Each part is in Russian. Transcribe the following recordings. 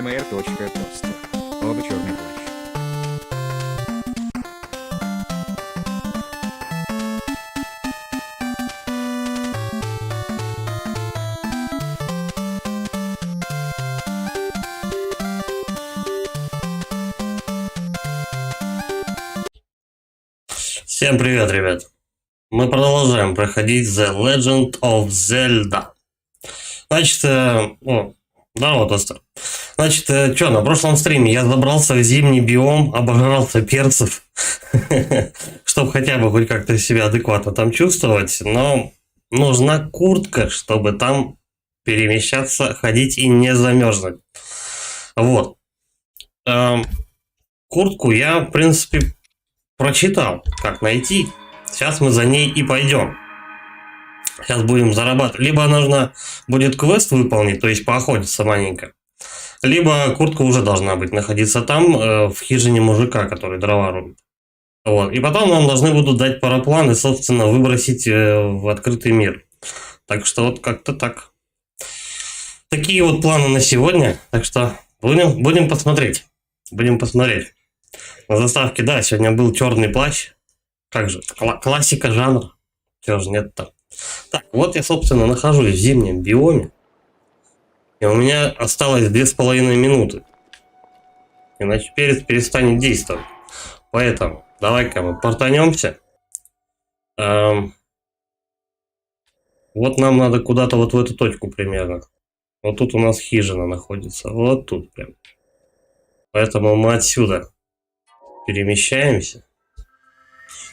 МР. Просто. Оба черный плащ. Всем привет, ребят! Мы продолжаем проходить The Legend of Zelda. Значит, Остер. Значит, что, на прошлом стриме я забрался в зимний биом, обожрался перцев, чтобы хотя бы хоть как-то себя адекватно там чувствовать, но нужна куртка, чтобы там перемещаться, ходить и не замерзнуть. Вот. Куртку я, в принципе, прочитал, как найти. Сейчас мы за ней и пойдем. Сейчас будем зарабатывать. Либо нужно будет квест выполнить, то есть поохотиться маленько. Либо куртка уже должна быть находиться там, в хижине мужика, который дрова рубит. Вот. И потом нам должны будут дать параплан и, собственно, выбросить в открытый мир. Так что вот как-то так. Такие вот планы на сегодня. Так что будем посмотреть. Будем посмотреть. На заставке, да, сегодня был черный плащ. Как же, классика жанра. Чего же нет-то. Так, вот я, собственно, нахожусь в зимнем биоме. И у меня осталось 2,5 минуты. Иначе перец перестанет действовать. Поэтому давай-ка мы портанемся. Вот нам надо куда-то вот в эту точку примерно. Вот тут у нас хижина находится. Вот тут прям. Поэтому мы отсюда перемещаемся.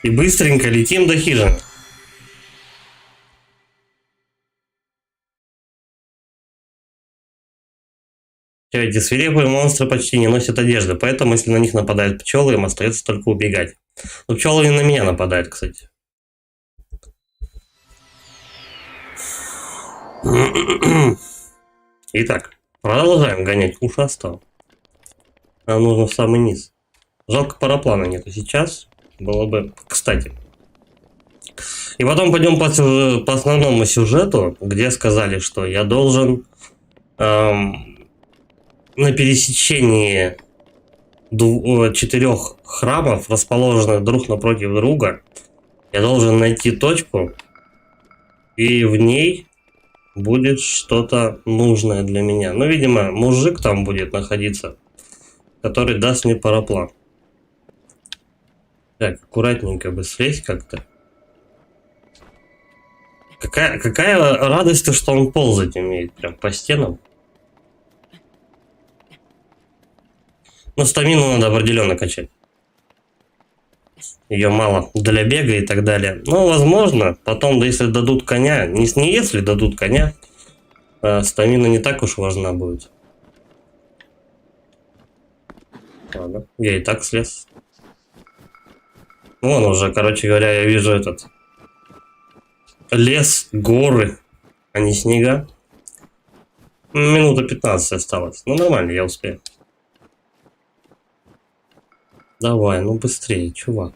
И быстренько летим до хижины. Эти свирепые монстры почти не носят одежды, поэтому если на них нападают пчелы, им остается только убегать. Но пчелы и на меня нападают, кстати. Итак, продолжаем гонять ушастого. Нам нужно в самый низ. Жалко, параплана нету сейчас. Было бы кстати. И потом пойдем по основному сюжету, где сказали, что я должен на пересечении 4 храмов, расположенных друг напротив друга, я должен найти точку, и в ней будет что-то нужное для меня. Ну, видимо, мужик там будет находиться, который даст мне параплан. Так, аккуратненько бы слезть как-то. Какая радость, что он ползать умеет прям по стенам. Но стамину надо определенно качать. Ее мало для бега и так далее. Но, возможно, потом, да, если дадут коня, не если дадут коня, стамина не так уж важна будет. Ладно, я и так слез. Вон уже, короче говоря, я вижу этот лес, горы, а не снега. Минута 15 осталось. Ну, нормально, я успею. Давай, ну быстрее, чувак.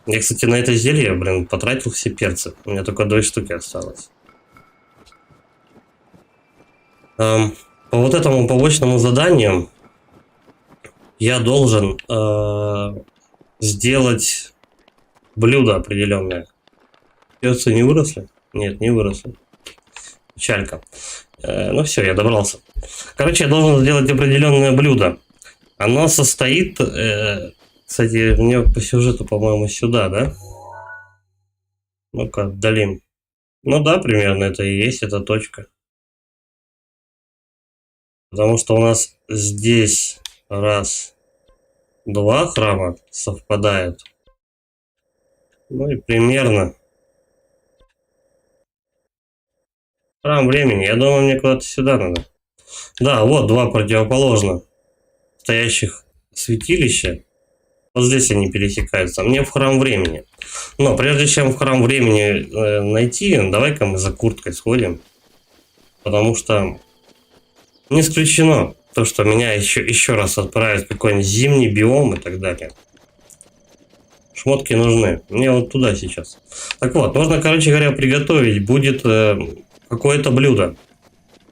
Я, кстати, на это зелье, блин, потратил все перцы. У меня только 2 штуки осталось. По вот этому побочному заданию я должен сделать блюдо определенное. Перцы не выросли? Нет, не выросли. Печалька. Ну все, я добрался. Короче, я должен сделать определенное блюдо. Оно состоит... кстати, мне по сюжету, по-моему, сюда, да? Ну-ка, отдалим. Ну да, примерно это и есть эта точка. Потому что у нас здесь 1, 2 храма совпадают. Ну и примерно... Храм времени. Я думаю, мне куда-то сюда надо. Да, вот 2 противоположно стоящих святилища. Вот здесь они пересекаются. Мне в храм времени. Но прежде чем в храм времени найти, давай-ка мы за курткой сходим. Потому что не исключено то, что меня еще раз отправят в какой-нибудь зимний биом и так далее. Шмотки нужны. Мне вот туда сейчас. Так вот, нужно, короче говоря, приготовить будет какое-то блюдо.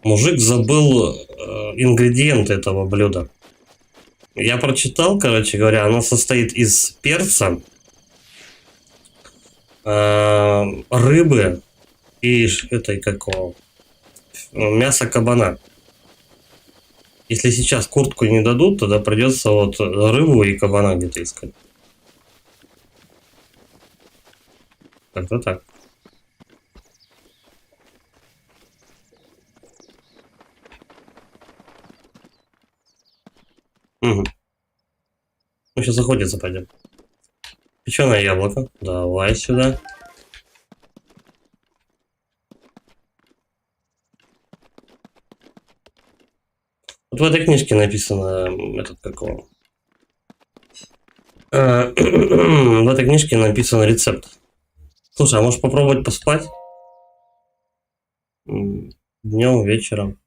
Мужик забыл ингредиенты этого блюда. Я прочитал, короче говоря, оно состоит из перца, рыбы и этой какого мяса кабана. Если сейчас куртку не дадут, тогда придется вот рыбу и кабана где-то искать. Как-то так. Угу. Ну, сейчас охотиться пойдем. Печеное яблоко. Давай сюда. Вот в этой книжке написано этот какого. В этой книжке написан рецепт. Слушай, а можешь попробовать поспать? Днем, вечером.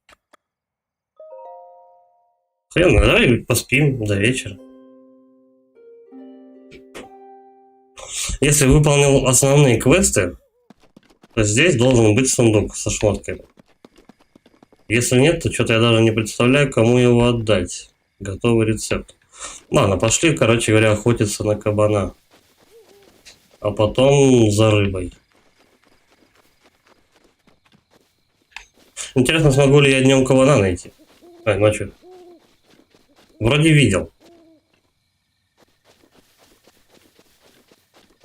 Хрен, давай поспим до вечера. Если выполнил основные квесты, то здесь должен быть сундук со шмотками. Если нет, то что-то я даже не представляю, кому его отдать. Готовый рецепт. Ладно, пошли, короче говоря, охотиться на кабана. А потом за рыбой. Интересно, смогу ли я днем кабана найти? Ночью. Вроде видел.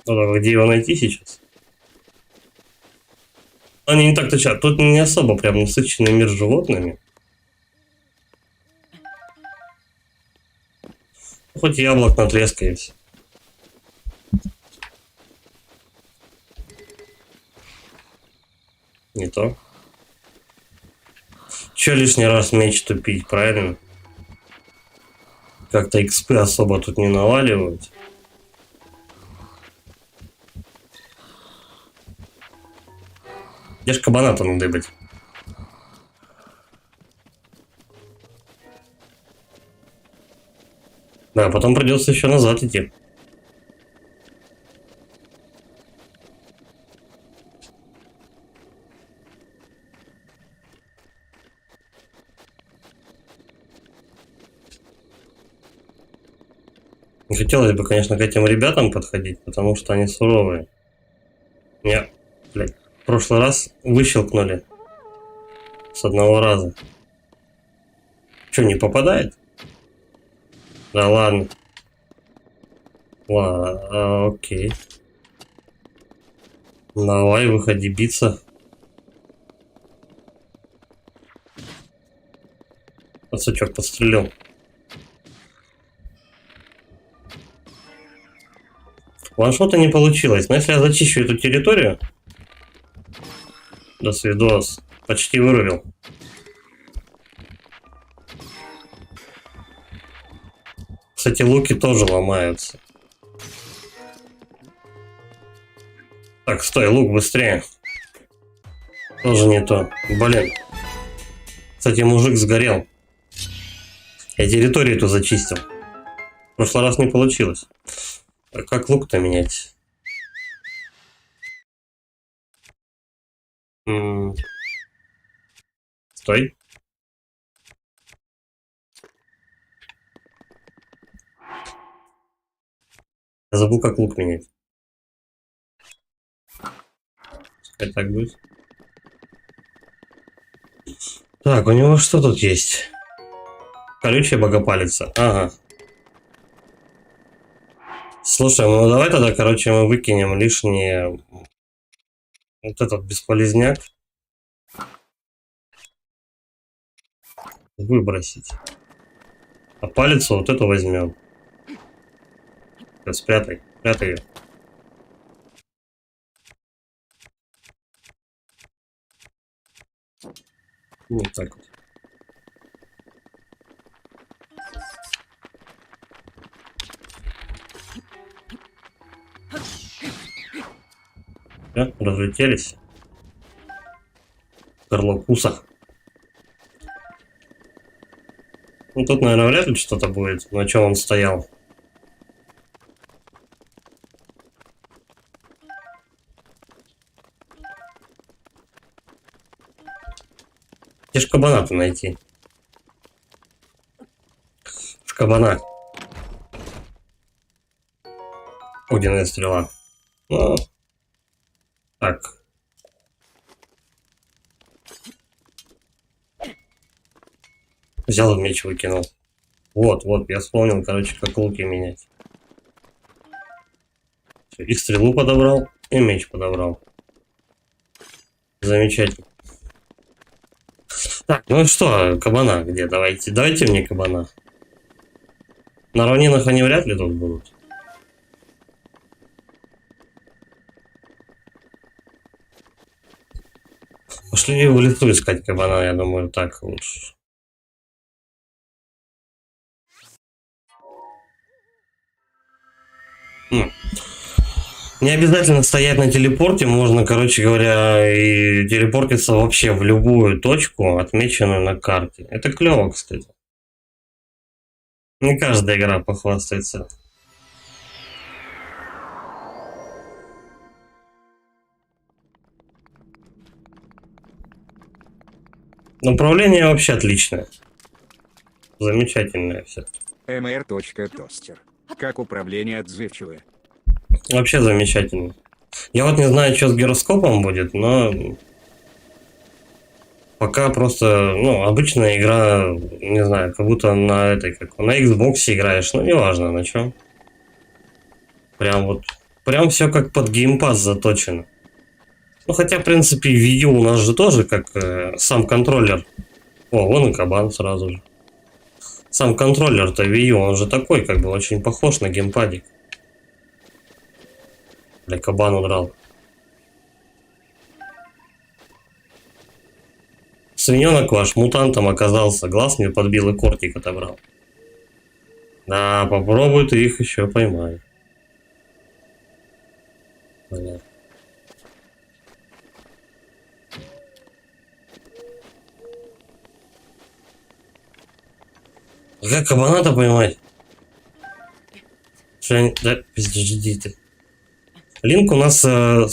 Где его найти сейчас? Они не так-то часто. Тут не особо прям насыщенный мир животными. Хоть яблок натрескаюсь. Не то. Че лишний раз меч тупить, правильно? Как-то XP особо тут не наваливают. Где ж кабана-то надо быть? Да, потом придется еще назад идти. Не хотелось бы, конечно, к этим ребятам подходить, потому что они суровые. Меня, блядь, в прошлый раз выщелкнули с одного раза. Че, не попадает? Да ладно. Ладно, окей. Давай, выходи биться. Пацачок подстрелил. Ваншота не получилось, но если я зачищу эту территорию... До свидос. Почти вырубил. Кстати, луки тоже ломаются. Так, стой, лук быстрее. Тоже не то. Блин. Кстати, мужик сгорел. Я территорию эту зачистил. В прошлый раз не получилось. А как лук-то менять? Стой. Я забыл, как лук менять. Пускай так будет. Так, у него что тут есть? Колючая богопалица. Ага. Слушай, ну давай тогда, короче, мы выкинем лишнее... Вот этот бесполезняк. Выбросить. А палицу вот эту возьмем. Спрятай. Спрятай ее. Вот так вот. Все, разлетелись. Горлокуса. Ну тут, наверное, вряд ли что-то будет. На чем он стоял? Где ж кабана-то найти? Кабана. Огненная стрела. Ну, так. Взял меч, выкинул. Вот, я вспомнил, короче, как луки менять. Всё, и стрелу подобрал, и меч подобрал. Замечательно. Так, ну что, кабана где? Давайте мне кабана. На равнинах они вряд ли тут будут. Пошли в лесу искать кабана, я думаю, так лучше. Не обязательно стоять на телепорте, можно, короче говоря, и телепортиться вообще в любую точку, отмеченную на карте. Это клево, кстати. Не каждая игра похвастается. Управление вообще отличное. Замечательное все. mr.тостер. Как управление отзывчивое. Вообще замечательно. Я вот не знаю, что с гироскопом будет, но пока просто, ну, обычная игра, не знаю, как будто на этой, как на Xbox играешь, ну, неважно на чем. Прям все как под геймпад заточено. Ну, хотя, в принципе, Wii U у нас же тоже как сам контроллер. О, вон и кабан сразу же. Сам контроллер-то Wii U, он же такой, как бы, очень похож на геймпадик. Бля, кабан удрал. Свиненок ваш мутантом оказался, глаз мне подбил и кортик отобрал. Да, попробуй ты их еще поймай. Понятно. Как кабана-то поймать? Да, подожди ты. Линк у нас в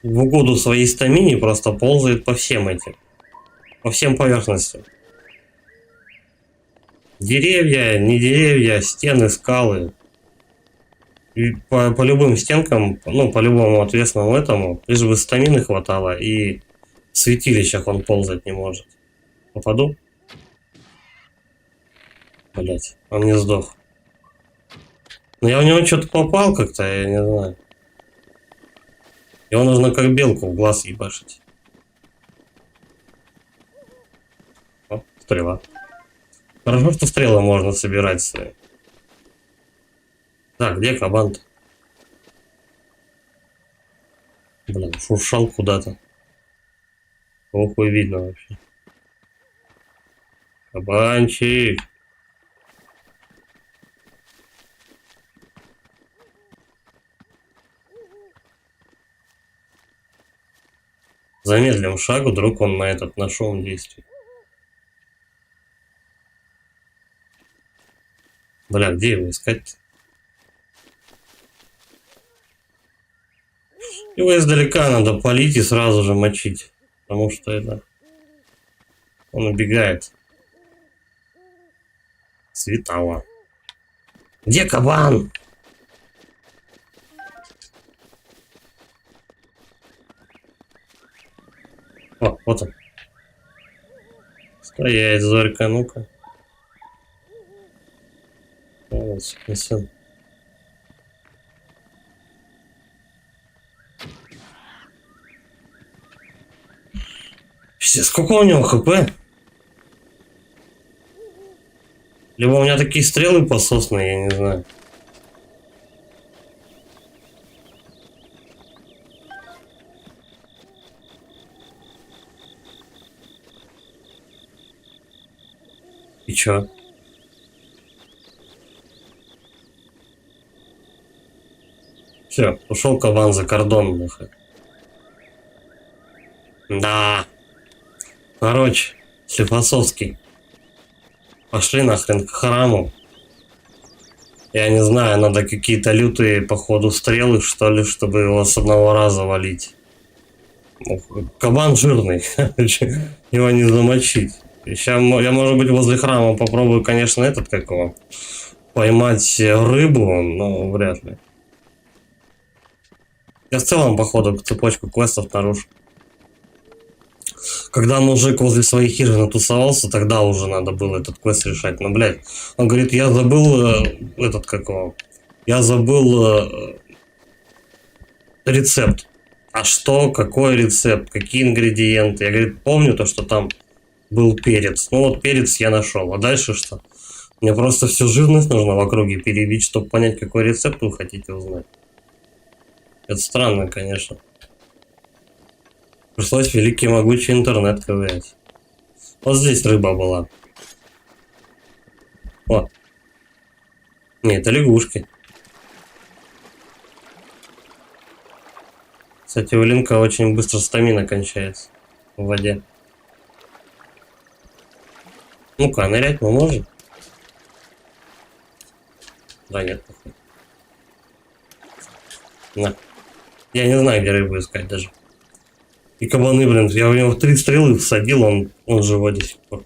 угоду своей стамине просто ползает по всем этим. По всем поверхностям. Деревья, не деревья, стены, скалы. И по любым стенкам, ну, по любому ответственному этому, лишь бы стамины хватало, и в святилищах он ползать не может. Попаду? Блять, он не сдох. Но я в него что-то попал как-то, я не знаю. Его нужно как белку в глаз ебашить. О, стрела. Хорошо, что стрелы можно собирать свои. Так, где кабан-то? Блин, шуршал куда-то. Охуй видно вообще. Кабанчик. Замедлим шаг, вдруг он на этот на шум действует. Бля, где его искать-то? Его издалека надо палить и сразу же мочить. Потому что это... Он убегает. Светало. Где кабан? О, вот он. Стоять, зорька, ну-ка. Вот, сын. Сколько у него хп? Либо у меня такие стрелы пососные, я не знаю. И чё? Все, ушел кабан за кордон, нахуй. Да. Короче, Склифосовский. Пошли нахрен к храму. Я не знаю, надо какие-то лютые, походу, стрелы, что ли, чтобы его с одного раза валить. Кабан жирный. Его не замочить. Сейчас я, может быть, возле храма попробую, конечно, этот, как его, поймать рыбу, но вряд ли. Я в целом, походу, цепочку квестов нарушу. Когда мужик возле своей хижины тусовался, тогда уже надо было этот квест решать. Но, блядь, он говорит, я забыл этот, как его, я забыл рецепт. А что, какой рецепт, какие ингредиенты? Я, говорит, помню то, что там был перец. Ну вот перец я нашел. А дальше что? Мне просто всю живность нужно в округе перебить, чтобы понять, какой рецепт вы хотите узнать. Это странно, конечно. Пришлось великий могучий интернет ковырять. Вот здесь рыба была. О. Не, это лягушки. Кстати, у Линка очень быстро стамина кончается в воде. Ну-ка, нырять мы можем? Да нет, похуй. На. Я не знаю, где рыбу искать даже. И кабаны, блин, я в него 3 стрелы всадил, он живой до сих пор.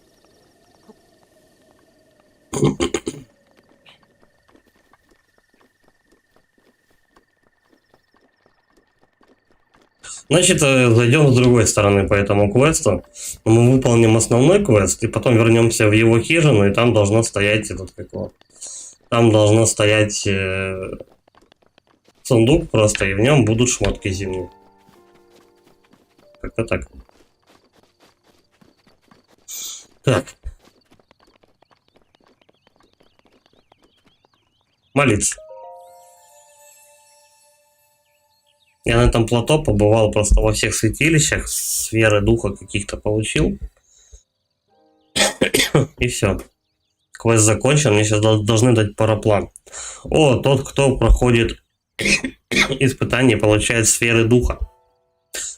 Значит, зайдем с другой стороны по этому квесту. Мы выполним основной квест, и потом вернемся в его хижину, и там должно стоять этот какого. Там должно стоять сундук просто, и в нем будут шмотки зимние. Как-то так. Так. Молиться. Я на этом плато побывал просто во всех святилищах, сферы духа каких-то получил. И все. Квест закончен, мне сейчас должны дать параплан. О, тот, кто проходит испытание, получает сферы духа.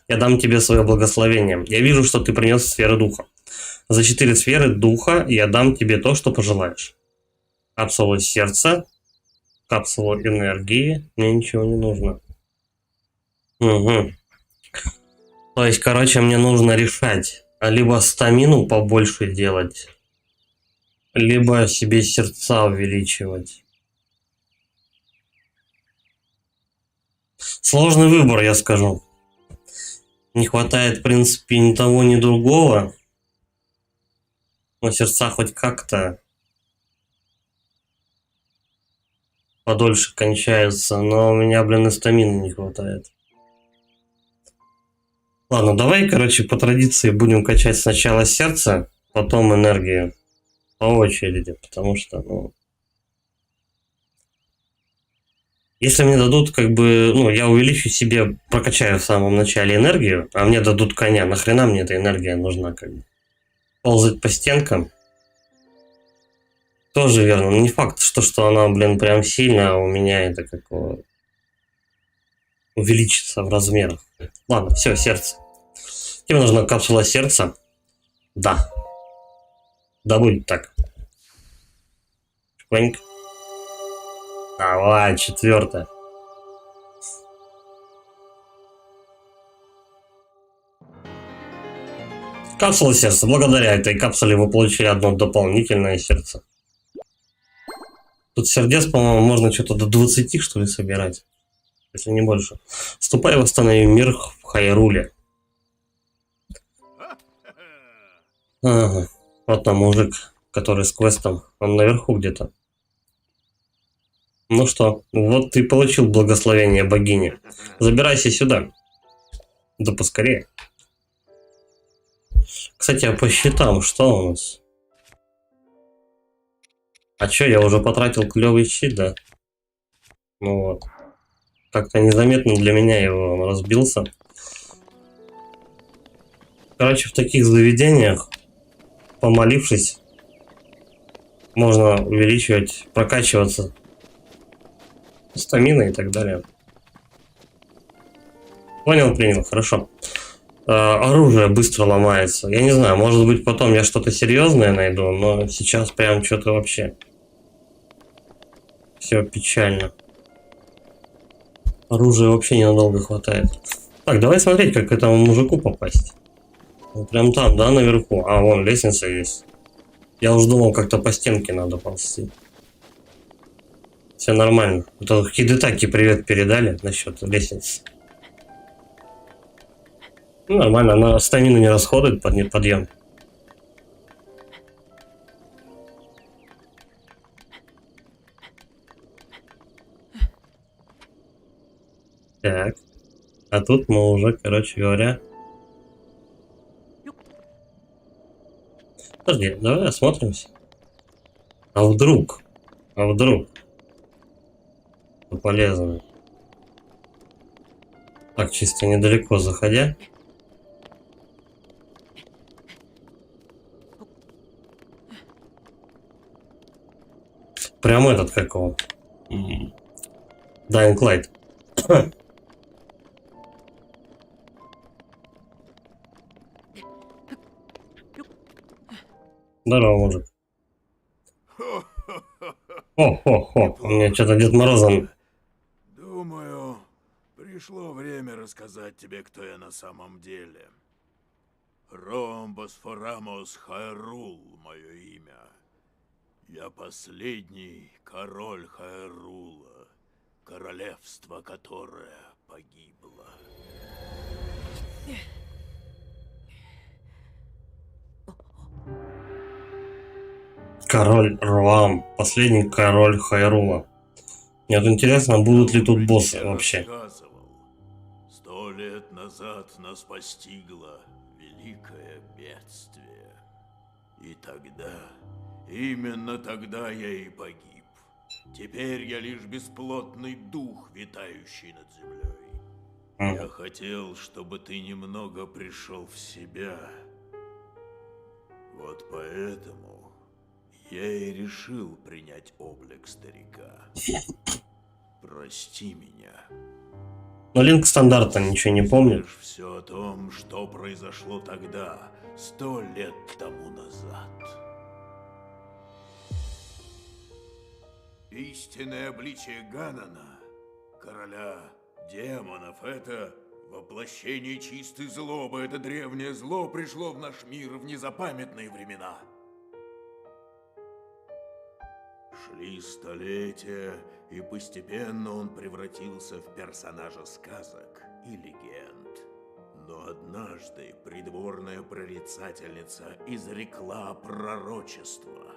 Я дам тебе свое благословение. Я вижу, что ты принес сферы духа. За 4 сферы духа я дам тебе то, что пожелаешь. Капсулу сердца, капсулу энергии. Мне ничего не нужно. Угу. То есть, короче, мне нужно решать. Либо стамину побольше делать, либо себе сердца увеличивать. Сложный выбор, я скажу. Не хватает, в принципе, ни того, ни другого. Но сердца хоть как-то подольше кончаются. Но у меня, блин, и стамины не хватает. Ладно, давай, короче, по традиции будем качать сначала сердце, потом энергию. По очереди, потому что, ну... Если мне дадут, как бы, ну, я увеличу себе, прокачаю в самом начале энергию, а мне дадут коня, нахрена мне эта энергия нужна, как бы? Ползать по стенкам? Тоже верно, но не факт, что она, блин, прям сильно у меня это какого увеличится в размерах. Ладно, все, сердце. Тебе нужна капсула сердца? Да. Да будет так. Шпаньк. Давай, 4. Капсула сердца. Благодаря этой капсуле вы получили одно дополнительное сердце. Тут сердец, по-моему, можно что-то до 20, что ли, собирать. Если не больше. Ступай, восстанови мир в Хайруле. Ага. Вот там мужик, который с квестом. Он наверху где-то. Ну что, вот ты получил благословение богини. Забирайся сюда. Да поскорее. Кстати, а по счетам что у нас? А чё, я уже потратил клевый щит, да? Ну вот. Как-то незаметно для меня его он разбился. Короче, в таких заведениях, помолившись, можно увеличивать, прокачиваться стамина и так далее. Понял, принял, хорошо. Оружие быстро ломается. Я не знаю, может быть потом я что-то серьезное найду, но сейчас прям что-то вообще. Все печально. Оружия вообще ненадолго хватает. Так, давай смотреть, как к этому мужику попасть. Вот прям там, да, наверху. А, вон лестница есть. Я уже думал, как-то по стенке надо ползти. Все нормально. Это Хидетаки привет передали насчет лестницы. Ну, нормально, она стамину не расходует под подъем. Так. А тут мы уже, короче говоря... Подожди, давай осмотримся. А вдруг? А вдруг? Ну, полезно. Так, чисто недалеко заходя. Прям этот, как его? Dying Light. Здорово, мужик. О, у меня что-то Дед Морозом. Думаю, пришло время рассказать тебе, кто я на самом деле. Ромбос Форамос Хайрул — мое имя. Я последний король Хайрула, королевство которое погибло. Король Руам. Последний король Хайрула. Мне вот интересно, будут ли тут боссы Я вообще. рассказывал. 100 лет назад нас постигло великое бедствие. И тогда, именно тогда я и погиб. Теперь я лишь бесплотный дух, витающий над землей. Я хотел, чтобы ты немного пришел в себя. Вот поэтому я и решил принять облик старика. Прости меня. Но Линк стандарта ничего не помнит. Все о том, что произошло тогда, 100 лет тому назад. Истинное обличие Ганана, короля демонов, это воплощение чистой злобы. Это древнее зло пришло в наш мир в незапамятные времена. Шли столетия, и постепенно он превратился в персонажа сказок и легенд. Но однажды придворная прорицательница изрекла пророчество.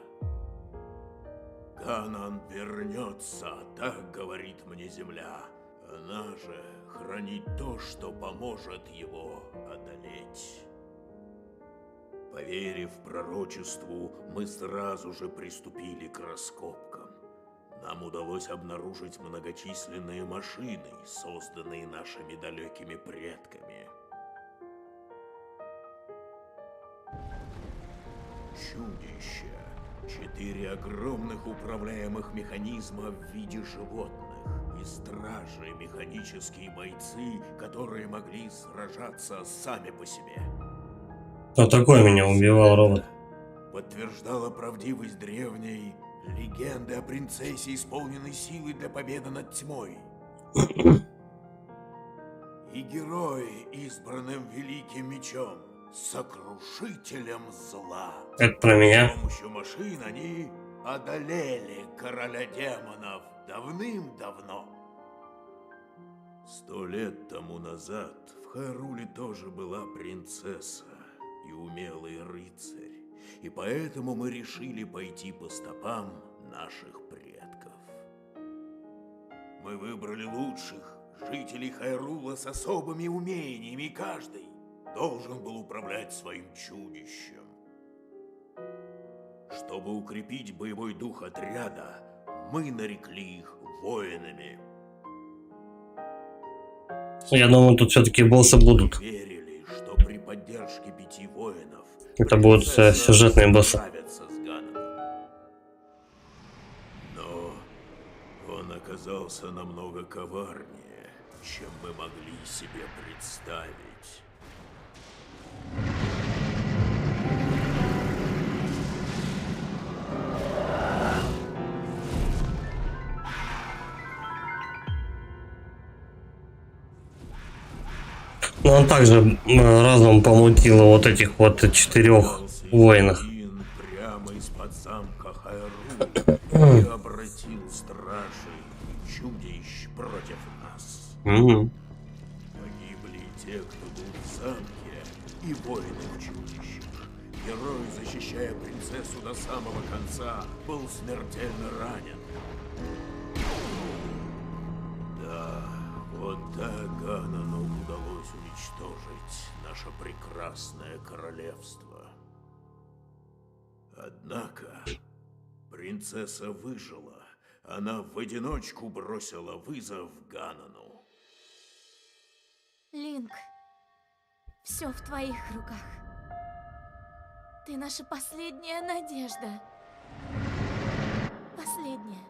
Ганан вернется, так говорит мне земля. Она же хранит то, что поможет его одолеть. Поверив пророчеству, мы сразу же приступили к раскопкам. Нам удалось обнаружить многочисленные машины, созданные нашими далекими предками. Чудища. 4 огромных управляемых механизма в виде животных. И стражи, механические бойцы, которые могли сражаться сами по себе. Кто такой меня убивал, робот? Подтверждала правдивость древней легенды о принцессе, исполненной силой для победы над тьмой. И герой, избранным великим мечом, сокрушителем зла. Это про меня. С помощью машин они одолели короля демонов давным-давно. 100 лет тому назад в Хайруле тоже была принцесса и умелый рыцарь, и поэтому мы решили пойти по стопам наших предков. Мы выбрали лучших жителей Хайрула с особыми умениями, и каждый должен был управлять своим чудищем. Чтобы укрепить боевой дух отряда, мы нарекли их воинами. Я думаю, тут все-таки боссы будут. Верили, что при поддержке 5 воинов Это будут сюжетные боссы. справятся с Ганом. Но он оказался намного коварнее, чем мы могли себе представить. Но он также разум помутил вот этих вот 4 воинов. Ин прямо из-под замка Хайрул и обратил стражей и чудищ против нас. Мгм. Погибли те, кто был в замке, и воины в чудищах. Герой, защищая принцессу до самого конца, был смертельно ранен. Да, вот так Ганану удалось уничтожить наше прекрасное королевство. Однако принцесса выжила. Она в одиночку бросила вызов Ганану. Линк, все в твоих руках. Ты наша последняя надежда. Последняя.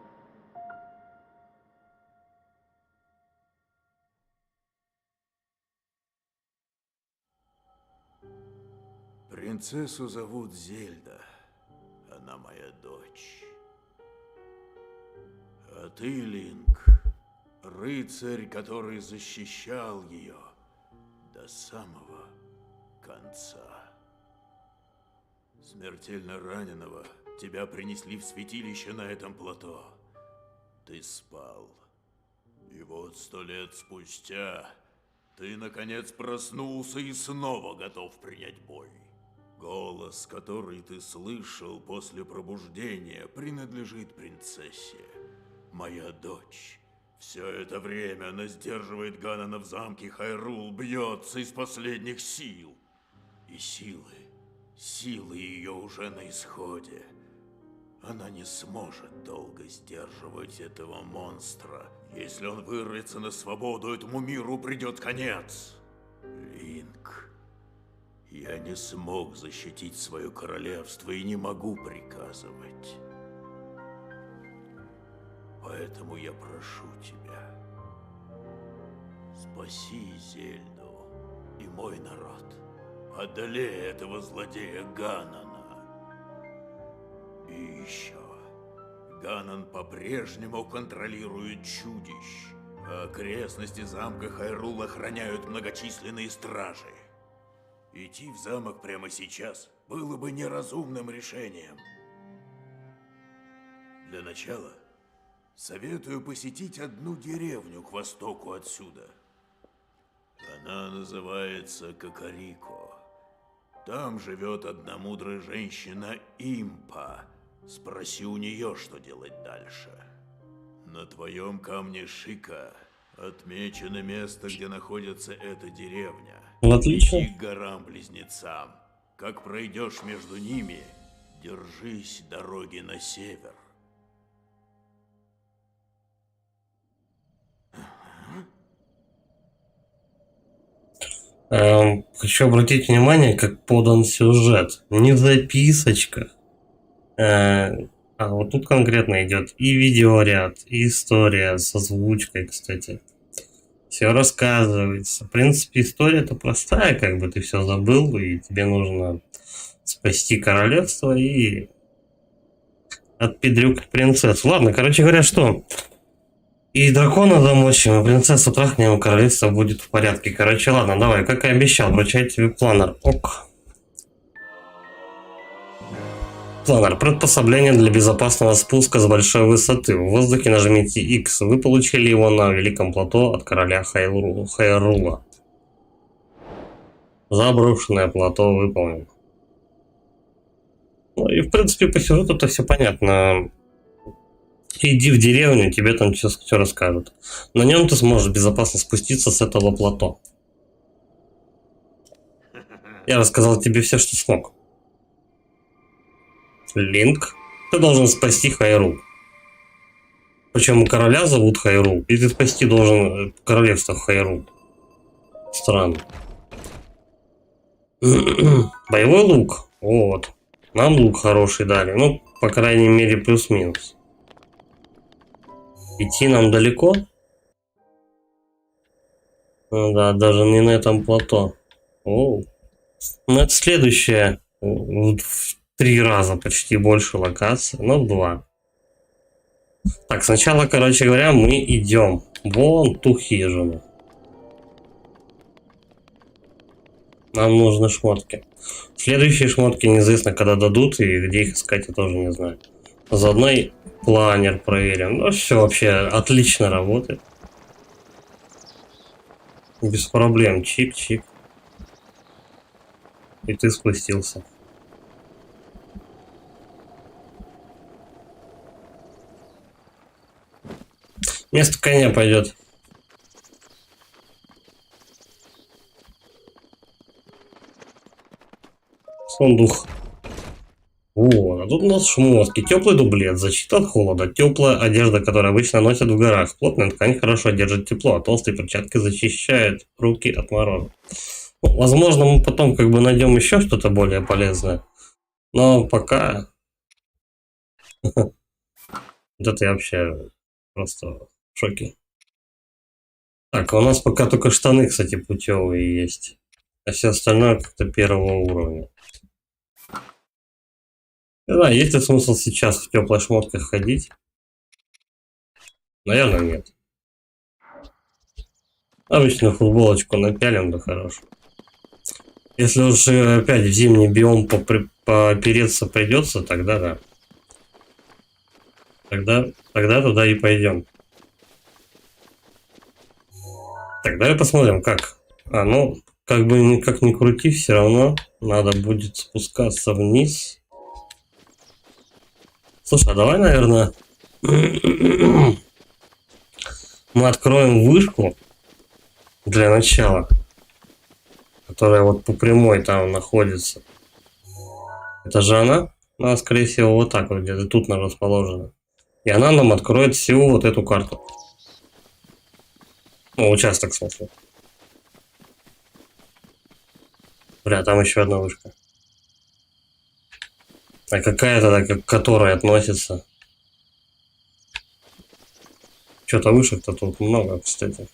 Принцессу зовут Зельда. Она моя дочь. А ты, Линк, рыцарь, который защищал ее до самого конца. Смертельно раненого тебя принесли в святилище на этом плато. Ты спал. И вот 100 лет спустя ты, наконец, проснулся и снова готов принять бой. Голос, который ты слышал после пробуждения, принадлежит принцессе. Моя дочь. Все это время она сдерживает Ганана в замке Хайрул, бьется из последних сил. И силы ее уже на исходе. Она не сможет долго сдерживать этого монстра. Если он вырвется на свободу, этому миру придет конец. Линк, я не смог защитить свое королевство и не могу приказывать. Поэтому я прошу тебя, спаси Зельду и мой народ. Одолей этого злодея Ганана. И еще. Ганан по-прежнему контролирует чудищ, а окрестности замка Хайрул охраняют многочисленные стражи. Идти в замок прямо сейчас было бы неразумным решением. Для начала советую посетить одну деревню к востоку отсюда. Она называется Кокорико. Там живет одна мудрая женщина Импа. Спроси у нее, что делать дальше. На твоем камне Шика отмечено место, где находится эта деревня. Отлично. Иди к горам-близнецам. Как пройдешь между ними, держись дороги на север. Хочу обратить внимание, как подан сюжет. Не записочка. Вот тут конкретно идет и видеоряд, и история с озвучкой, кстати. Все рассказывается. В принципе, история-то простая, как бы ты все забыл, и тебе нужно спасти королевство и отпедрюкать принцессу. Ладно, короче говоря, что? И дракона замочим, и принцессу трахнем, и королевство будет в порядке. Короче, ладно, давай, как и обещал, вручаю тебе планер. Ок. Планер. Приспособление для безопасного спуска с большой высоты. В воздухе нажмите X. Вы получили его на великом плато от короля Хайрула. Заброшенное плато выполнено. Ну и в принципе по сюжету это все понятно. Иди в деревню, тебе там все расскажут. На нем ты сможешь безопасно спуститься с этого плато. Я рассказал тебе все, что смог. Линк, ты должен спасти Хайрул. Причем короля зовут Хайрул, и ты спасти должен королевство Хайрул. Странно. Боевой лук. Вот. Нам лук хороший дали. Ну, по крайней мере, плюс-минус. Идти нам далеко? Ну, да, даже не на этом плато. Оу. Ну, это следующая. В 3 раза почти больше локаций. Ну, 2. Так, сначала, короче говоря, мы идем вон ту хижину. Нам нужны шмотки. Следующие шмотки неизвестно, когда дадут, и где их искать, я тоже не знаю. Заодно и планер проверим. Ну, все вообще отлично работает. Без проблем. Чик-чик. И ты спустился. Вместо коня пойдет. Сундук. Вот, а тут у нас шмотки. Теплый дублет, защита от холода, теплая одежда, которую обычно носят в горах. Плотная ткань хорошо держит тепло, а толстые перчатки защищают руки от мороза. Ну, возможно, мы потом как бы найдем еще что-то более полезное. Но пока... Вот это я вообще просто в шоке. Так, а у нас пока только штаны, кстати, путевые есть. А все остальное как-то первого уровня. Не знаю, есть ли смысл сейчас в теплых шмотках ходить? Наверное, нет. Обычно футболочку напялим, да хорошо. Если уж опять в зимний биом попереться придется, тогда да. Тогда туда и пойдем. Тогда и посмотрим, как. Ну, как бы никак не крути, все равно надо будет спускаться вниз. Слушай, а давай, наверное, мы откроем вышку для начала, которая вот по прямой там находится. Это же она скорее всего, вот так вот где-то тут она расположена. И она нам откроет всю вот эту карту. Ну, участок, в смысле. Бля, там еще одна вышка. А какая тогда, к которой относится? Что-то вышек-то тут много, кстати.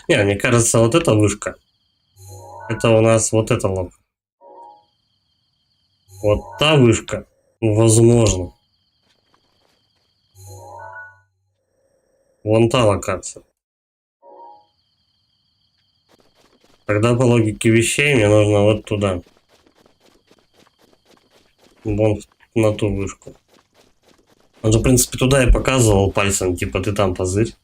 Не, мне кажется, вот эта вышка. Это у нас вот эта лок. Вот та вышка. Возможно. Вон та локация. Тогда по логике вещей мне нужно вот туда. Вон на ту вышку. Он же, в принципе, туда и показывал пальцем, типа, ты там позырь.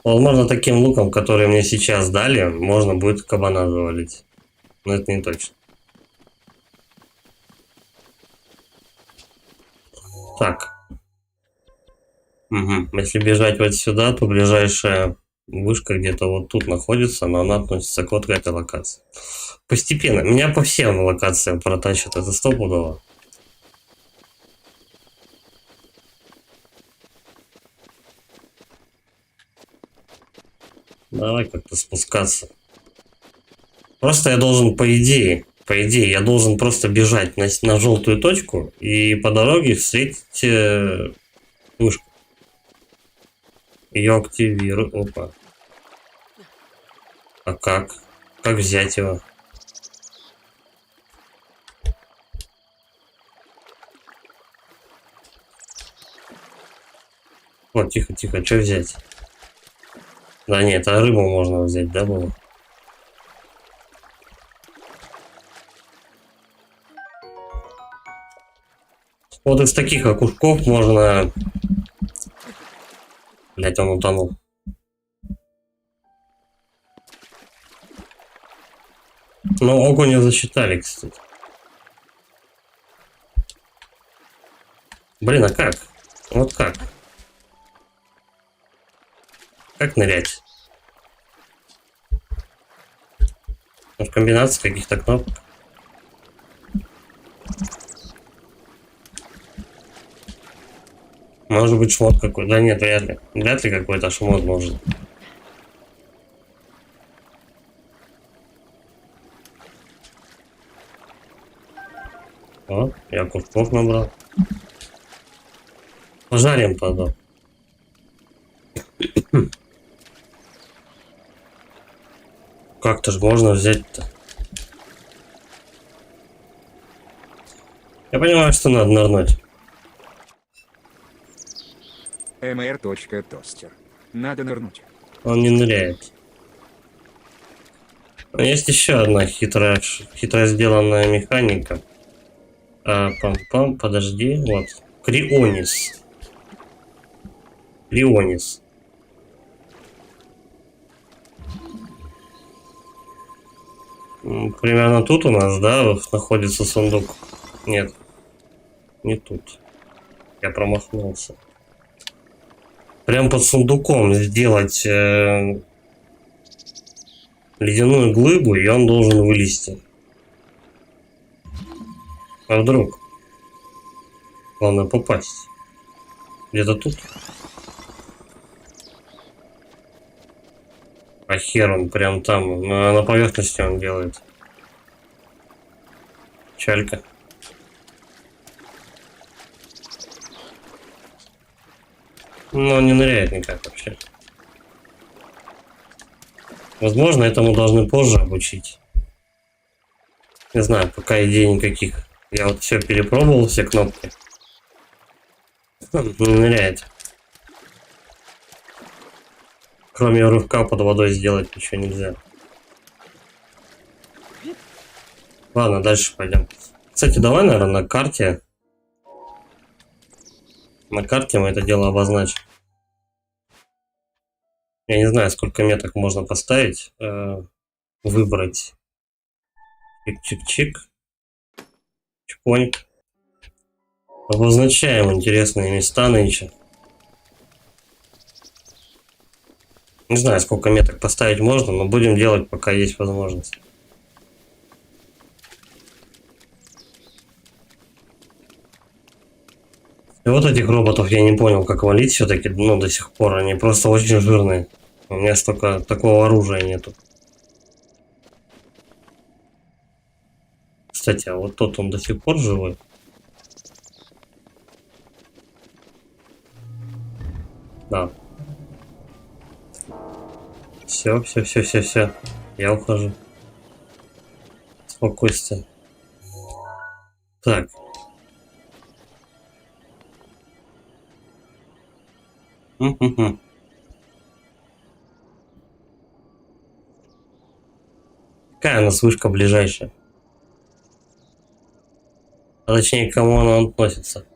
Возможно, таким луком, который мне сейчас дали, можно будет кабана завалить. Но это не точно. Так. Угу. Если бежать вот сюда, то ближайшая вышка где-то вот тут находится, но она относится к вот к этой локации. Постепенно. Меня по всем локациям протащат, это стопудово. Давай как-то спускаться. Просто я должен, по идее, я должен просто бежать на желтую точку и по дороге встретить вышку. Ее активирую. Опа. А как? Как взять его? Вот, тихо, тихо, что взять? Да нет, а рыбу можно взять, да, было? Вот из таких окушков можно... Блять, он утонул. Ну, окуня засчитали, кстати. Блин, а как? Вот как? Как нырять? Может, комбинация каких-то кнопок? Может быть, шмот какой-то. Да нет, вряд ли. Вряд ли какой-то шмот может. О, я кусков набрал. Пожарим потом. как-то же можно взять-то. Я понимаю, что надо нырнуть. mr.тостер. Надо нырнуть. Он не ныряет. Но есть еще одна хитро сделанная механика. Пам-пам, подожди, вот. Крионис. Крионис. Примерно тут у нас, да, находится сундук. Нет, не тут. Я промахнулся. Прям под сундуком сделать ледяную глыбу, и он должен вылезти. А вдруг? Главное попасть. Где-то тут. А хер он прям там, на поверхности он делает. Чалька. Но он не ныряет никак вообще. Возможно, этому должны позже обучить. Не знаю, пока идей никаких. Я вот все перепробовал, все кнопки. Не ныряет. Кроме рывка под водой сделать ничего нельзя. Ладно, дальше пойдем. Кстати, давай, наверное, на карте. На карте мы это дело обозначим. Я не знаю, сколько меток можно поставить. Выбрать. Чик-чик-чик. Чпоньк. Обозначаем интересные места нынче. Не знаю, сколько меток поставить можно, но будем делать, пока есть возможность. И вот этих роботов я не понял, как валить все-таки, ну, до сих пор. Они просто очень жирные. У меня столько такого оружия нету. Кстати, а вот тот он до сих пор живой. Да. Все. Я ухожу. Спокойствие. Так. Какая у нас вышка ближайшая? А точнее, к кому она относится?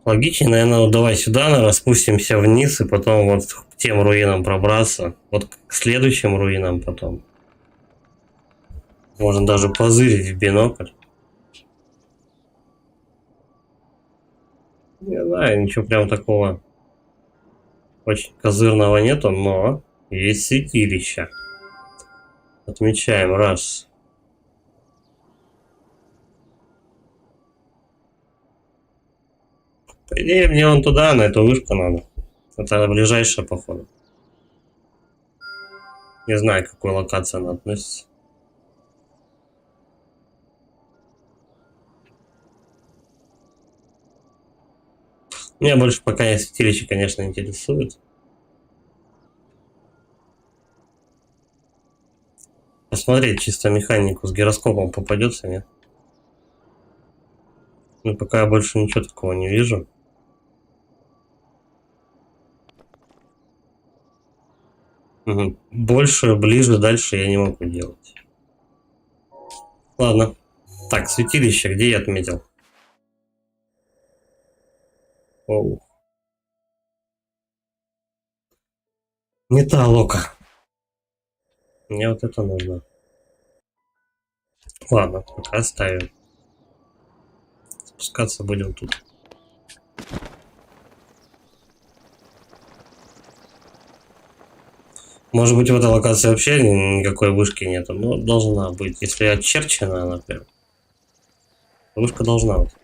Логичнее, наверное, вот давай сюда, наверное, спустимся вниз и потом вот к тем руинам пробраться. Вот к следующим руинам потом. Можно даже позырить в бинокль. Не знаю, ничего прям такого очень козырного нету, но есть святилища. Отмечаем раз. По идее, мне вон туда, на эту вышку надо. Это ближайшая, походу. Не знаю, к какой локации она относится. Меня больше пока не святилище, конечно, интересует. Посмотреть чисто механику с гироскопом попадется, нет? Ну, пока я больше ничего такого не вижу. Угу. Больше, ближе, дальше я не могу делать. Ладно. Так, святилище, где я отметил? Оу. Не та лока. Мне вот это нужно. Ладно, пока оставим. Спускаться будем тут. Может быть, в этой локации вообще никакой вышки нету, но должна быть. Если очерчена она прям. Вышка должна быть.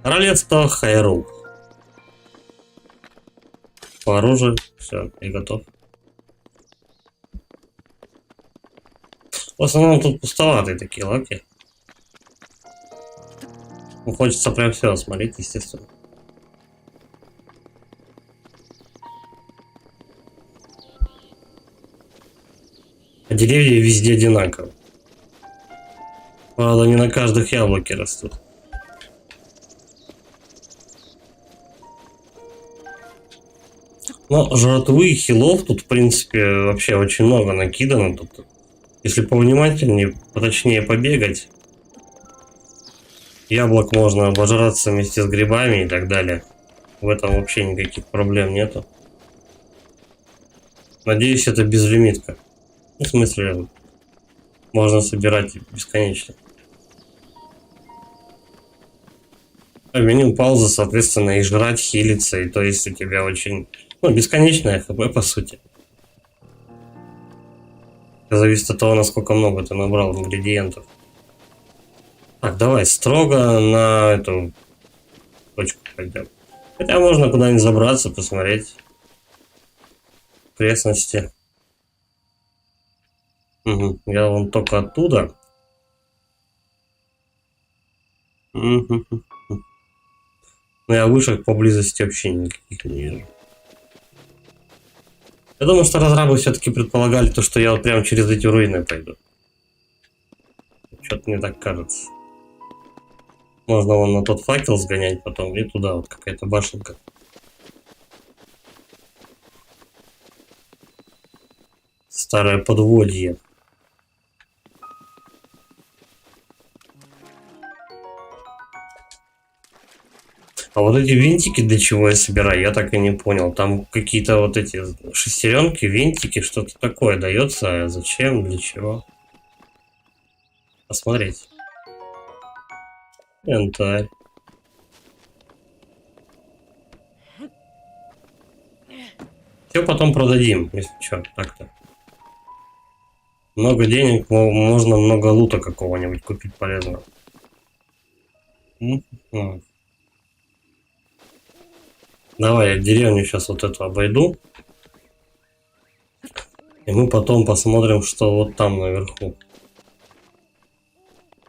Королевство Хайрул. По оружию. Все, и готов. В основном тут пустоватые такие лаки. Ну, хочется прям все осмотреть, естественно. деревья везде одинаковые. Правда, не на каждых яблоки растут. Но жратвы и хилов тут, в принципе, вообще очень много накидано. Тут, если повнимательнее, поточнее побегать, яблок можно обожраться вместе с грибами и так далее. В этом вообще никаких проблем нету. Надеюсь, это безлимитка. В смысле, можно собирать бесконечно. А меню пауза, соответственно, и жрать, хилиться, и то есть у тебя очень... Ну, бесконечное хп, по сути. Зависит от того, насколько много ты набрал ингредиентов. Так, давай строго на эту точку пойдем. Хотя можно куда-нибудь забраться, посмотреть окрестности. Угу. Я вон только оттуда. Угу. Но я вышек поблизости вообще никаких не вижу. Я думаю, что разрабы все-таки предполагали то, что я вот прямо через эти руины пойду. Что-то мне так кажется. Можно вон на тот факел сгонять потом и туда вот какая-то башенка. Старое подводье. А вот эти винтики для чего я собираю, я так и не понял. Там какие-то вот эти шестеренки, винтики, что-то такое дается. А зачем, для чего? Посмотреть. Янтарь. Все потом продадим, если что, так-то. Много денег, можно много лута какого-нибудь купить полезного. Давай я деревню сейчас вот эту обойду. И мы потом посмотрим, что вот там наверху.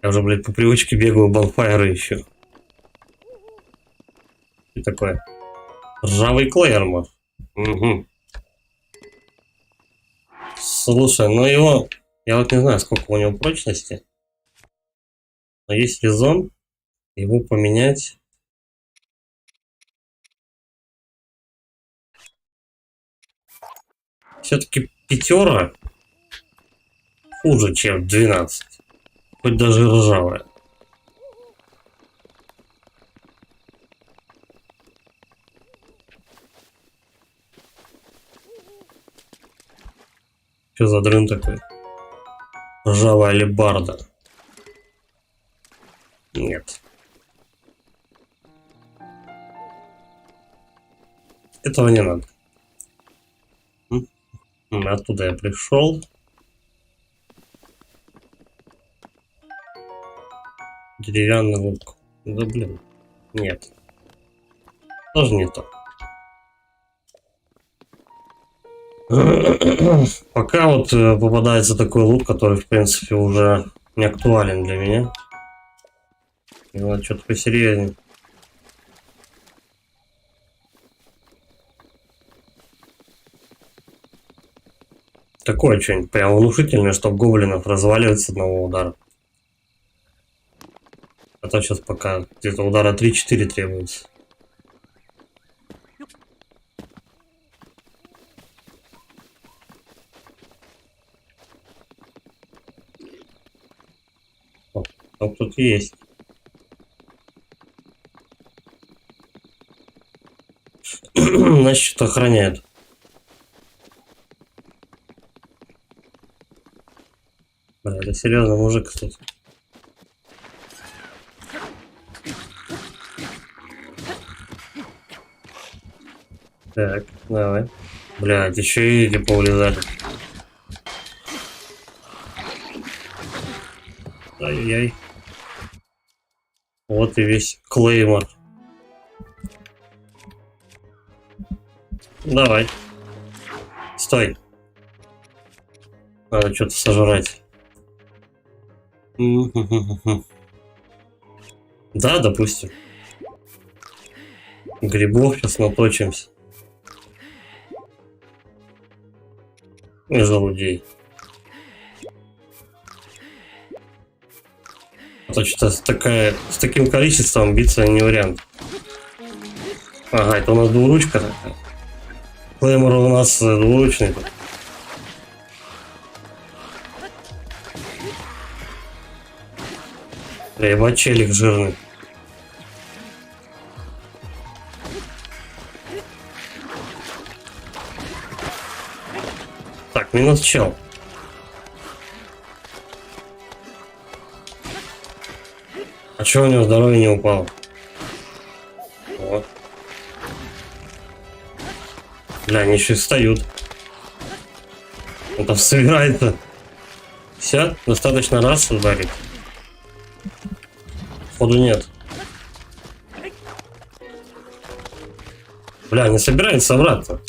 Я уже, блядь, по привычке бегаю бонфайры еще. И такое. Ржавый Клеймор. Угу. Слушай, ну его... Я вот не знаю, сколько у него прочности. Но есть резон его поменять. Все-таки 5 хуже, чем 12. Хоть даже ржавая. Что за дрын такой? Ржавая алебарда. Нет. Этого не надо. Оттуда я пришел. Деревянный лук. Да блин. Нет. Тоже не то. Пока вот попадается такой лук, который в принципе уже не актуален для меня. И надо что-то посерьезнее. Такое что-нибудь прям внушительное, чтобы гоблинов разваливать с одного удара. А то сейчас пока где-то удара 3-4 требуется. О, там кто-то есть. Значит, что-то охраняет. Бля, это серьезно мужик, кстати. Так, давай. Блядь, еще и эти поулезали. Ай-яй-яй. Вот и весь Клеймор. Давай. Стой. Надо что-то сожрать. Да, допустим. Грибов сейчас наточимся. И желудей. Это что-то с таким количеством биться не вариант. Ага, это у нас двуручка такая. Клеймор у нас двуручный тут. Ебать, челик жирный. Так, минус чел. А чё у него здоровье не упало? Вот. Бля, они еще и встают. Он там собирается. Все, достаточно раз ударить. Ходу нет. Бля, не собирается обратно.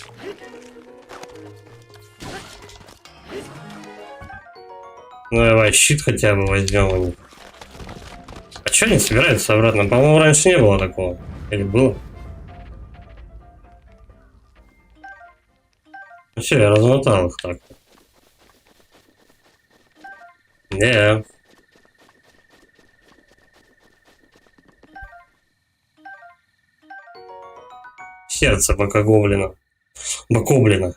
Ну давай, щит хотя бы возьмем у них. А чё не собирается обратно? По-моему, раньше не было такого. Или было? Ну все, я размотал их так. Не. Сердце бокоблина. Бокоблина.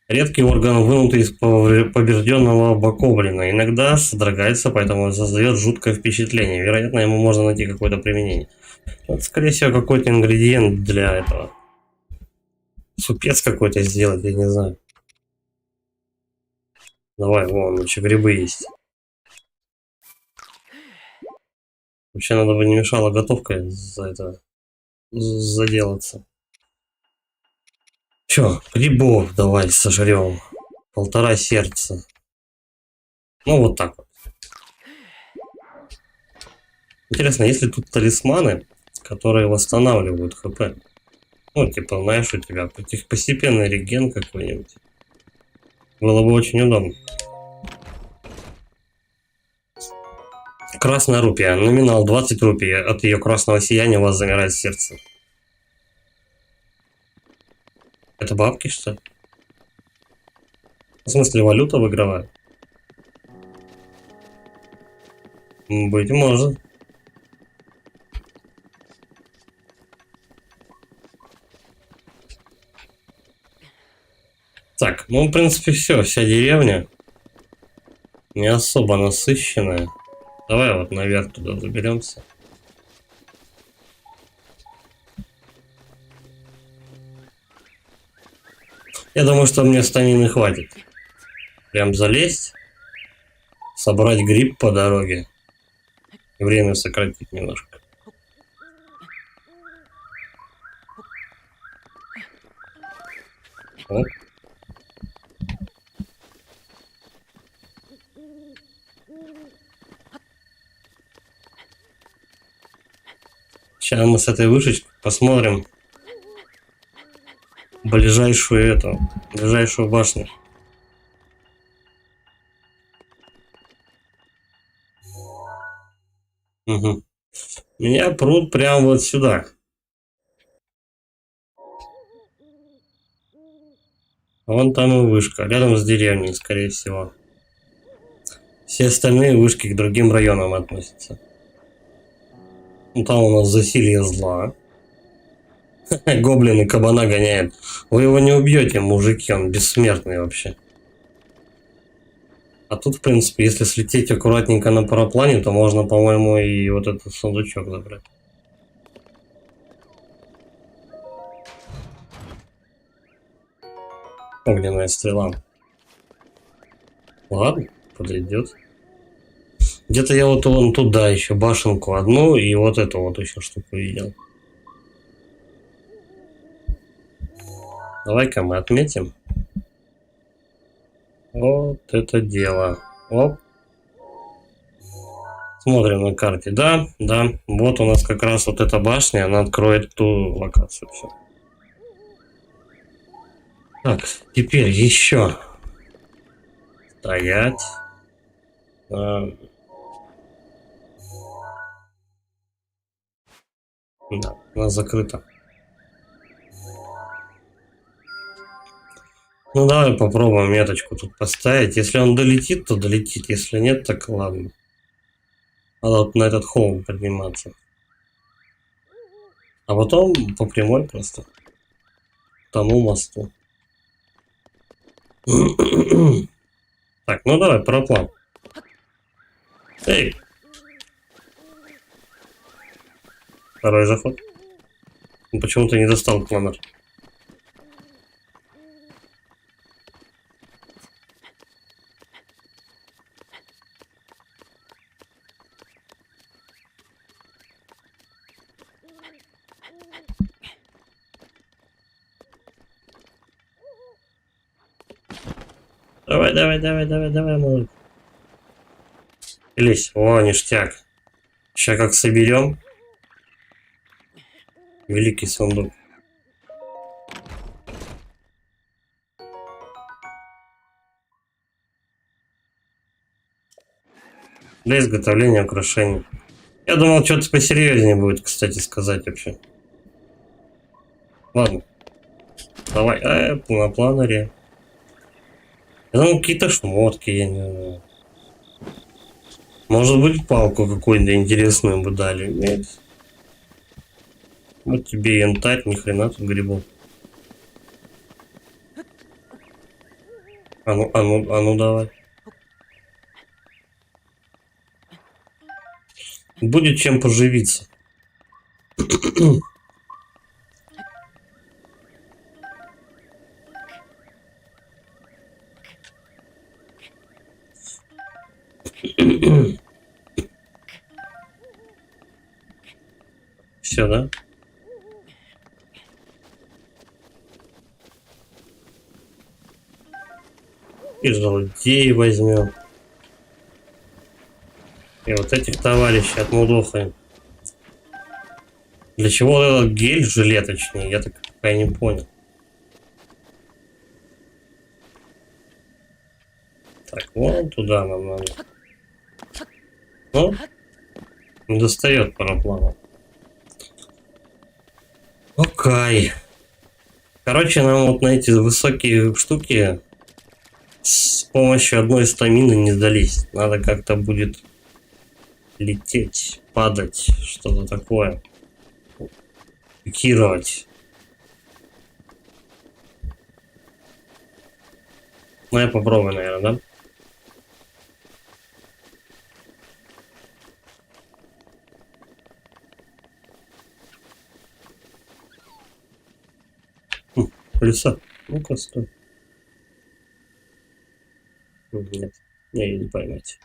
Редкий орган, вынутый из побежденного бокоблина. Иногда содрогается, поэтому создает жуткое впечатление. Вероятно, ему можно найти какое-то применение. Вот, скорее всего, какой-то ингредиент для этого. Супец какой-то сделать, я не знаю. Давай, вон, еще грибы есть. Вообще, надо бы не мешало готовкой за это заделаться. Чё, грибов давай сожрем. 1,5 сердца. Ну, вот так вот. Интересно, есть ли тут талисманы, которые восстанавливают хп? Ну, типа, знаешь, у тебя постепенный реген какой-нибудь. Было бы очень удобно. Красная рупия. Номинал 20 рупий. От ее красного сияния у вас замирает сердце. Это бабки, что ли? В смысле, валюта выигрывает? Быть может. Так, ну, в принципе, все. Вся деревня не особо насыщенная. Давай вот наверх туда заберемся. Я думаю, что мне станины хватит. Прям залезть, собрать гриб по дороге. Время сократить немножко. Оп. Сейчас мы с этой вышечки посмотрим ближайшую башню. Угу. Меня прут прямо вот сюда. Вон там и вышка, рядом с деревней, скорее всего. Все остальные вышки к другим районам относятся. Ну, там у нас засилье зла. Гоблины кабана гоняют. Вы его не убьете, мужики, он бессмертный вообще. А тут, в принципе, если слететь аккуратненько на параплане, то можно, по-моему, и вот этот сундучок забрать. Огненная стрела. Ладно, подойдет. Где-то я вот вон туда еще башенку одну и вот эту вот еще штуку видел. Давай-ка мы отметим. Вот это дело. Оп. Смотрим на карте. Да, да. Вот у нас как раз вот эта башня. Она откроет ту локацию. Все. Так, теперь еще. Стоять. Да, она закрыта. Ну давай попробуем меточку тут поставить. Если он долетит, то долетит. Если нет, так ладно. Надо вот на этот холм подниматься. А потом по прямой просто. К тому мосту. Так, ну давай, параплан. Эй! Второй заход. Ну, почему-то не достал планер. Давай, давай, давай, давай, давай, малыш. Лезь. О, ништяк. Сейчас как соберем. Великий сундук. Для изготовления украшений. Я думал, что-то посерьезнее будет, кстати, сказать вообще. Ладно. Давай. На планере. Я думал, какие-то шмотки, я не знаю. Может быть, палку какую-то интересную бы дали. Нет. Вот тебе янтарь, ни хрена тут грибов. А ну давай. Будет чем поживиться. Все, да? И желудей возьмем. И вот этих товарищей отмудохаем. Для чего этот гель, желе точнее, я так пока не понял. Так, вон туда нам надо. Ну, не достает параплана. Окей. Короче, нам вот на эти высокие штуки с помощью одной стамины не сдались. Надо как-то будет лететь, падать, что-то такое. Пикировать. Ну, я попробую, наверное, да? Колесо. Ну-ка, стой. Нет, мне не поймать.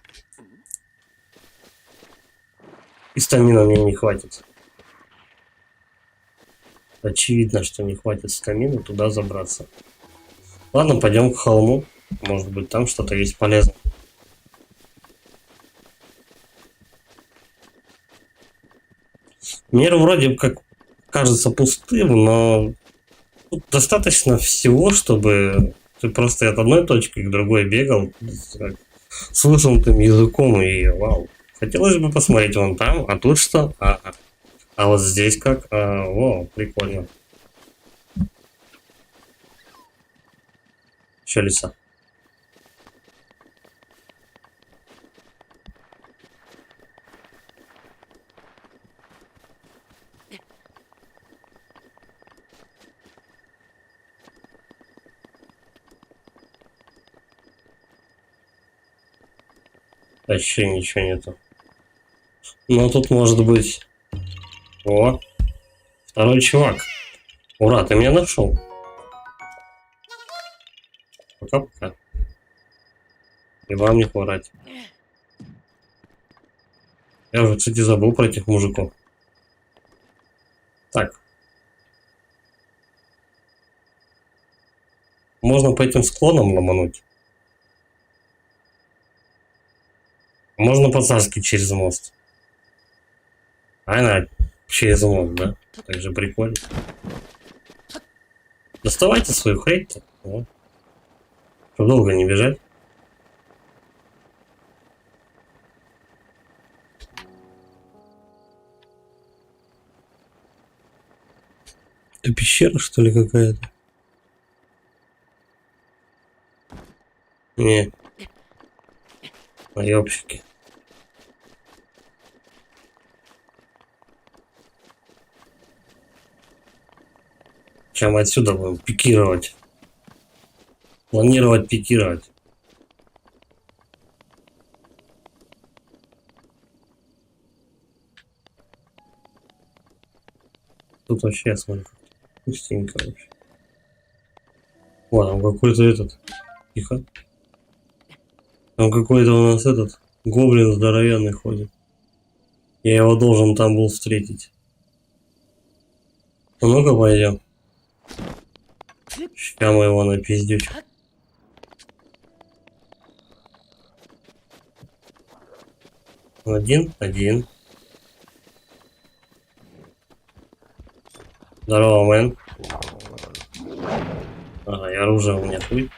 И стамина мне не хватит. Очевидно, что не хватит стамины туда забраться. Ладно, пойдем к холму. Может быть, там что-то есть полезное. Мир вроде как кажется пустым, но тут достаточно всего, чтобы ты просто от одной точки к другой бегал с высунутым языком и вау. Хотелось бы посмотреть вон там, а тут что? А вот здесь как? О, прикольно. Еще леса. Вообще ничего нету. Но тут может быть... О, второй чувак. Ура, ты меня нашел. Пока-пока. И вам не хворать. Я уже, кстати, забыл про этих мужиков. Так. Можно по этим склонам ломануть. Можно по-царски через мост. Она через мост, да? Так же прикольно. Доставайте свою хрень-то. Чтоб долго не бежать. Это пещера, что ли, какая-то? Не. Наебщики. чем отсюда будем пикировать. Планировать пикировать. Тут вообще, я смотрю, пустенько вообще. О, там какой-то этот. Тихо. Там какой-то у нас этот гоблин здоровенный ходит. Я его должен там был встретить. Ну, ну-ка пойдем. Сейчас мы его напиздючим. Один. Здорово, мэн. Ага, и оружие у меня хуй.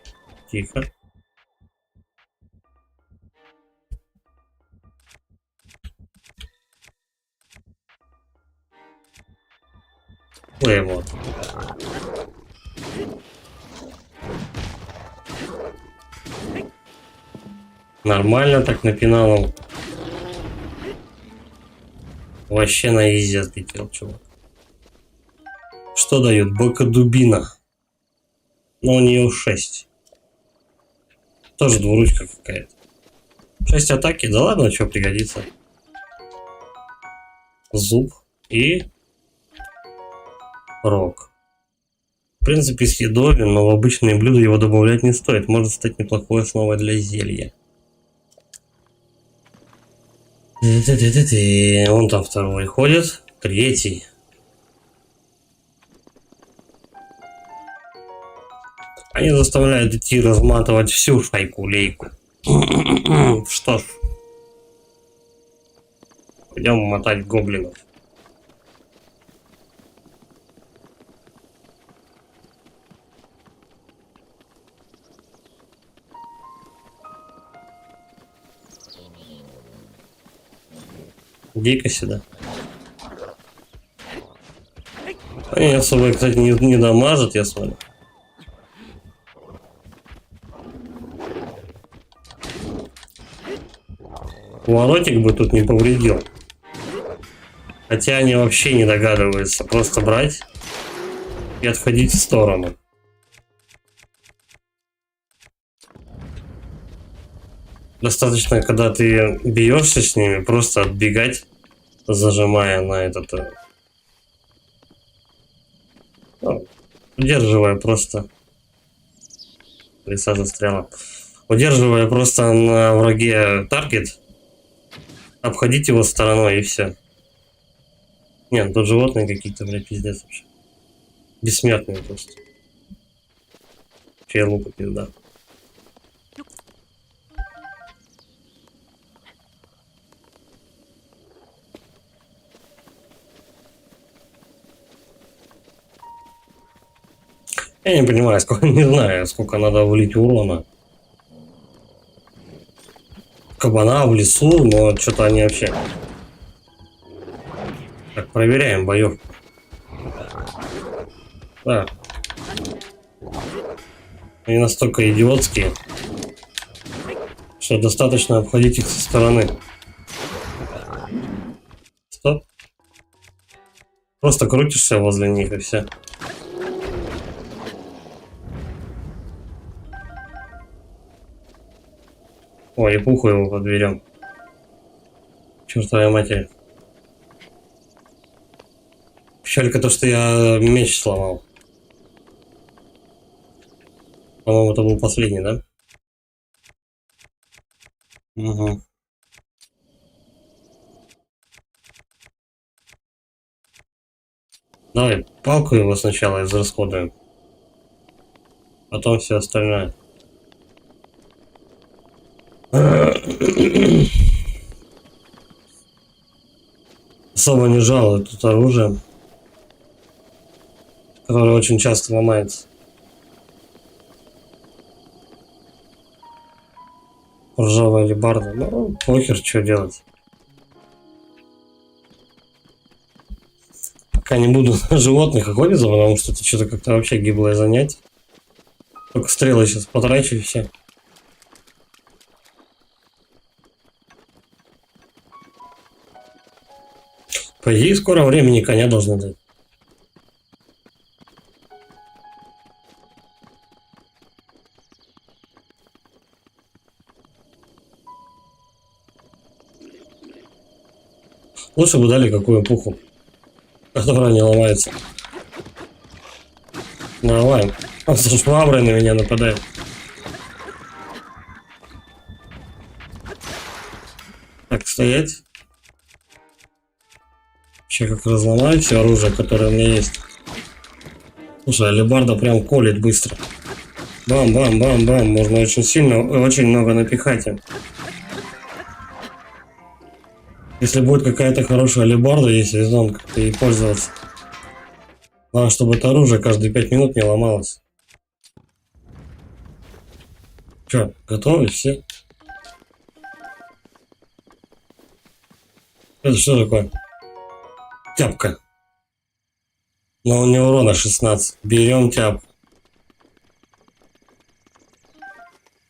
Тихо. Ой, вот. Нормально так напинал. Вообще на изи отлетел, чувак. Что дает? Бока-дубина. Но у нее 6. Тоже двуручка какая-то. 6 атаки, да ладно, что пригодится. Зуб и рог. В принципе, съедобен, но в обычные блюда его добавлять не стоит. Может стать неплохой основой для зелья. Вон там второй ходит. Третий. Они заставляют идти разматывать всю шайку-лейку. Что ж. Пойдем мотать гоблинов. Иди-ка сюда. Они особо, кстати, не дамажат, я смотрю. Поворотик бы тут не повредил. Хотя они вообще не догадываются. Просто брать и отходить в сторону. Достаточно, когда ты бьешься с ними, просто отбегать, зажимая на этот... Ну, удерживая просто... Лиса застряла. Удерживая просто на враге таргет, обходить его стороной и все. Нет, тут животные какие-то, блядь, пиздец вообще. Бессмертные просто. Чей лук, пизда. Я не понимаю, сколько, не знаю, сколько надо влить урона. Кабана в лесу, но что-то они вообще... Так, проверяем боев. Да. Они настолько идиотские, что достаточно обходить их со стороны. Стоп. Просто крутишься возле них и все. Ой, и пуху его подберем. Чертовая матерь. Печалька то, что я меч сломал. По-моему, это был последний, да? Угу. Давай палку его сначала израсходуем. Потом все остальное. Особо не жалую тут оружие, которое очень часто ломается. Ржавая алебарда. Ну, похер, что делать. Пока не буду на животных охотиться, потому что это что-то как-то вообще гиблое занятие. Только стрелы сейчас потрачу и все. По идее, скоро времени коня должны дать. Лучше бы дали какую эпоху, которая не ломается. Давай. Он со шваброй на меня нападает. Так, стоять. Сейчас как разломаю все оружие, которое у меня есть. Слушай, алебарда прям колет быстро. Бам-бам-бам-бам. Можно очень сильно, очень много напихать им. Если будет какая-то хорошая алебарда, есть резон как-то ей пользоваться. Главное, чтобы это оружие каждые 5 минут не ломалось. Че, готовы все? Это что такое? Тяпка. Но у него урона 16. Берем тяпку.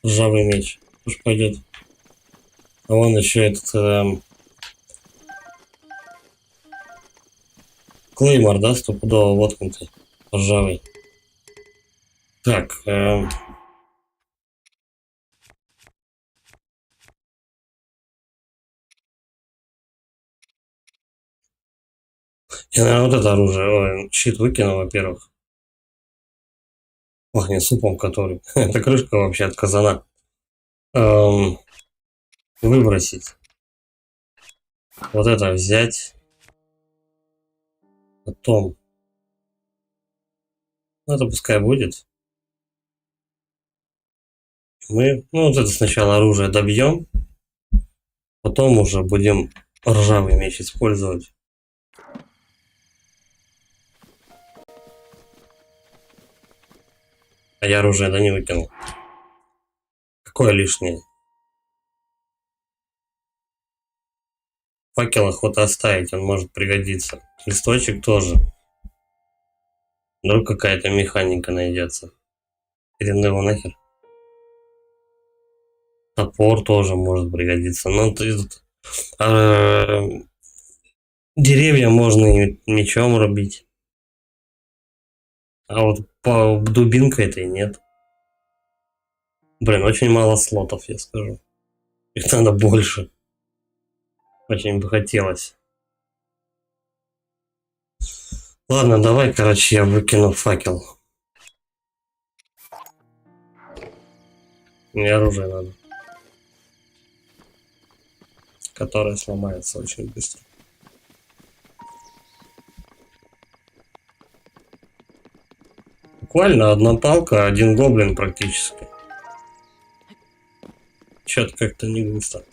Ржавый меч. Уж пойдет. А вон еще этот... Клеймор, да, стопудово воткнутый. Ржавый. Так. Я, наверное, вот это оружие. Ой, щит выкину, во-первых. Пахнет супом, который. Это крышка вообще от казана. Выбросить. Вот это взять. Потом. Ну, это пускай будет. Мы, ну, вот это сначала оружие добьем. Потом уже будем ржавый меч использовать. А я оружие да не выкинул. Какое лишнее? Факел охота оставить, он может пригодиться. Листочек тоже. Вдруг какая-то механика найдется. Перед его нахер. Топор тоже может пригодиться. Но тут деревья можно и мечом рубить. А вот по дубинке этой нет. Блин, очень мало слотов, я скажу. Их надо больше. Очень бы хотелось. Ладно, давай, короче, я выкину факел. Мне оружие надо. Которое сломается очень быстро. Буквально одна палка, один гоблин практически. Чё-то как-то не густо.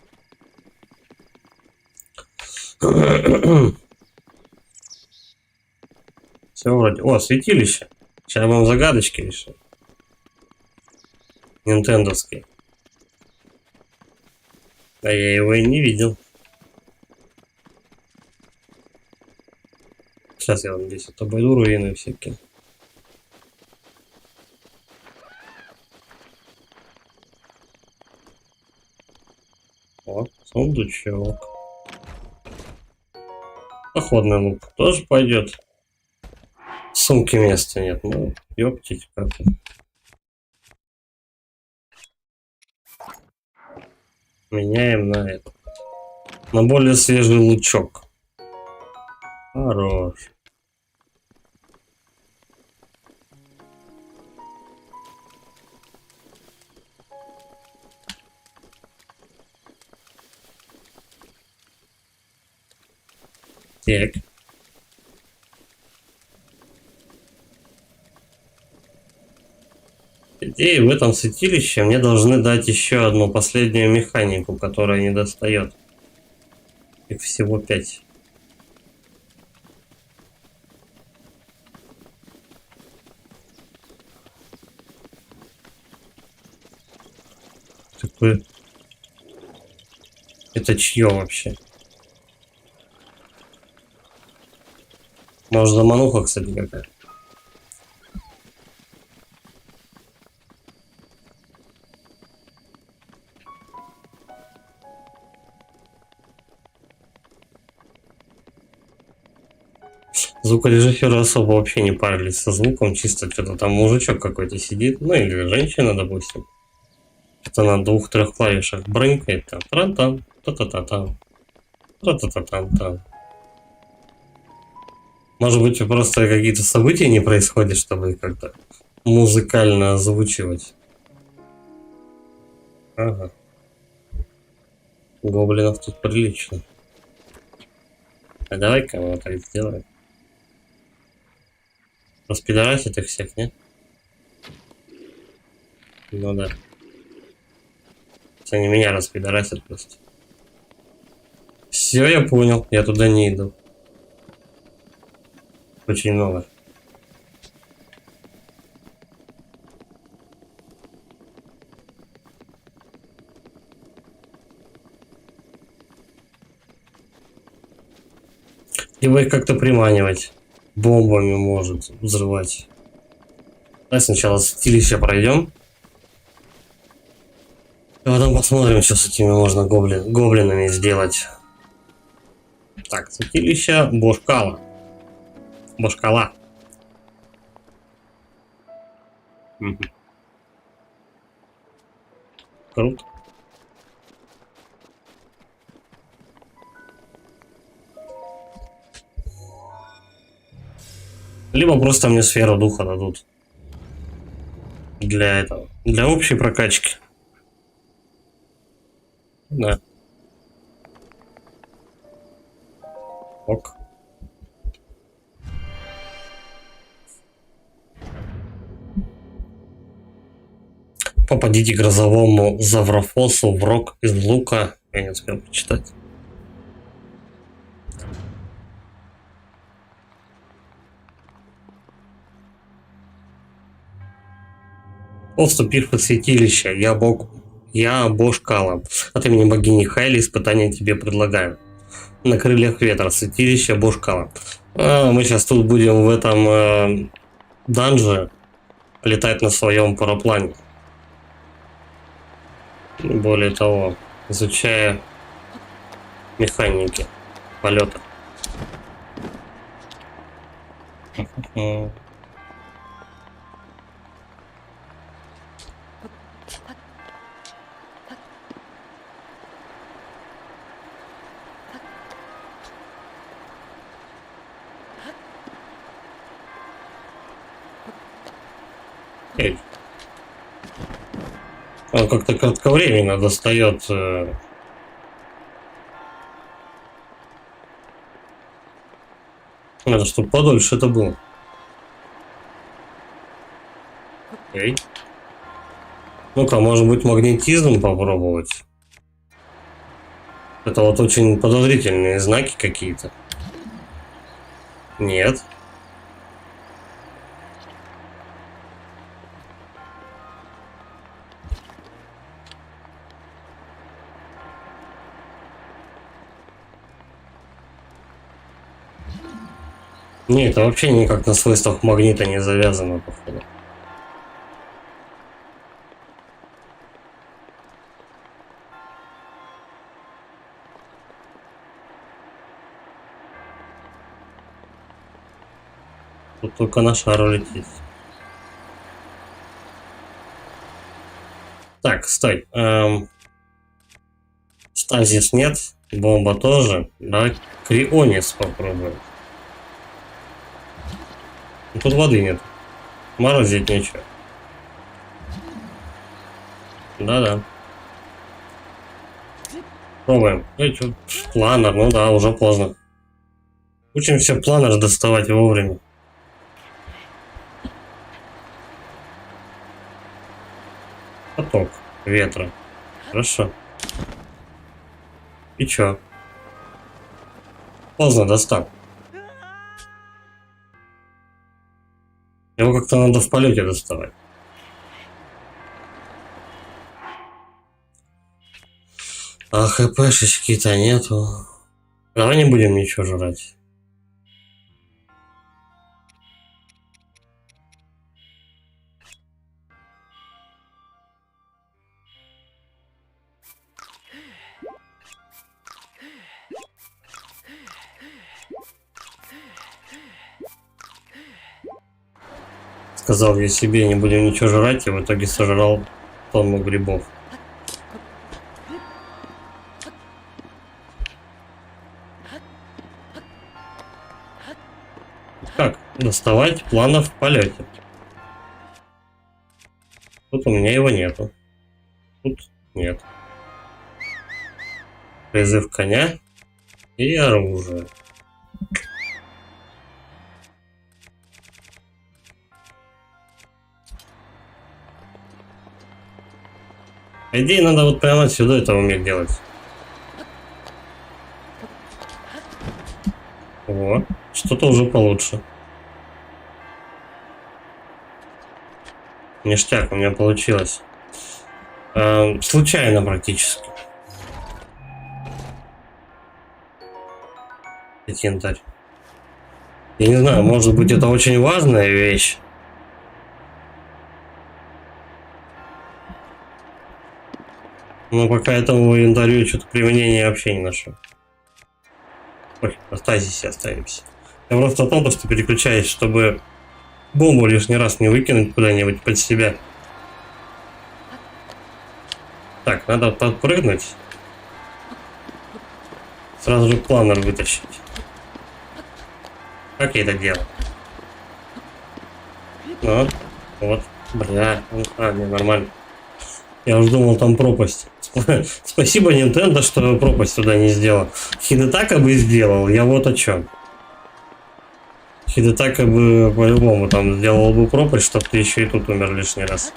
Все вроде. О, святилище. Сейчас будем загадочки решим. Нинтендовские. А я его и не видел. Сейчас я вот здесь вот обойду руины всякие. О, сундучок. Походный лук тоже пойдет. В сумке места нет, ну ёптить как-то. Меняем на это. На более свежий лучок. Хорош. Так. И в этом святилище мне должны дать еще одну последнюю механику, которая не достает. Их всего 5. Такое. Это чье вообще? Может, замануха, кстати, какая? Звукорежиссеры особо вообще не парились со звуком, чисто что-то там мужичок какой-то сидит, ну или женщина, допустим. Это на 2-3 клавишах брынкает там. Тран-тан, та-та-та-там. Та-та-та-там-там. Может быть, просто какие-то события не происходят, чтобы их как-то музыкально озвучивать. Ага. Гоблинов тут прилично. А давай-ка мы вот так сделаем. Распидорасить их всех, нет? Ну да. Они меня распидорасят просто. Все, я понял. Я туда не иду. Очень много. Его их как-то приманивать. Бомбами может взрывать. Давай сначала святилище пройдем. И потом посмотрим, что с этими можно гоблинами сделать. Так, святилище Бошкала. Бошкала. Угу. Круто. Либо просто мне сферу духа дадут. Для этого. Для общей прокачки. Да. Ок. Попадите грозовому Заврофосу в рог из лука. Я не успел прочитать. О, вступив в святилище, я Бошкала. От имени богини Хайли испытания тебе предлагаю. На крыльях ветра, святилище Бошкала. Мы сейчас тут будем в этом данже летать на своем параплане. Более того, изучая механики полета. Он как-то кратковременно достает. Надо, чтобы подольше это было. Окей. Ну-ка, может быть, магнетизм попробовать? Это вот очень подозрительные знаки какие-то. Нет. Нет, это вообще никак на свойствах магнита не завязано, походу. Тут только на шару летит. Так, стой. Стазис нет, бомба тоже. Давай крионис попробуем. Тут воды нет. Морозить нечего. Да-да. Пробуем. Планер, ну да, уже поздно. Учимся планер доставать вовремя. Поток ветра. Хорошо. И чё? Поздно достал. Его как-то надо в полете доставать. А хпшечки-то нету. Давай не будем ничего жрать. Сказал я себе, не будем ничего жрать, и в итоге сожрал тонну грибов. Как доставать планов в полете? Тут у меня его нету. Тут нет. Призыв коня и оружие. По идее, надо вот прямо отсюда это уметь делать. О, что-то уже получше. Ништяк у меня получилось. Случайно практически. Янтарь. Я не знаю, может быть, это очень важная вещь. Но пока этому янтарю что-то применения вообще не нашел. Ой, оставайся, все оставимся. Я просто о том, что переключаюсь, чтобы бомбу лишний раз не выкинуть куда-нибудь под себя. Так, надо подпрыгнуть. Сразу же планер вытащить. Как я это делаю? Ну, вот, бля, не, нормально. Я уже думал, там пропасть. Спасибо Nintendo, что пропасть туда не сделал. Хидетака бы сделал, я вот о чем. Хидетака бы по-любому там сделал бы пропасть, чтобы ты еще и тут умер лишний раз.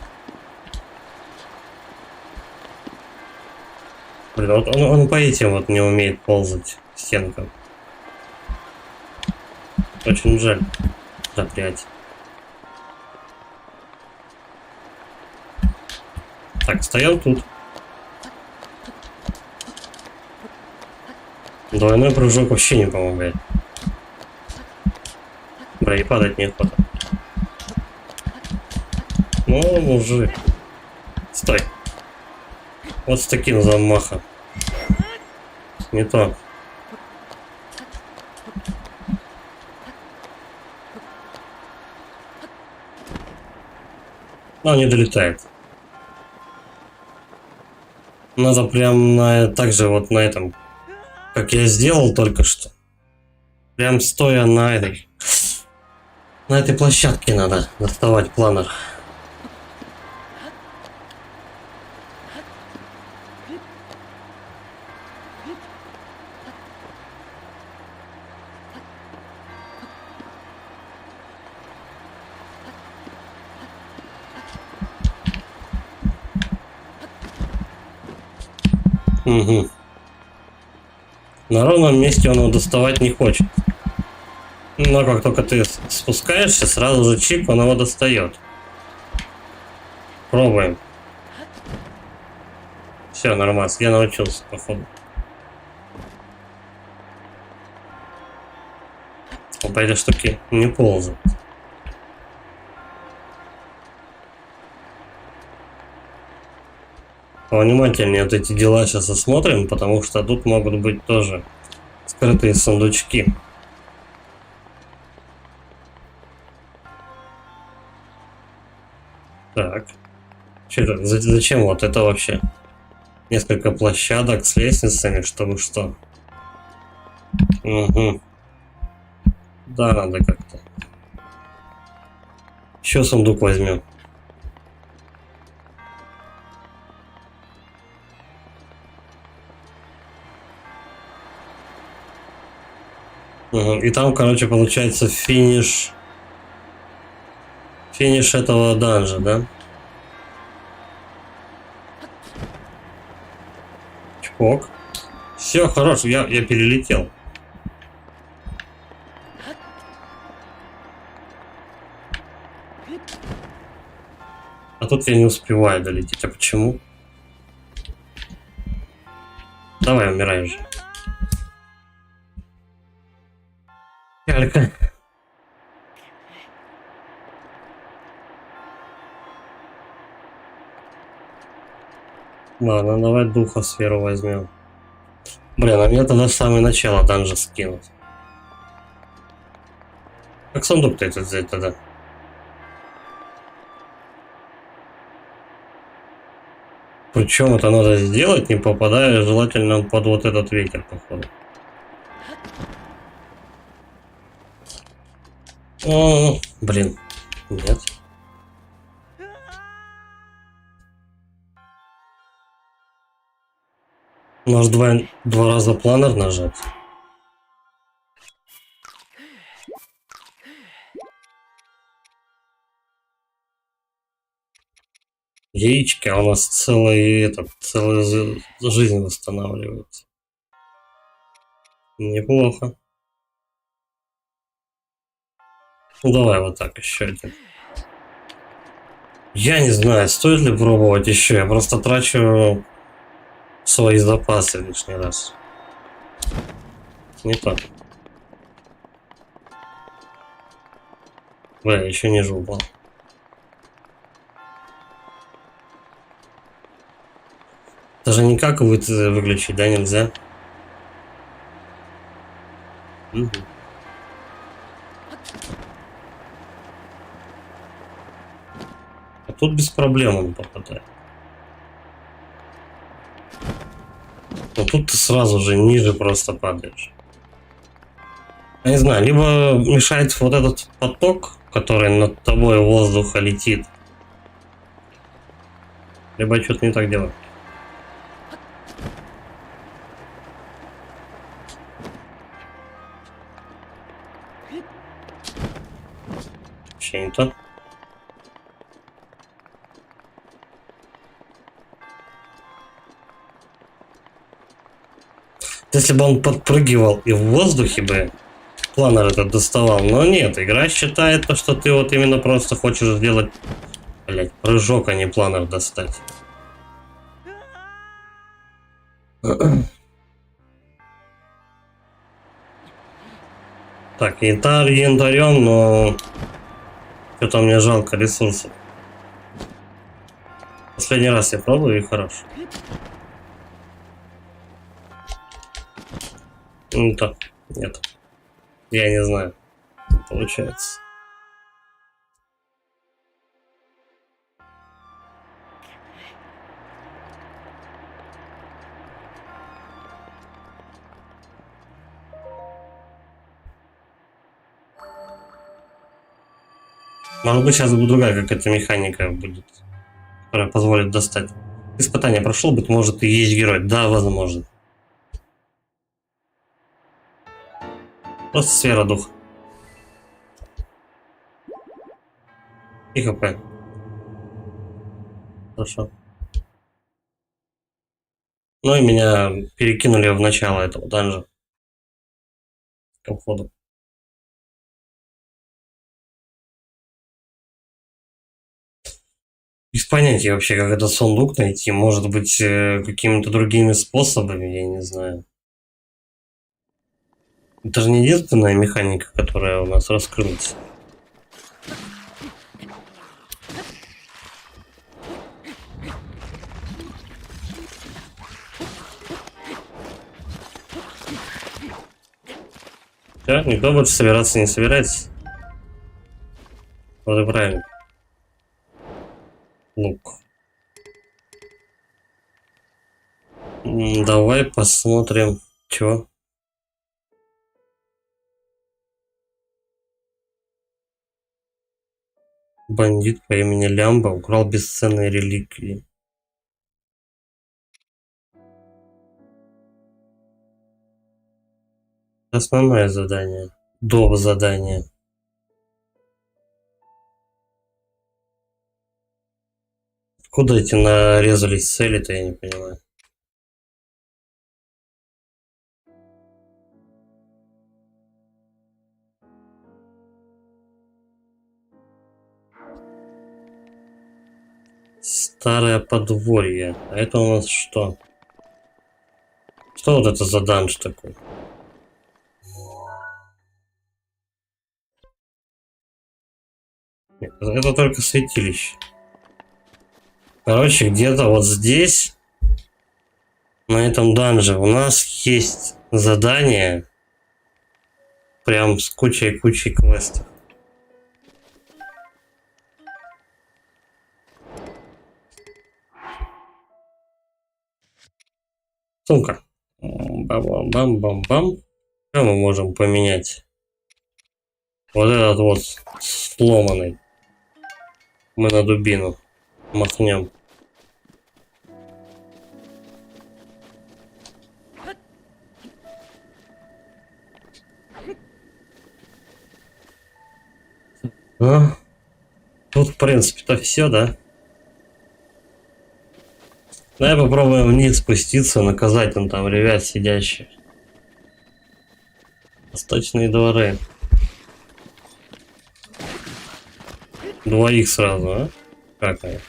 Блин, вот он по этим вот не умеет ползать стенкам. Очень жаль. Запрять. Так, стоял тут. Двойной прыжок вообще не помогает. Бля, и падать неохота. Ну, мужик. Стой. Вот с таким замахом. Не то. Но не долетает. Надо прям так же вот на этом, как я сделал только что. Прям стоя на этой площадке надо доставать планер. Угу. На ровном месте он его доставать не хочет. Но как только ты спускаешься, сразу же чик, он его достает. Пробуем. Все, нормально, я научился, походу. Он по этой штуке не ползает. Повнимательнее вот эти дела сейчас осмотрим, потому что тут могут быть тоже скрытые сундучки. Так. Что это? Зачем вот это вообще? Несколько площадок с лестницами, чтобы что? Угу. Да, надо как-то. Еще сундук возьмем. Угу. И там, короче, получается финиш этого данжа, да? Чпок. Все, хорош, я перелетел. А тут я не успеваю долететь. А почему? Давай, умирай уже. Калька. Ладно, давай духа сферу возьмем. Блин, а мне тогда с самого начала данжа скинут. Как сундук-то этот взять тогда? Причем это надо сделать, не попадая желательно под вот этот ветер, походу. О, блин. Нет. Может, два раза планер нажать? Яички, а у нас целая жизнь восстанавливается. Неплохо. Ну, давай вот так еще один. Я не знаю, стоит ли пробовать еще. Я просто трачу свои запасы лишний раз. Не то. Бля, еще ниже упал. Даже никак выключить, да, нельзя? Угу. А тут без проблем он попадает. Но тут ты сразу же ниже просто падаешь. Я не знаю, либо мешает вот этот поток, который над тобой воздуха летит, либо я что-то не так делаю. Вообще не то. Если бы он подпрыгивал и в воздухе бы планер этот доставал, но нет, игра считает то, что ты вот именно просто хочешь сделать, блять, прыжок, а не планер достать. Так, янтарем, но что-то мне жалко ресурсов. Последний раз я пробую и хорош. Ну так, нет. Я не знаю. Получается. Может быть, сейчас другая какая-то механика будет, которая позволит достать. Испытание прошел, быть может, и есть герой. Да, возможно. Просто сфера духа. И хп. Хорошо. Ну и меня перекинули в начало этого данжа. К входу. Без понятия вообще, как этот сундук найти. Может быть, какими-то другими способами, я не знаю. Это же не единственная механика, которая у нас раскрылась. Да, никто больше собираться не собирается. Вот и правильно. Лук. Давай посмотрим. Чего? Бандит по имени Лямба украл бесценные реликвии. Основное задание. До задания. Куда эти нарезались цели-то, я не понимаю. Старое подворье. А это у нас что? Что вот это за данж такой? Нет, это только святилище. Короче, где-то вот здесь, на этом данже, у нас есть задание. Прям с кучей квестов. Сумка. Бам-бам-бам-бам-бам. Что мы можем поменять? Вот этот вот сломанный. Мы на дубину махнем. А? Тут, в принципе-то все, да? Давай попробуем вниз спуститься, наказать он там ребят сидящих. Восточные дворы. Двоих сразу, а? Как они?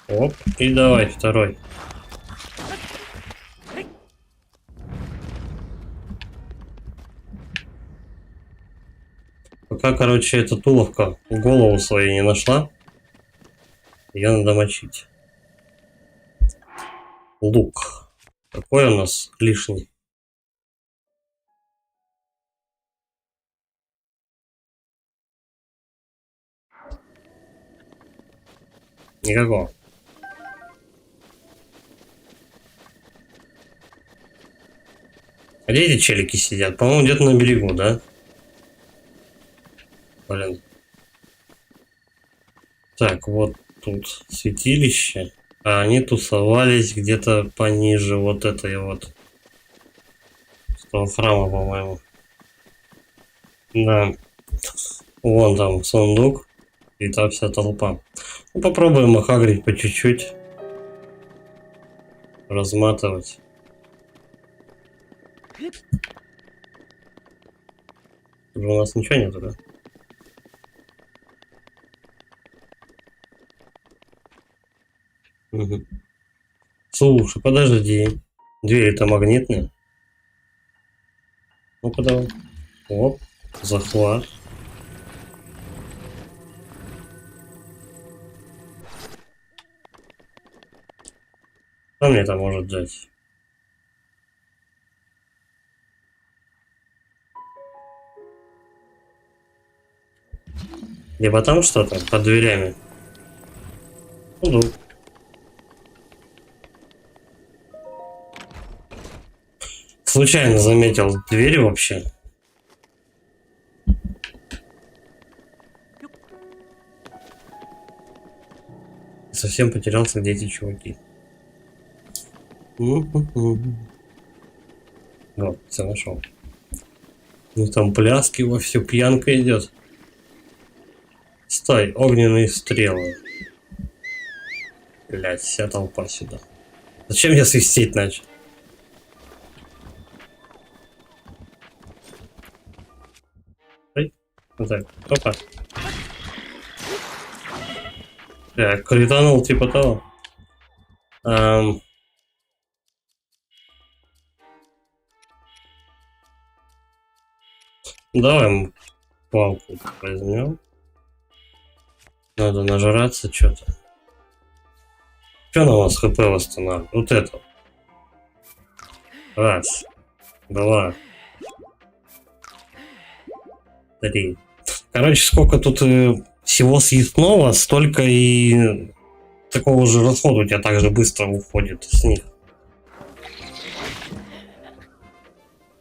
Оп, и давай второй. Пока, короче, эта туловка голову свою не нашла, ее надо мочить. Лук. Какой у нас лишний? Никакого. Где эти челики сидят? По-моему, где-то на берегу, да? Блин. Так, вот тут святилище. А они тусовались где-то пониже вот этой вот. С того храма, по-моему. Да. Вон там сундук. И там вся толпа. Ну, попробуем охагрить по чуть-чуть. Разматывать. Тут у нас ничего нету, да? Угу. Слушай, подожди. Двери-то магнитные. Ну-ка давай. Оп, захват. Что мне это может дать? Либо там что-то под дверями. Ну, случайно заметил двери вообще. Совсем потерялся, где эти чуваки. Вот, все нашел. Ну там пляски вовсю, пьянка идет. Стой, огненные стрелы. Блять, вся толпа сюда. Зачем я свистеть начал? Ой, вот так, опа. Так, кританул типа того. Давай палку возьмем. Надо нажраться что-то. Что на вас хп восстанавливает? Вот это. Раз. Два. Три. Короче, сколько тут всего съестного, столько и такого же расхода у тебя так же быстро уходит с них.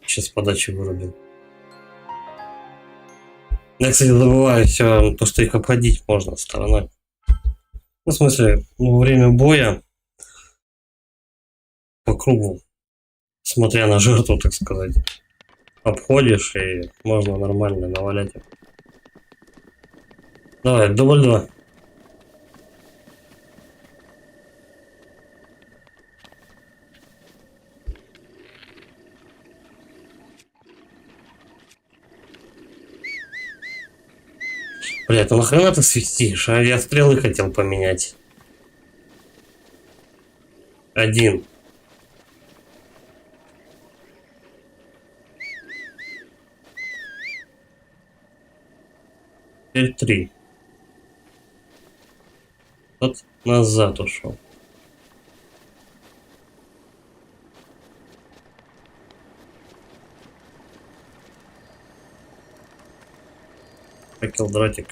Сейчас подачи вырубим. Я, кстати, забываю все то, что их обходить можно стороной. Ну, в смысле, во время боя по кругу, смотря на жертву, так сказать, обходишь и можно нормально навалять. Давай, дубль 2. Блядь, ну нахрена ты свистишь? А я стрелы хотел поменять. 1. Теперь 3. Вот назад ушел. Факел, дротик.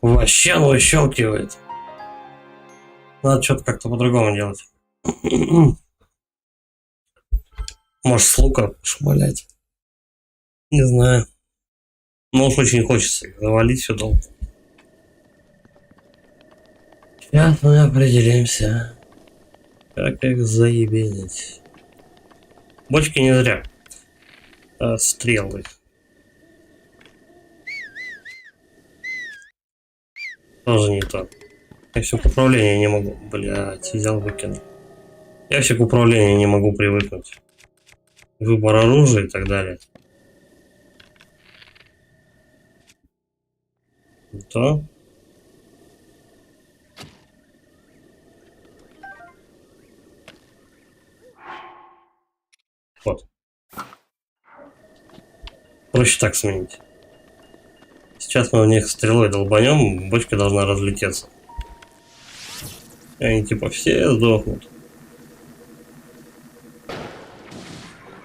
Вообще оно выщелкивает. Надо что-то как-то по-другому делать. Может, с лука шмалять. Не знаю. Но уж очень хочется завалить все долго. Сейчас мы определимся, как их заебенить. Бочки не зря. А стрелы. Тоже не то. Я все к управлению не могу. Блять, взял, выкинул. Я все к управлению не могу привыкнуть. Выбор оружия и так далее. То. Вот. Проще так сменить. Сейчас мы в них стрелой долбанем, бочка должна разлететься. И они типа все сдохнут.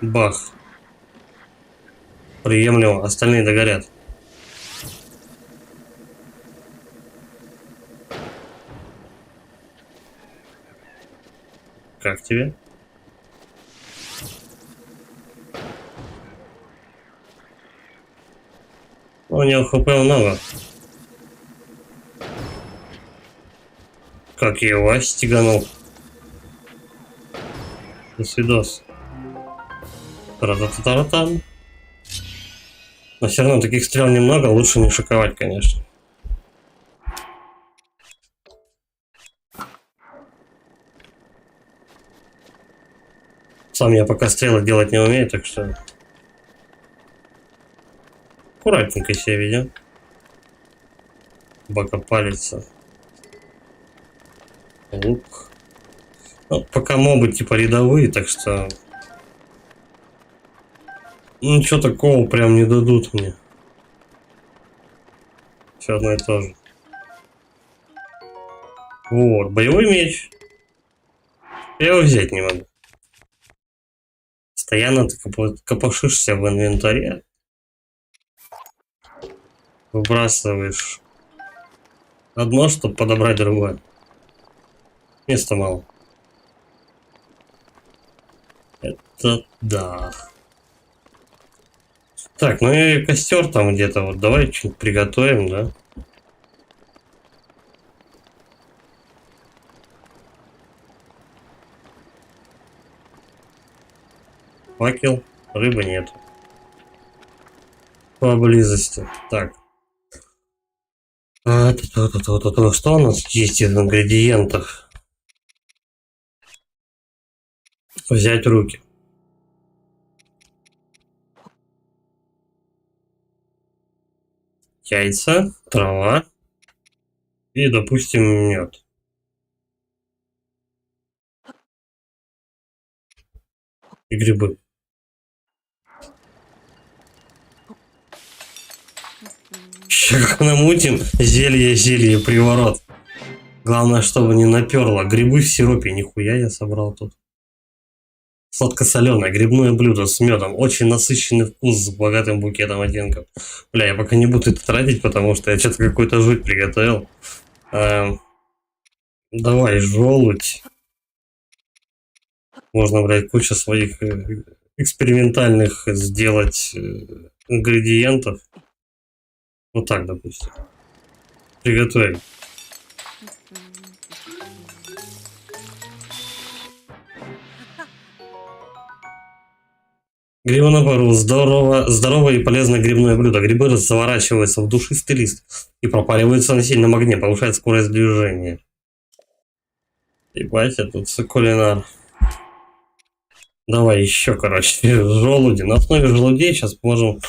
Бах. Приемлемо, остальные догорят. Как тебе? У него хп много. Как я его стеганул. До свидос. Тара-та-та-та-та-там. Но все равно таких стрел немного, лучше не шиковать, конечно. Сам я пока стрелы делать не умею, так что аккуратненько себя ведем. Бокопалится. Лук. Ну, пока мобы типа рядовые, так что ничего такого прям не дадут мне. Все одно и то же. Вот, боевой меч. Я его взять не могу. Постоянно ты копошишься в инвентаре. Выбрасываешь одно, чтобы подобрать другое. Места мало. Это да. Так, ну и костер там где-то. Вот давай что-нибудь приготовим, да? Факел, рыбы нет. Поблизости. Так. Что у нас есть из ингредиентов? Взять в руки. Яйца, трава и, допустим, мед. И грибы. Сейчас намутим зелье, приворот. Главное, чтобы не наперло. Грибы в сиропе, нихуя я собрал тут. Сладко-соленое грибное блюдо с медом. Очень насыщенный вкус с богатым букетом оттенков. Бля, я пока не буду это тратить, потому что я что-то какой-то жуть приготовил. Давай, желудь. Можно, блядь, кучу своих экспериментальных сделать ингредиентов. Вот так, допустим. Приготовим. Грибы на пару. Здоровое и полезное грибное блюдо. Грибы заворачиваются в душистый лист и пропариваются на сильном огне, повышает скорость движения. Ебать, я тут кулинар. Давай еще, короче, желуди. На основе желудей сейчас можем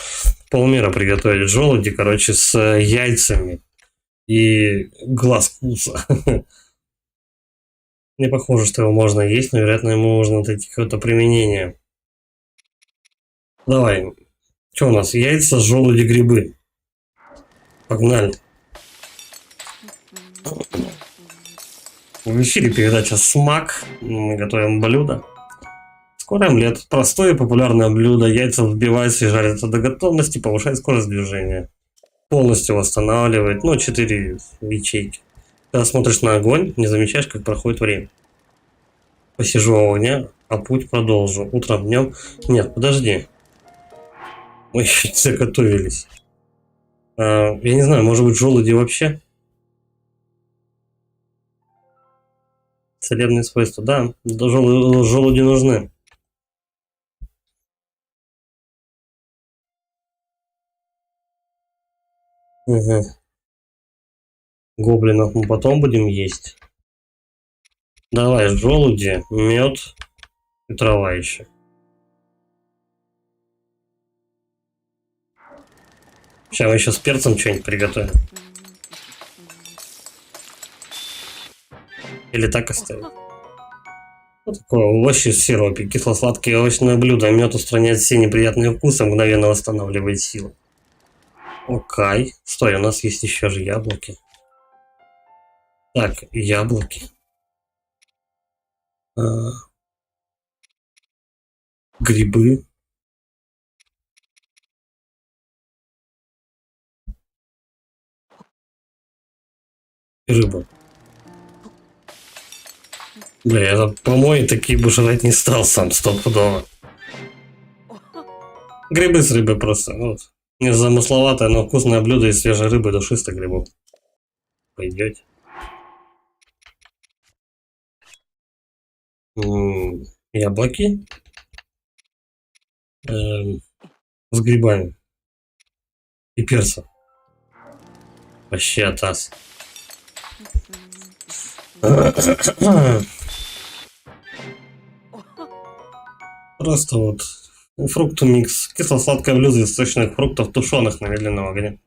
полмира приготовить. Желуди, короче, с яйцами и глаз вкуса. Не похоже, что его можно есть, но, вероятно, ему можно найти какое-то применение. Давай. Что у нас? Яйца, желуди, грибы. Погнали. В эфире передача «Смак». Мы готовим блюдо. Скорый омлет. Простое и популярное блюдо. Яйца взбиваются и жарятся до готовности, повышает скорость движения. полностью восстанавливает. Ну, 4 ячейки. Когда смотришь на огонь, не замечаешь, как проходит время. Посижу у огня, а путь продолжу. Утром, днем. Нет, подожди. Мы еще не заготовились. Я не знаю, может быть, желуди вообще? Целебные свойства, да. Желуди нужны. Угу. Гоблинов мы потом будем есть. Давай, желуди, мед и трава еще. Сейчас мы еще с перцем что-нибудь приготовим. Или так оставим. Вот такое овощи в сиропе. Кисло-сладкое овощное блюдо. Мед устраняет все неприятные вкусы, мгновенно восстанавливает силу. Окей. Стой, у нас есть еще же яблоки. Так, яблоки. Грибы. И рыба. Бля, я помой такие бы жрать не стал сам, стопудово. Грибы с рыбой просто. Вот. Не замысловатое, но вкусное блюдо из свежей рыбы, душистых грибов. Пойдете. Яблоки. С грибами. И перцем. Вообще атас. Просто вот фрукту-микс. Кисло-сладкое блюдо из сочных фруктов, тушеных на медленном огне.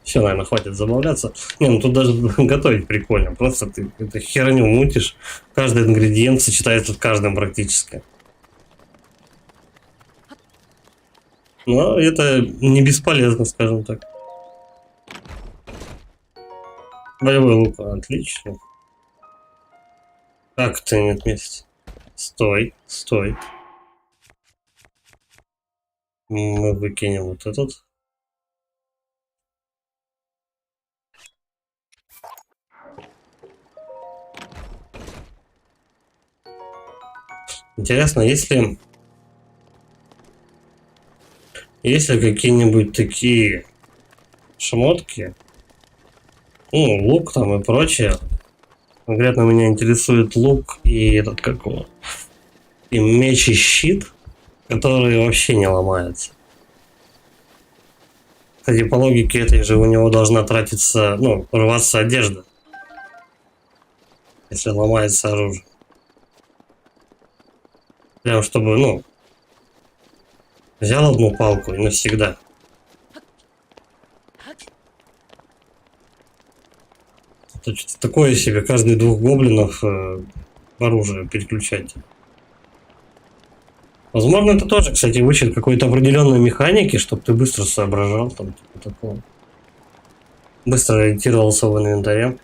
Все, наверное, хватит забавляться. Не, ну тут даже готовить прикольно. Просто ты эту херню мутишь. Каждый ингредиент сочетается с каждым практически. Но это не бесполезно, скажем так. Боевой лук, отлично. Как ты нет места? Стой, стой. Мы выкинем вот этот. Интересно, есть ли какие-нибудь такие шмотки, ну, лук там и прочее. Конкретно меня интересует лук и этот как его, и меч и щит, которые вообще не ломаются. Кстати, по логике этой же у него должна тратиться, ну, рваться одежда, если ломается оружие. Прям чтобы, ну, взял одну палку и навсегда. Это что-то такое себе, каждый 2 гоблинов оружие переключать. Возможно, это тоже, кстати, вычет какой-то определенной механики, чтобы ты быстро соображал, там, типа такого. Быстро ориентировался в инвентаре.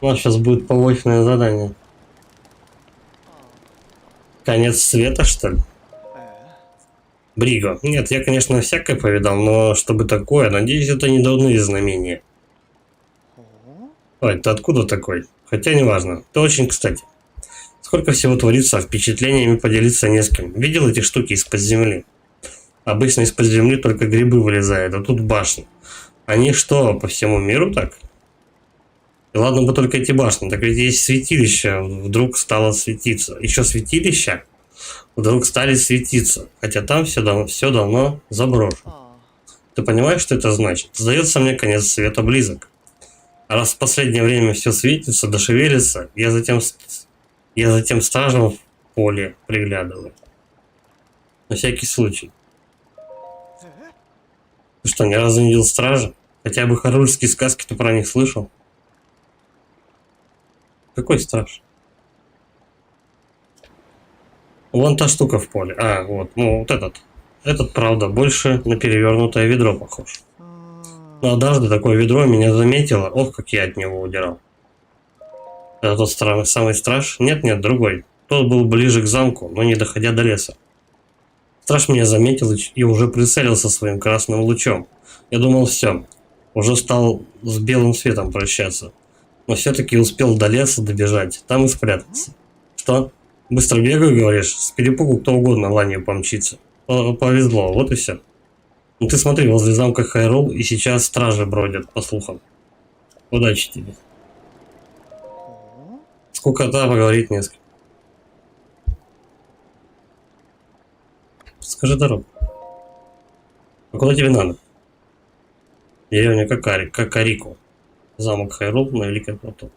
У нас сейчас будет побочное задание. Конец света, что ли? Бриго. Нет, я, конечно, всякое повидал, но чтобы такое, надеюсь, это не дурные знамения. Ой, ты откуда такой? Хотя неважно. Ты очень кстати. Сколько всего творится, впечатлениями поделиться не с кем. Видел эти штуки из-под земли? Обычно из-под земли только грибы вылезают, а тут башни. Они что, по всему миру так? И ладно бы только эти башни, так ведь есть святилище, вдруг стало светиться. Еще святилища вдруг стали светиться, хотя там все давно заброшено. Ты понимаешь, что это значит? Сдается мне, конец света близок. А раз в последнее время все светится, дошевелится, я затем стражем в поле приглядываю. На всякий случай. Ты что, ни разу не видел стража? Хотя бы хорольские сказки ты про них слышал? Какой страж? Вон та штука в поле. А, вот, ну вот этот. Этот, правда, больше на перевернутое ведро похож. Но однажды такое ведро меня заметило. Ох, как я от него удирал. Это тот самый страж? Нет, другой. Тот был ближе к замку, но не доходя до леса. Страж меня заметил и уже прицелился своим красным лучом. Я думал, все. Уже стал с белым светом прощаться. Но все-таки успел до леса добежать, там и спрятаться. Что? Быстро бегаю, говоришь? С перепугу кто угодно ланью помчится. Повезло, вот и все. Ну ты смотри, возле замка Хайрул и сейчас стражи бродят, по слухам. Удачи тебе. Скукота, поговорить не с кем. Скажи дорогу. А куда тебе надо? Деревня Какарику. Замок Хайрул на Великом плато.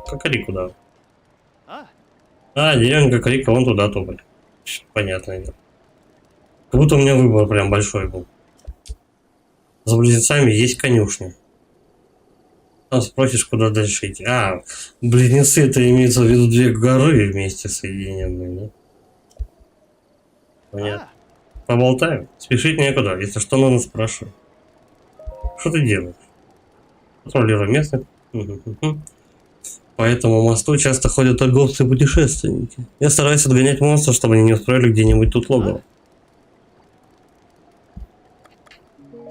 Какарику, да. А, деревня Какарика, вон туда топать. Понятное дело. Как будто у меня выбор прям большой был. За близнецами есть конюшня. Там спросишь, куда дальше идти. А, близнецы, это имеется в виду две горы вместе соединенные, да? Понятно. Поболтаем. Спешить некуда. Если что, надо спрашивать. Что ты делаешь? Патрулирую местных. По этому мосту часто ходят торговцы и путешественники. Я стараюсь отгонять монстров, чтобы они не устроили где-нибудь тут логово.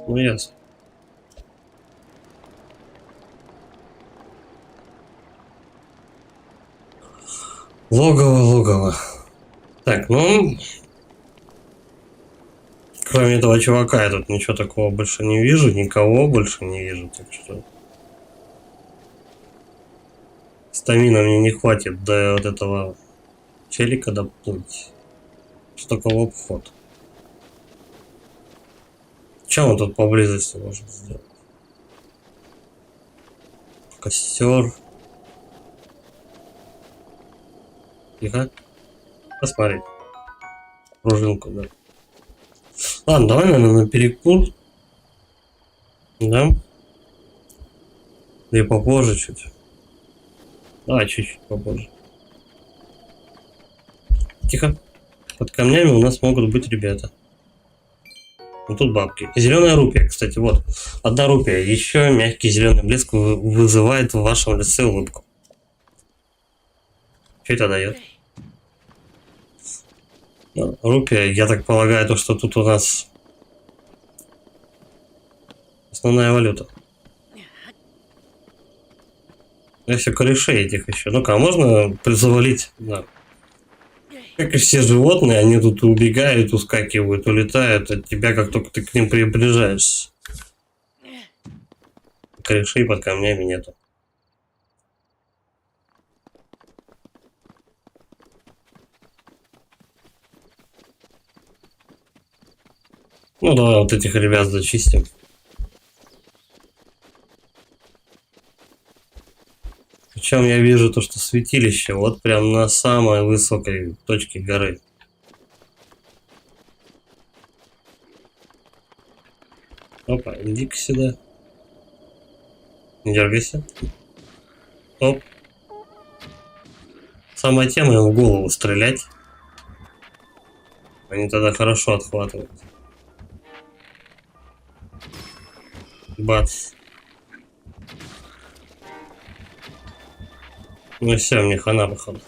Ну ясно. Логово. Так, ну... Кроме этого чувака я тут ничего такого больше не вижу, никого больше не вижу, так что... Стамина мне не хватит до вот этого челика доплыть. Что такого обход? Чем он тут поблизости может сделать? Костер. Тихо. Посмотри. Пружинку, да. Ладно, давай, наверное, на перекур. Да? И попозже чуть. Давай чуть-чуть попозже. Тихо. Под камнями у нас могут быть ребята. Вот тут бабки. Зеленая рупия, кстати, вот. 1 рупия. Еще мягкий зеленый блеск вызывает в вашем лице улыбку. Что это дает? Рупия, я так полагаю, то, что тут у нас основная валюта. Если корешей этих еще. Ну-ка, а можно завалить? Да. Как и все животные, они тут убегают, ускакивают, улетают от тебя, как только ты к ним приближаешься. Корешей под камнями нету. Ну давай вот этих ребят зачистим. Причем я вижу то, что святилище вот прям на самой высокой точке горы. Опа, иди-ка сюда. Не дергайся. Оп. Самая тема им в голову стрелять. Они тогда хорошо отхватывают. Бац. Ну все, мне хана походу.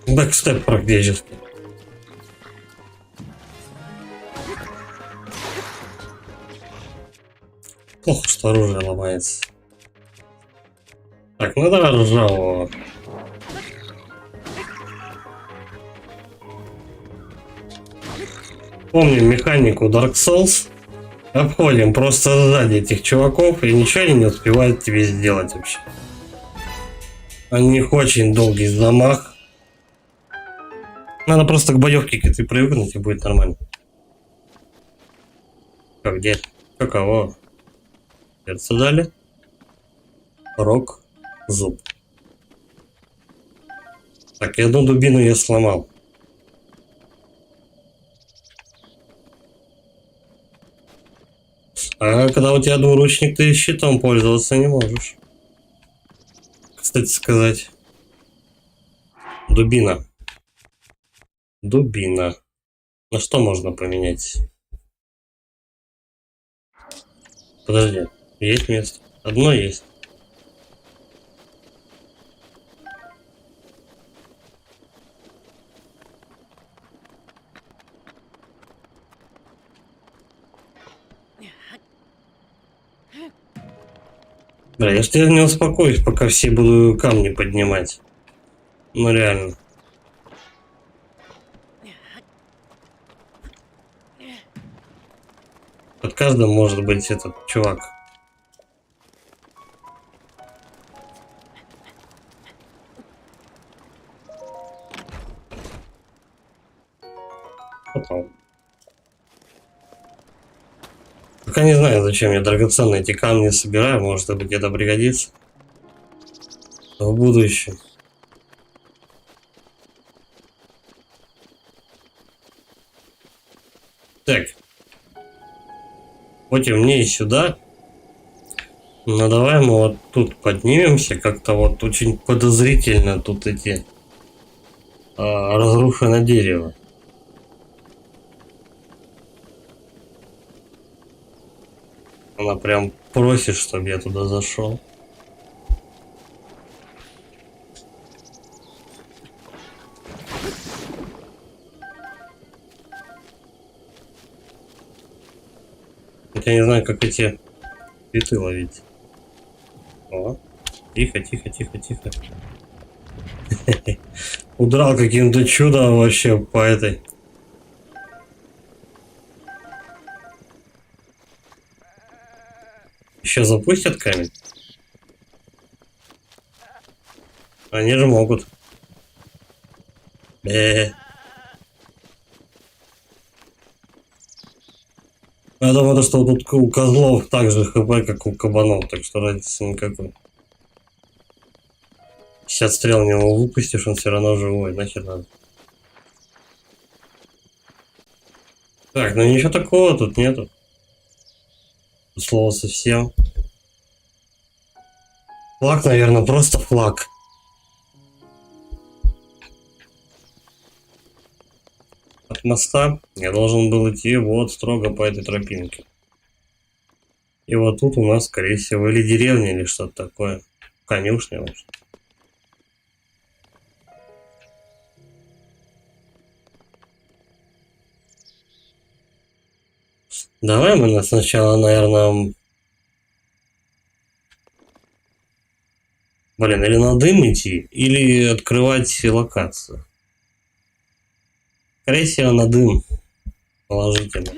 Бэкстеп практически. Плохо, что оружие ломается. Так, ну давай ржавого. Помним механику Dark Souls. Обходим просто сзади этих чуваков, и ничего они не успевают тебе сделать вообще. У них очень долгий замах. Надо просто к боевке к этой привыкнуть, и будет нормально. Как, где? Каково? Сердце дали. Рог. Зуб. Так, и одну дубину я сломал. А когда у тебя двуручник, ты щитом пользоваться не можешь. Кстати сказать. Дубина. Дубина. На что можно поменять? Подожди. Есть место? Одно есть. Бля, я ж теперь не успокоюсь, пока все буду камни поднимать. Ну реально. Под каждым может быть этот чувак. Потом. Пока не знаю, зачем я драгоценные эти камни собираю. Может быть, где-то пригодится в будущем. Так. Вот и мне и сюда. Ну давай мы вот тут поднимемся. Как-то вот очень подозрительно тут эти разрушено дерево. Она прям просит, чтобы я туда зашел. Я не знаю, как эти цветы ловить. О, тихо, тихо, тихо, тихо. Удрал каким-то чудом вообще по этой. Еще запустят камень? Они же могут. Я думаю, что тут у козлов так же хп, как у кабанов, так что разницы никакой. 50 стрел в него выпустишь, он все равно живой, нахер надо. Так, ну ничего такого тут нету. Слово совсем. Флаг, наверное, просто флаг. От моста я должен был идти вот строго по этой тропинке. И вот тут у нас, скорее всего, или деревня, или что-то такое. Конюшня, может. Давай мы сначала, наверное... Блин, или на дым идти, или открывать локацию. Скорее всего, на дым положительно.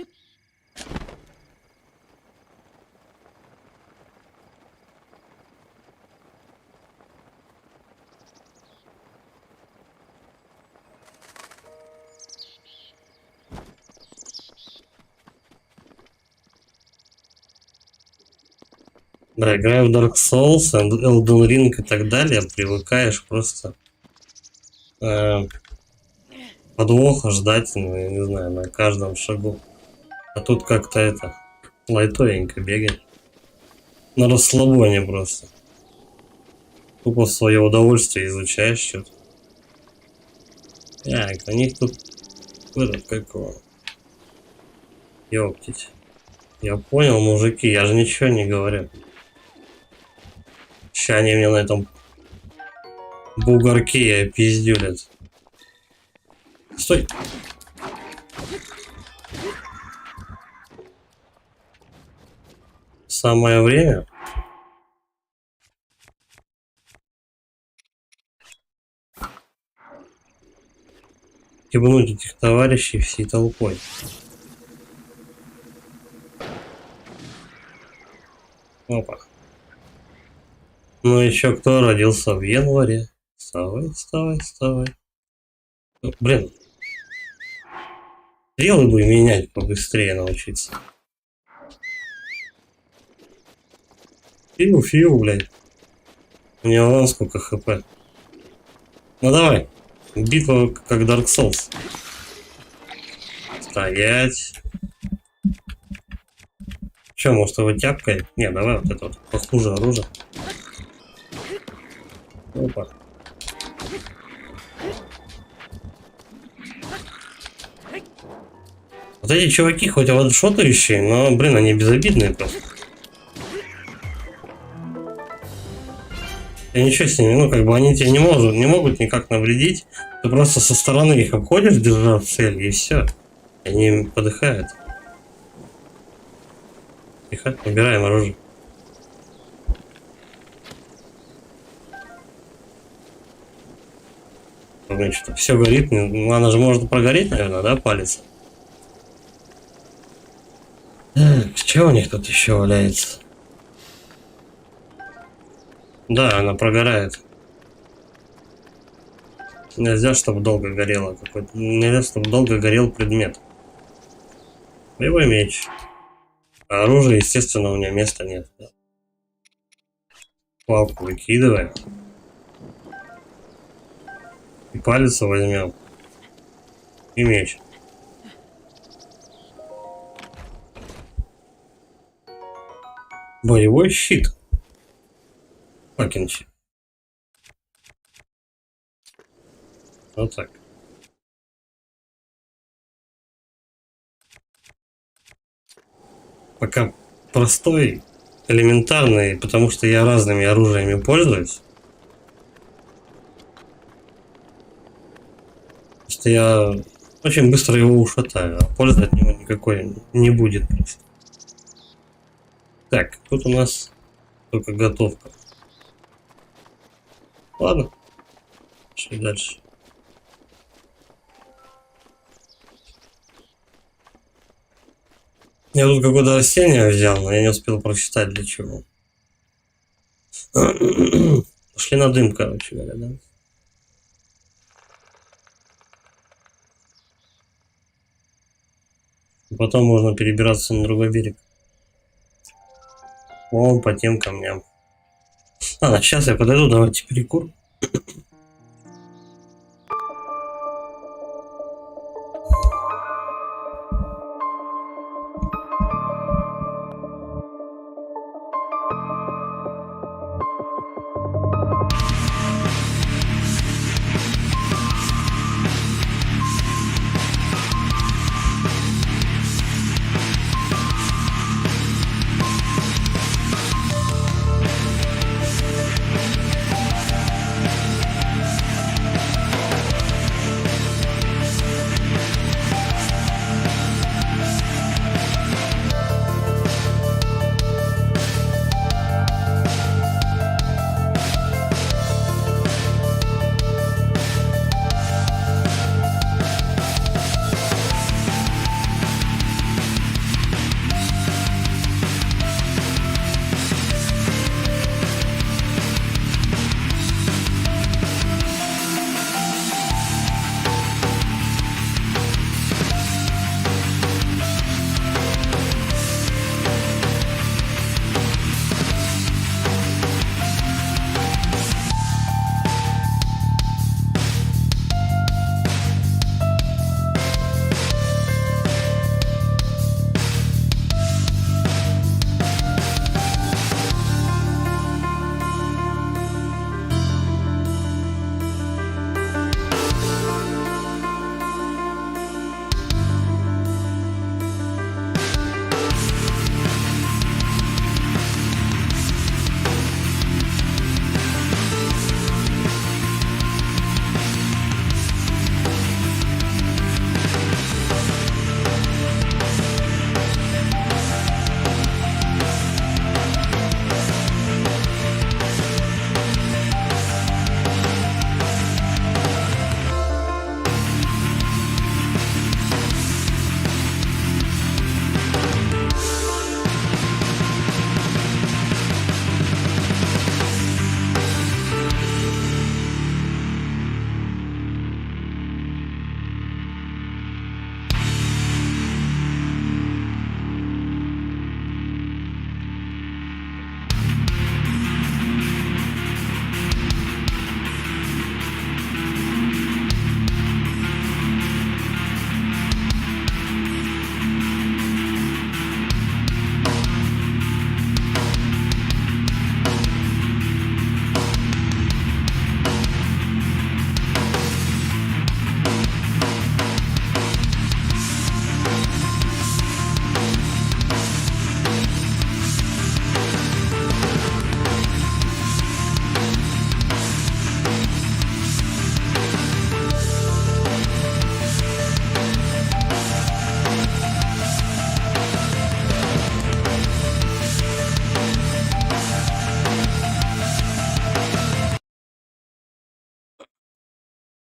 Да, играя в Dark Souls, Elden Ring и так далее, привыкаешь просто подвоха ждать, ну, я не знаю, на каждом шагу. А тут как-то это лайтовенько бегать. На расслабоне просто. Тупо в свое удовольствие изучаешь что-то. Так, у них тут этот какого. Ёптить. Я понял, мужики, я же ничего не говорю. Ща они мне на этом бугорке пиздюлят. Стой! Самое время. Ебнуть этих товарищей всей толпой. Опа. Ну еще кто родился в январе? Вставай, вставай, вставай. Ну, блин. Стрелы бы менять побыстрее научиться. Фиу, блядь. У него вон сколько хп. Ну давай. Битва как Dark Souls. Стоять. Че, может его тяпкой? Не, давай вот это вот похуже оружие. Опа. Вот эти чуваки хоть ваншотающие, но, блин, они безобидные просто. И ничего с ними, ну как бы они тебе не могут никак навредить. Ты просто со стороны их обходишь, держа в цель, и все. Они подыхают. Тихо, убираем оружие. У меня что-то все горит. Ну, она же может прогореть, наверное, да, палец? Так, что у них тут еще валяется? Да, она прогорает. Нельзя, чтобы долго горело. Нельзя, чтобы долго горел предмет. Боевой меч. А оружия, естественно, у меня места нет. Да. Палку выкидываем. И палец возьмем. И меч. Боевой щит. Факин щит. Вот так. Пока простой, элементарный, потому что я разными оружиями пользуюсь. Просто я очень быстро его ушатаю, а пользы от него никакой не будет просто. Так, тут у нас только готовка. Ладно. Что дальше? Я тут какое-то растение взял, но я не успел прочитать для чего. Пошли на дым, короче говоря, да? Потом можно перебираться на другой берег. Вон по тем камням. Ладно, сейчас я подойду, давайте перекур.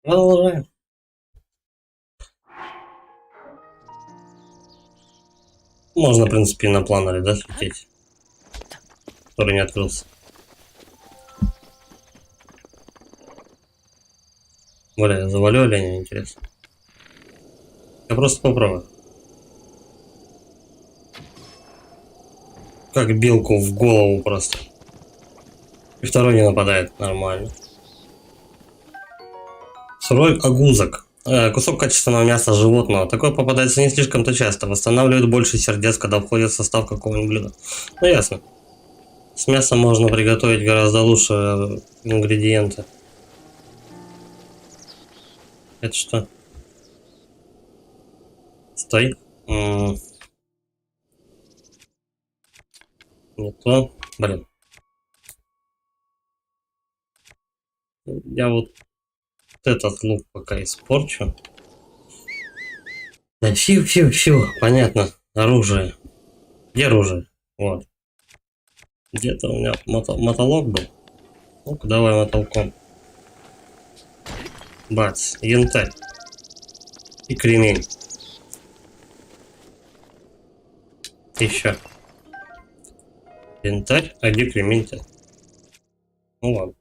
Продолжаем. Можно, в принципе, и на планере, да, слететь? Который не открылся. Бля, я завалю оленя, интересно. Я просто попробую. Как белку в голову просто. И второй не нападает. Нормально. Сырой агузок. Кусок качественного мяса животного. Такое попадается не слишком-то часто. Восстанавливает больше сердец, когда входит в состав какого-нибудь блюда. Ну ясно. С мясом можно приготовить гораздо лучше ингредиенты. Это что? Стой. Не то. Блин. Я вот этот лук пока испорчу. Да, фью. Понятно. Оружие. Где оружие? Вот. Где-то у меня мотолок был. Ну-ка, давай мотолком. Бац. Янтарь. И кремень. Еще. Янтарь. А где кремень-то? Ну ладно.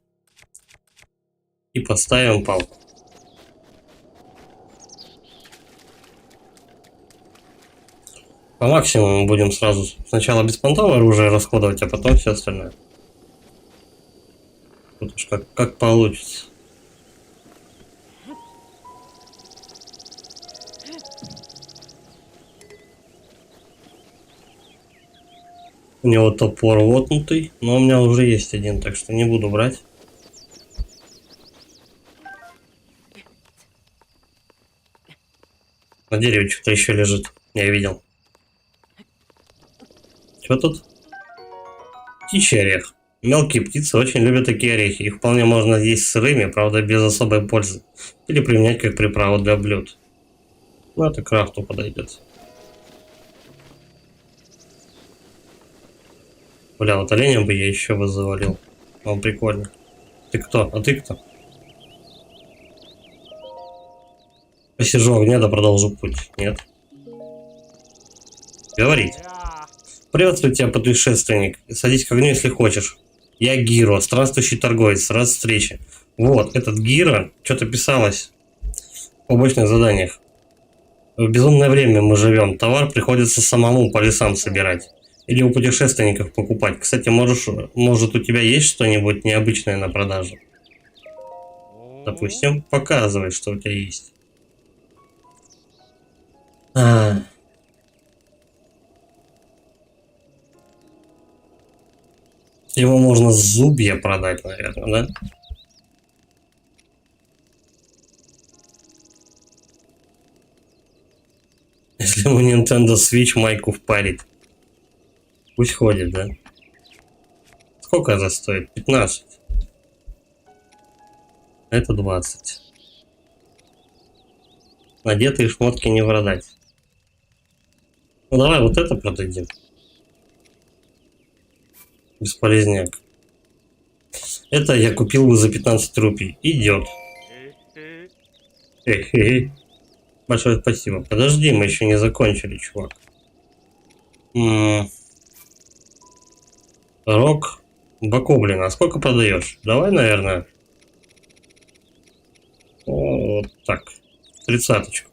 И поставим палку. По максимуму будем сразу сначала беспонтовое оружие расходовать, а потом все остальное. Тут уж как получится. У него топор лотнутый, но у меня уже есть один, так что не буду брать. На дереве что-то еще лежит, я видел. Что тут? Птичий орех. Мелкие птицы очень любят такие орехи. Их вполне можно есть сырыми, правда без особой пользы. Или применять как приправу для блюд. Ну это крафту подойдет. Бля, вот оленя бы я еще бы завалил. Он прикольно. Ты кто? А ты кто? Посижу огня, да продолжу путь. Нет. Говорить. Приветствую тебя, путешественник. Садись к огню, если хочешь. Я Гиро, странствующий торговец. Рад встрече. Вот, этот Гиро что-то писалось в побочных заданиях. В безумное время мы живем. Товар приходится самому по лесам собирать. Или у путешественников покупать. Кстати, может у тебя есть что-нибудь необычное на продажу? Допустим, показывай, что у тебя есть. Его можно зубья продать, наверное, да? Если ему Nintendo Switch майку впарить. Пусть ходит, да? Сколько это стоит? 15. Это 20. Надетые шмотки не продать. Ну давай вот это продадим. Бесполезняк. Это я купил бы за 15 рупий. Идет. Большое спасибо. Подожди, мы еще не закончили, чувак. Рог Бакоблина. А сколько продаешь? Давай, наверное. Вот так. 30-очку.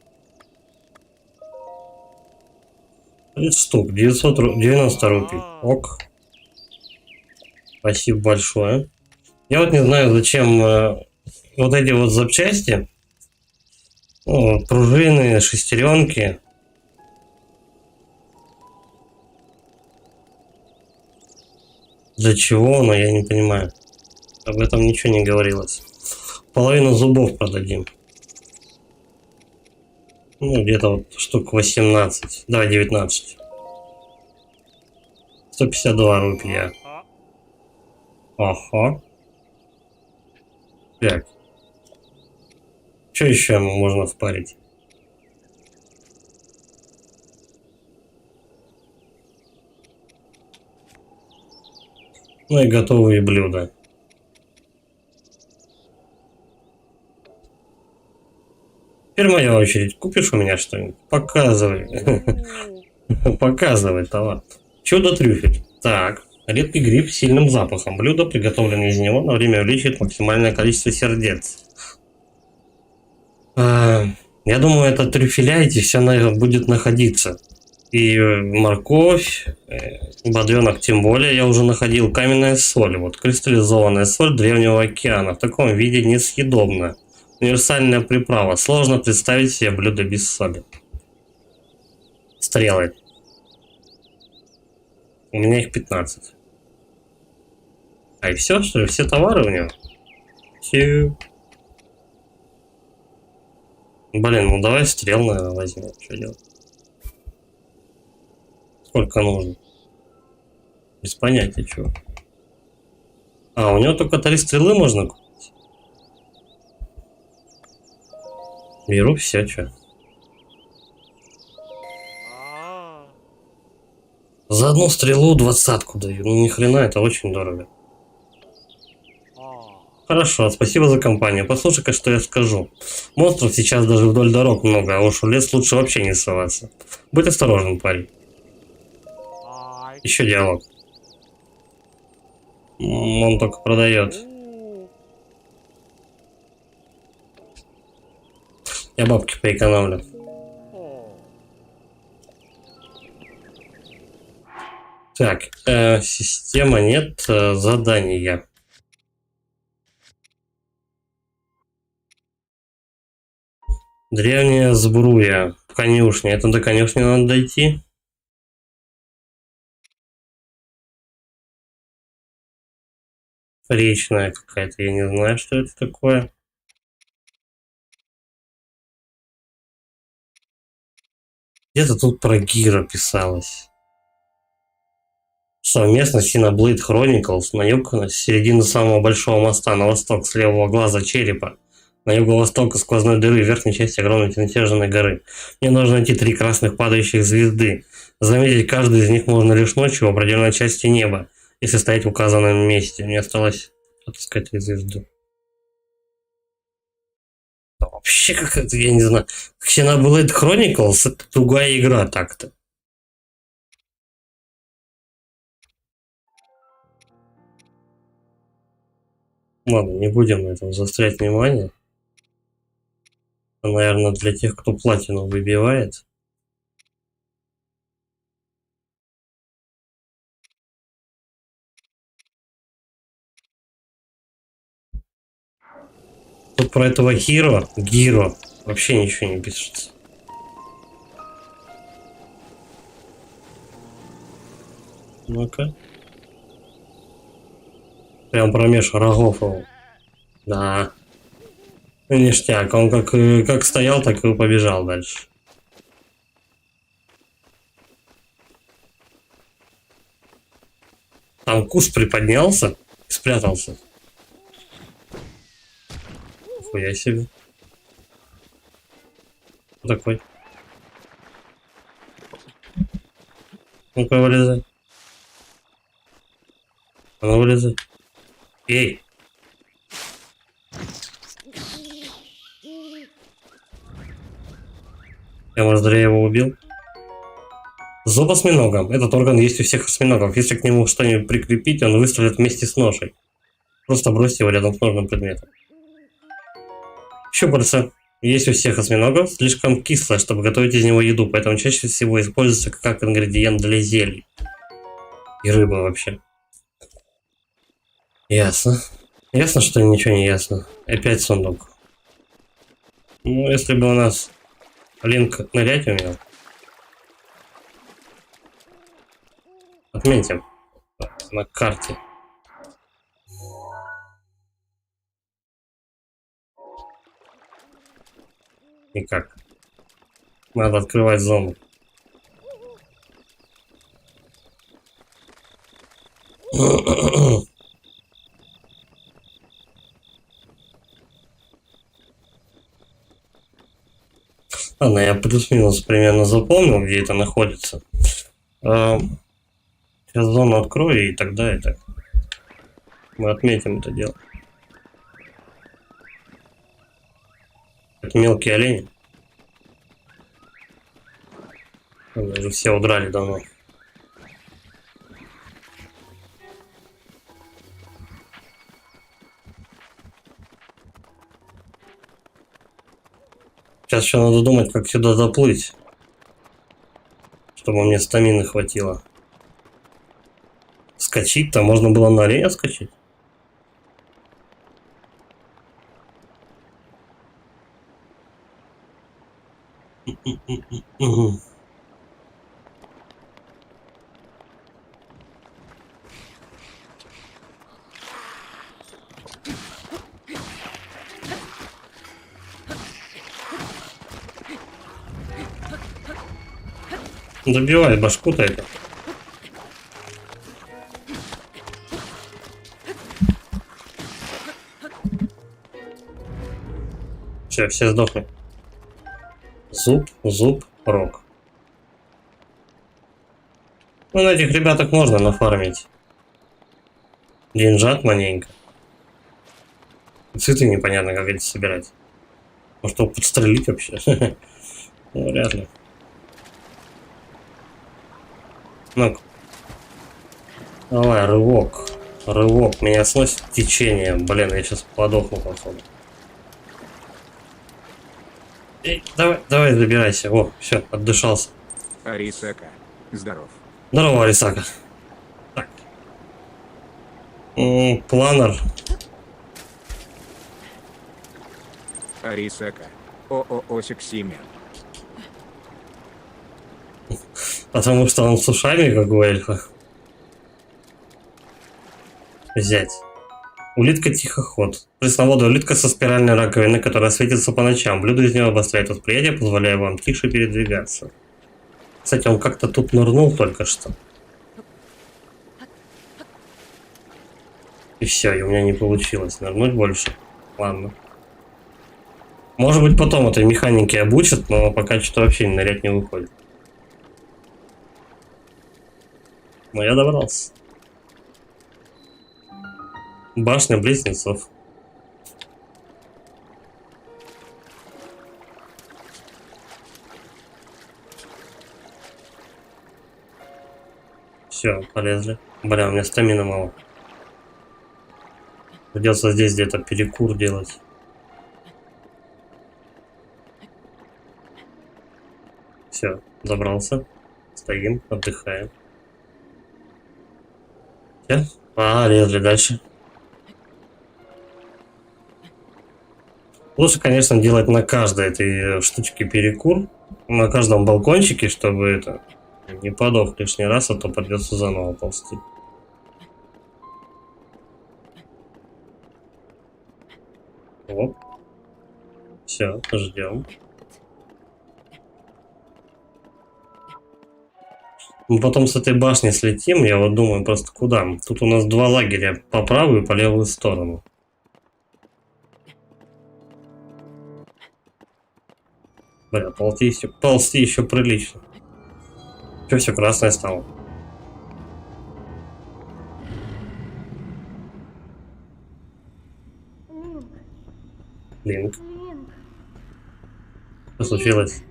30 штук. 90 рупий. Ок. Спасибо большое. Я вот не знаю, зачем вот эти вот запчасти. Ну, пружины, шестеренки. Для чего, но я не понимаю. Об этом ничего не говорилось. Половину зубов продадим. Ну, где-то вот штук 18. Давай 19. 152 рупия. Ага. 5. Что еще ему можно впарить? Ну и готовые блюда. Теперь моя очередь. Купишь у меня что-нибудь? Показывай. Показывай товар. Чудо-трюфель. Так. Редкий гриб с сильным запахом. Блюдо, приготовленное из него, на время увеличивает максимальное количество сердец. Я думаю, это трюфеля, эти все будет находиться. И морковь, бодренок тем более я уже находил. Каменная соль. Вот кристаллизованная соль древнего океана. В таком виде несъедобна. Универсальная приправа. Сложно представить себе блюдо без соли. Стрелы. У меня их 15. А и все, что ли? Все товары у него? Все. Блин, ну давай стрел, наверное, возьмем. Что делать? Сколько нужно? Без понятия, чего. А, у него только 3 стрелы можно купить. Беру все, что. За одну стрелу 20-ку даю. Ну ни хрена, это очень дорого. Хорошо, спасибо за компанию. Послушай-ка, что я скажу. Монстров сейчас даже вдоль дорог много, а уж в лес лучше вообще не соваться. Будь осторожен, парень. Еще диалог. Он только продает. Я бабки поэкономлю. Так, система нет, задания. Древняя сбруя. Конюшня. Это до конюшни надо дойти. Речная какая-то. Я не знаю, что это такое. Где-то тут про Гира писалось. Совместно Xenoblade Chronicles на юг, с середины самого большого моста на восток, с левого глаза черепа. На юго-восток сквозной дыры в верхней части огромной тенетежной горы. Мне нужно найти 3 красных падающих звезды. Заметить каждую из них можно лишь ночью в определенной части неба, если стоять в указанном месте. Мне осталось отыскать 3 звезды. Вообще как-то, я не знаю. Xenoblade Chronicles — это другая игра так-то. Ладно, не будем на этом заострять внимание. Это, наверное, для тех, кто платину выбивает. Тут про этого Гиро вообще ничего не пишется. Ну-ка. Прям промеж рогов его. Да. Ништяк. Он как стоял, так и побежал дальше. Там куст приподнялся и спрятался. Хуя себе. Кто такой? Ну-ка, вылезай. А ну, вылезай. Эй! Я, может, зря его убил? Зуб осьминога. Этот орган есть у всех осьминогов. Если к нему что-нибудь прикрепить, он выстрелит вместе с ношей. Просто бросьте его рядом с нужным предметом. Щупальца. Есть у всех осьминогов. Слишком кислое, чтобы готовить из него еду, поэтому чаще всего используется как ингредиент для зелий. И рыбы вообще. Ясно. Ясно, что ничего не ясно. Опять сундук. Ну, если бы у нас Линк нырять умел. Отметим на карте. Никак. Надо открывать зону. Ладно, я плюс-минус примерно запомнил, где это находится. Сейчас зону открою, и тогда это мы отметим это дело. Это мелкие олени. Они уже все удрали давно. Сейчас еще надо думать, как сюда заплыть, чтобы мне стамины хватило. Скачить-то можно было на оленя скачать. Угу. Забивай башку-то это. Все сдохли. Зуб, рог. Ну, на этих ребяток можно нафармить. Деньжат маленько. Цветы непонятно, как эти собирать. Может, его подстрелить вообще? Ну, вряд ли. Ну, давай, рывок. Рывок. Меня сносит течение. Блин, я сейчас подохну, походу. Эй, давай, забирайся. О, все, отдышался. Арисака, здоров. Здорово, Арисака. Так. Планер. Арисака, Осик Симен. Потому что он с ушами, как у эльфа. Взять. Улитка-тихоход. Пресноводная улитка со спиральной раковиной, которая светится по ночам. Блюдо из нее обостряет восприятие, позволяя вам тише передвигаться. Кстати, он как-то тут нырнул только что. И все, и у меня не получилось нырнуть больше. Ладно. Может быть, потом этой механике обучат, но пока что вообще нырять не выходит. Но я добрался. Башня близнецов. Все, полезли. Бля, у меня стамина мало. Придется здесь где-то перекур делать. Все, забрался. Стоим, отдыхаем. Все, полезли дальше. Лучше, конечно, делать на каждой этой штучке перекур. На каждом балкончике, чтобы это не подох лишний раз, а то придется заново ползти. Вот. Все, ждем. Мы потом с этой башни слетим, я вот думаю, просто куда? Тут у нас два лагеря, по правую и по левую сторону. Бля, ползти еще прилично. Че, все красное стало? Линк. Что случилось?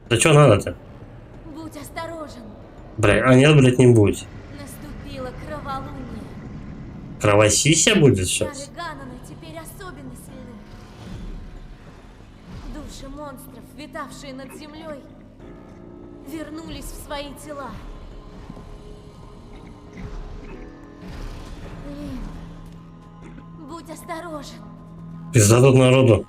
Да что надо-то? Будь осторожен. Бля, а нет, блядь, не будь. Наступила кроволуние. Кровосися будет сейчас? Чары Ганнона теперь особенно сильны. Души монстров, витавшие над землей, вернулись в свои тела. Лин, будь осторожен. Пизда тут народу.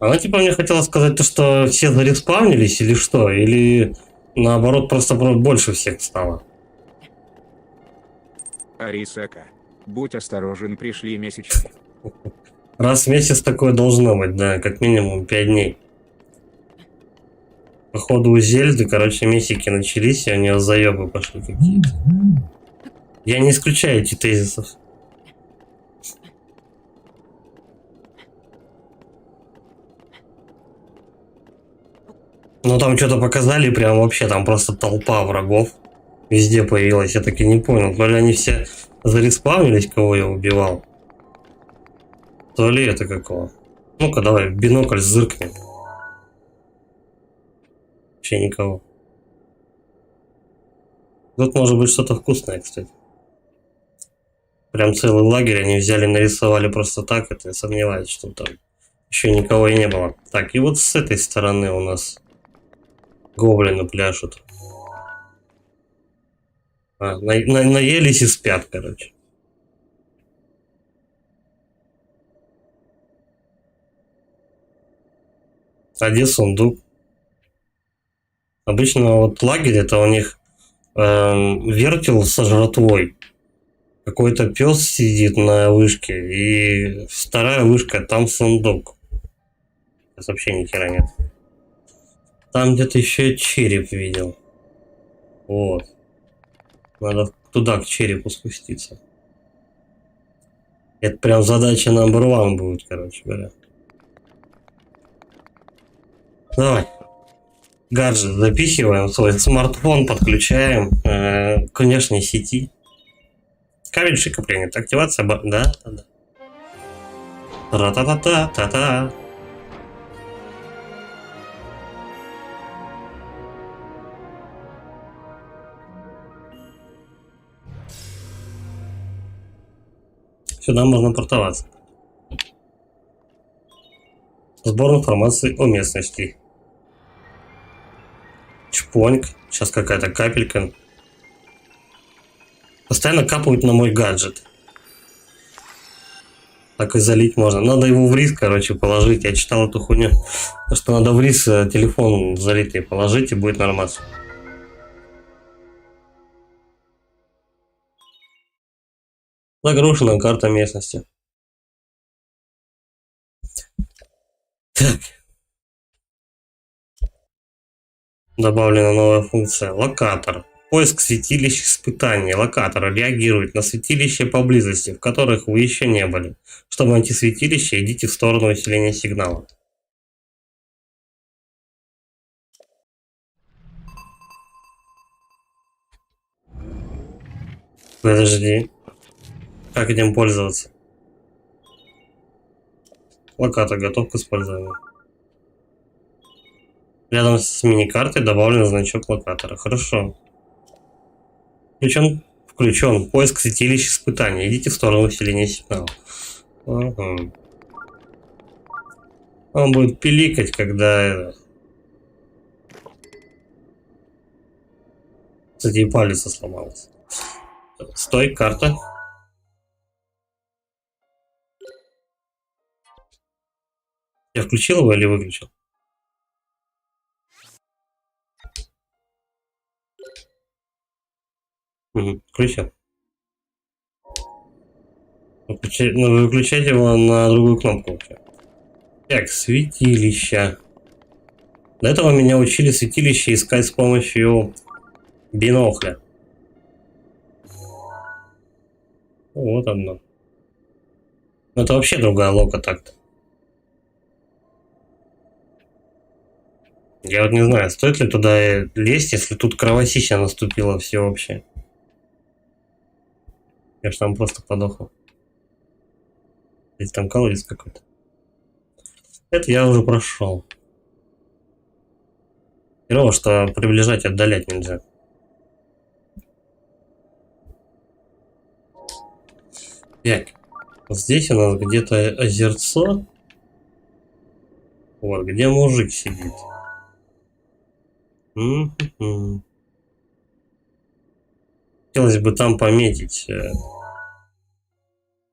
Она типа мне хотела сказать то, что все зареспавнились или что? Или наоборот просто больше всех стало? Арисака, будь осторожен, пришли месячные. Раз в месяц такое должно быть, да, как минимум 5 дней. Походу у Зельды, короче, месяки начались, и у нее заебы пошли какие-то. Я не исключаю эти тезисов. Ну там что-то показали, прям вообще там просто толпа врагов везде появилась. Я так и не понял, то ли они все зареспавнились, кого я убивал. Туалета какого. Ну-ка, давай, в бинокль зыркнем. Вообще никого. Тут может быть что-то вкусное, кстати. Прям целый лагерь они взяли, нарисовали просто так. Это я сомневаюсь, что там еще никого и не было. Так, и вот с этой стороны у нас гоблины пляшут. Наелись и спят, короче. А где сундук? Обычно вот лагерь это у них вертел со жратвой. Какой-то пес сидит на вышке, и вторая вышка, там сундук. Сейчас вообще ни хера нет. Там где-то еще череп видел. Вот. Надо туда, к черепу спуститься. Это прям задача номер 1 будет, короче говоря. Давай. Гаджет запихиваем, свой смартфон подключаем к внешней сети. Камень шика принят. Активация... Да. Ра-та-та-та-та-та. Сюда можно портоваться. Сбор информации о местности. Чпоньк. Сейчас какая-то капелька. Постоянно капают на мой гаджет. Так и залить можно. Надо его в рис, короче, положить. Я читал эту хуйню. Что надо в рис телефон залитый положить, и будет нормально. Загружена карта местности. Так. Добавлена новая функция. Локатор. Поиск святилищ испытаний. Локатор реагирует на святилища поблизости, в которых вы еще не были. Чтобы найти святилище, идите в сторону усиления сигнала. Подожди. Как этим пользоваться? Локатор готов к использованию. Рядом с мини-картой добавлен значок локатора. Хорошо. Включен. Поиск святилищ испытаний. Идите в сторону усиления сигнала. Ага. Он будет пиликать, когда... Кстати, и палец сломался. Стой, карта. Я включил его или выключил? Угу, включил. Выключать его на другую кнопку. Так, святилища. До этого меня учили святилище искать с помощью бинокля. Вот одно. Это вообще другая лока так-то. Я вот не знаю, стоит ли туда лезть, если тут кровосища наступила всеобщая. Я ж там просто подохал. Здесь там колодец какой-то. Это я уже прошел. Херово, что приближать и отдалять нельзя. Так. Вот здесь у нас где-то озерцо. Вот, где мужик сидит. Хотелось бы там пометить.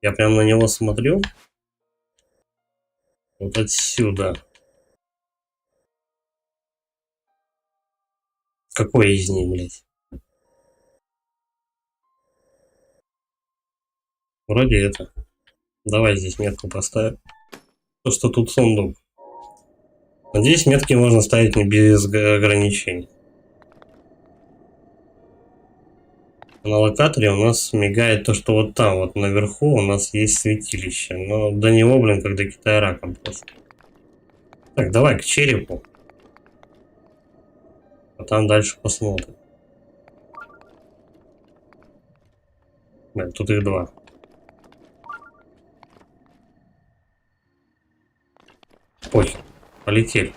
Я прям на него смотрю. Вот отсюда. Какой из них, блядь? Вроде это. Давай здесь метку поставим. То, что тут сундук. Надеюсь, метки можно ставить не без ограничений. На локаторе у нас мигает то, что вот там, вот наверху у нас есть святилище. Но до него, блин, как до Китая раком просто. Так, давай к черепу. А там дальше посмотрим. Да, тут их два. Ой, полетели.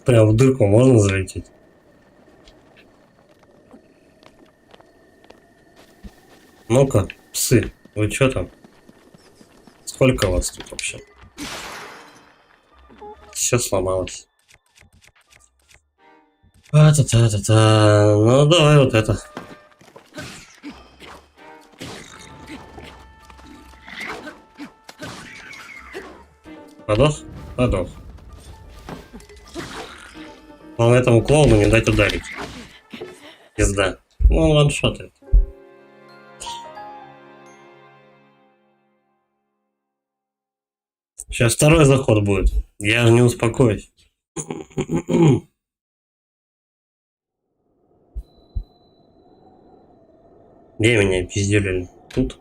Прям в дырку можно залететь? Ну-ка, псы, вы чё там? Сколько вас тут вообще? Все сломалось. А-та-та-та-та. Ну, давай вот это. Подох? Подох. Главное этому клоуну не дать ударить. Пизда. Ну, он ваншотает. Сейчас второй заход будет. Я не успокоюсь. Где меня пизделили? Тут?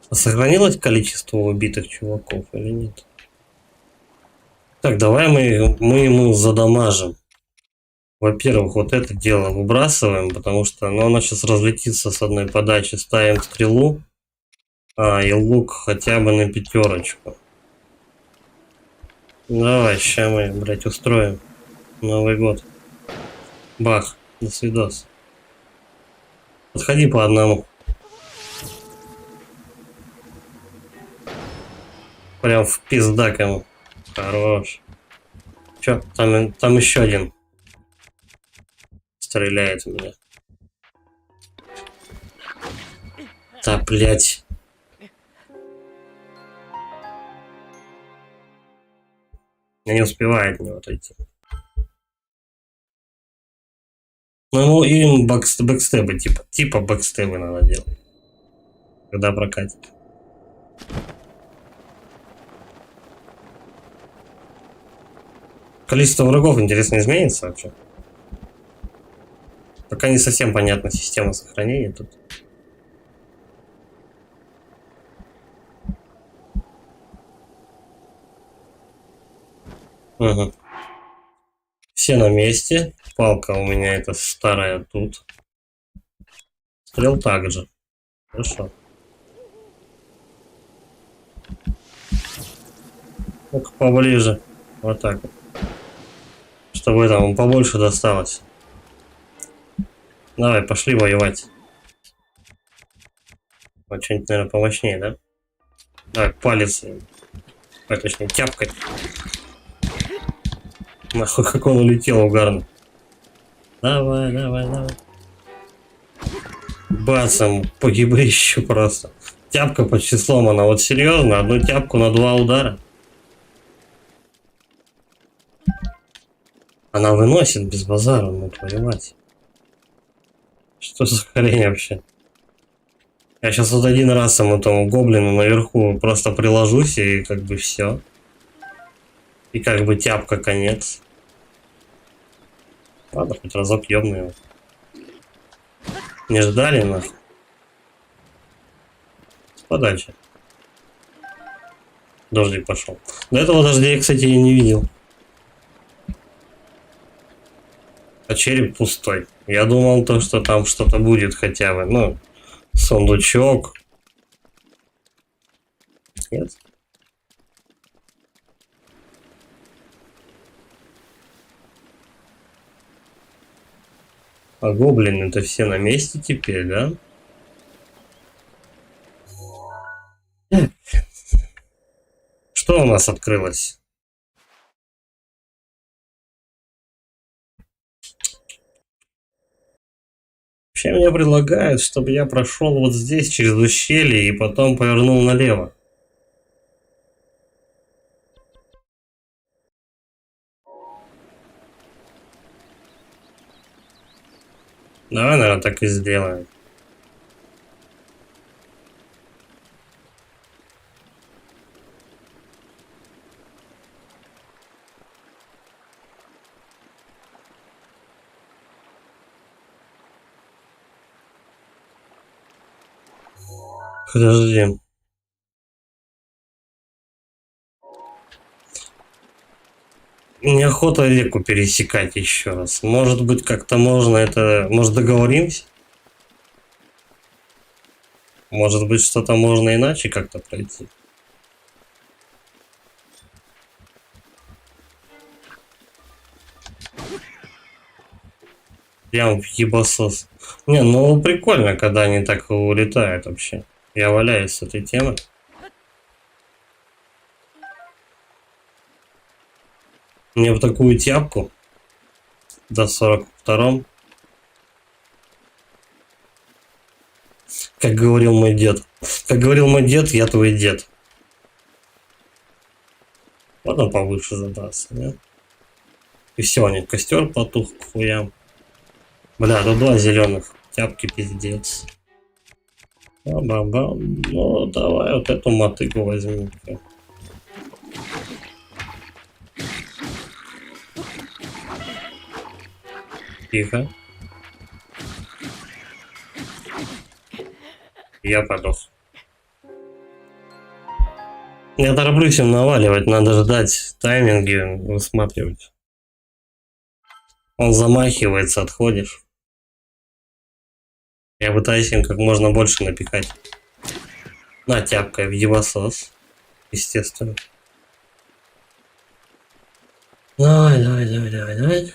А сохранилось количество убитых чуваков или нет? Так, давай мы ему задамажим. Во-первых, вот это дело выбрасываем, потому что оно сейчас разлетится с одной подачи. Ставим стрелу. И лук хотя бы на 5. Давай, ща мы, блядь, устроим Новый год. Бах, до свидос. Подходи по одному. Прям в пиздак ему. Хорош. Чё, там еще один стреляет в меня. Да, блять. Я не успеваю от него отойти. Ну, им бэкстебы, типа бэкстебы надо делать. Когда прокатит. Количество врагов, интересно, изменится вообще? Пока не совсем понятна система сохранения тут. Угу. Все на месте. Палка у меня эта старая тут. Стрел также. Хорошо. Ну-ка поближе. Вот так вот. Чтобы там побольше досталось. Давай, пошли воевать. Вот что-нибудь, наверное, помощнее, да? Давай, палец. Точнее, тяпкой. Нахуй, как он улетел угарно. Давай, давай, давай. Бацам, погибающий просто. Тяпка почти сломана. Вот серьезно, одну тяпку на 2 удара. Она выносит без базара, ну твою мать. Что за хрень вообще? Я сейчас вот один раз этому гоблину наверху просто приложусь и как бы все. И как бы тяпка конец. Ладно, хоть разок ёбну его. Не ждали нахуй. Подальше. Дождик пошел. До этого дождя я, кстати, и не видел. А череп пустой. Я думал то, что там что-то будет хотя бы. Ну, сундучок. Нет. А гоблины-то все на месте теперь, да? Что у нас открылось? Вообще мне предлагают, чтобы я прошел вот здесь через ущелье и потом повернул налево. Давай, наверное, так и сделаем. Подожди. Неохота реку пересекать еще раз. Может быть, как-то можно это... Может, договоримся? Может быть, что-то можно иначе как-то пройти? Прям в ебасос. Не, ну прикольно, когда они так улетают вообще. Я валяюсь с этой темы. Мне в такую тяпку до 42-м. Как говорил мой дед. Как говорил мой дед, я твой дед. Вот он повыше задрался, да? И все, они костер потух к хуям. Бля, тут 2 зеленых. Тяпки пиздец. Бам-бам. Ну, давай вот эту мотыгу возьмем. Тихо. Я подох. Я тороплюсь им наваливать, надо ждать тайминги, высматривать. Он замахивается, отходишь. Я пытаюсь им как можно больше напихать. На, тяпкой в ебасос. Естественно. Давай, давай, давай, давай, давай.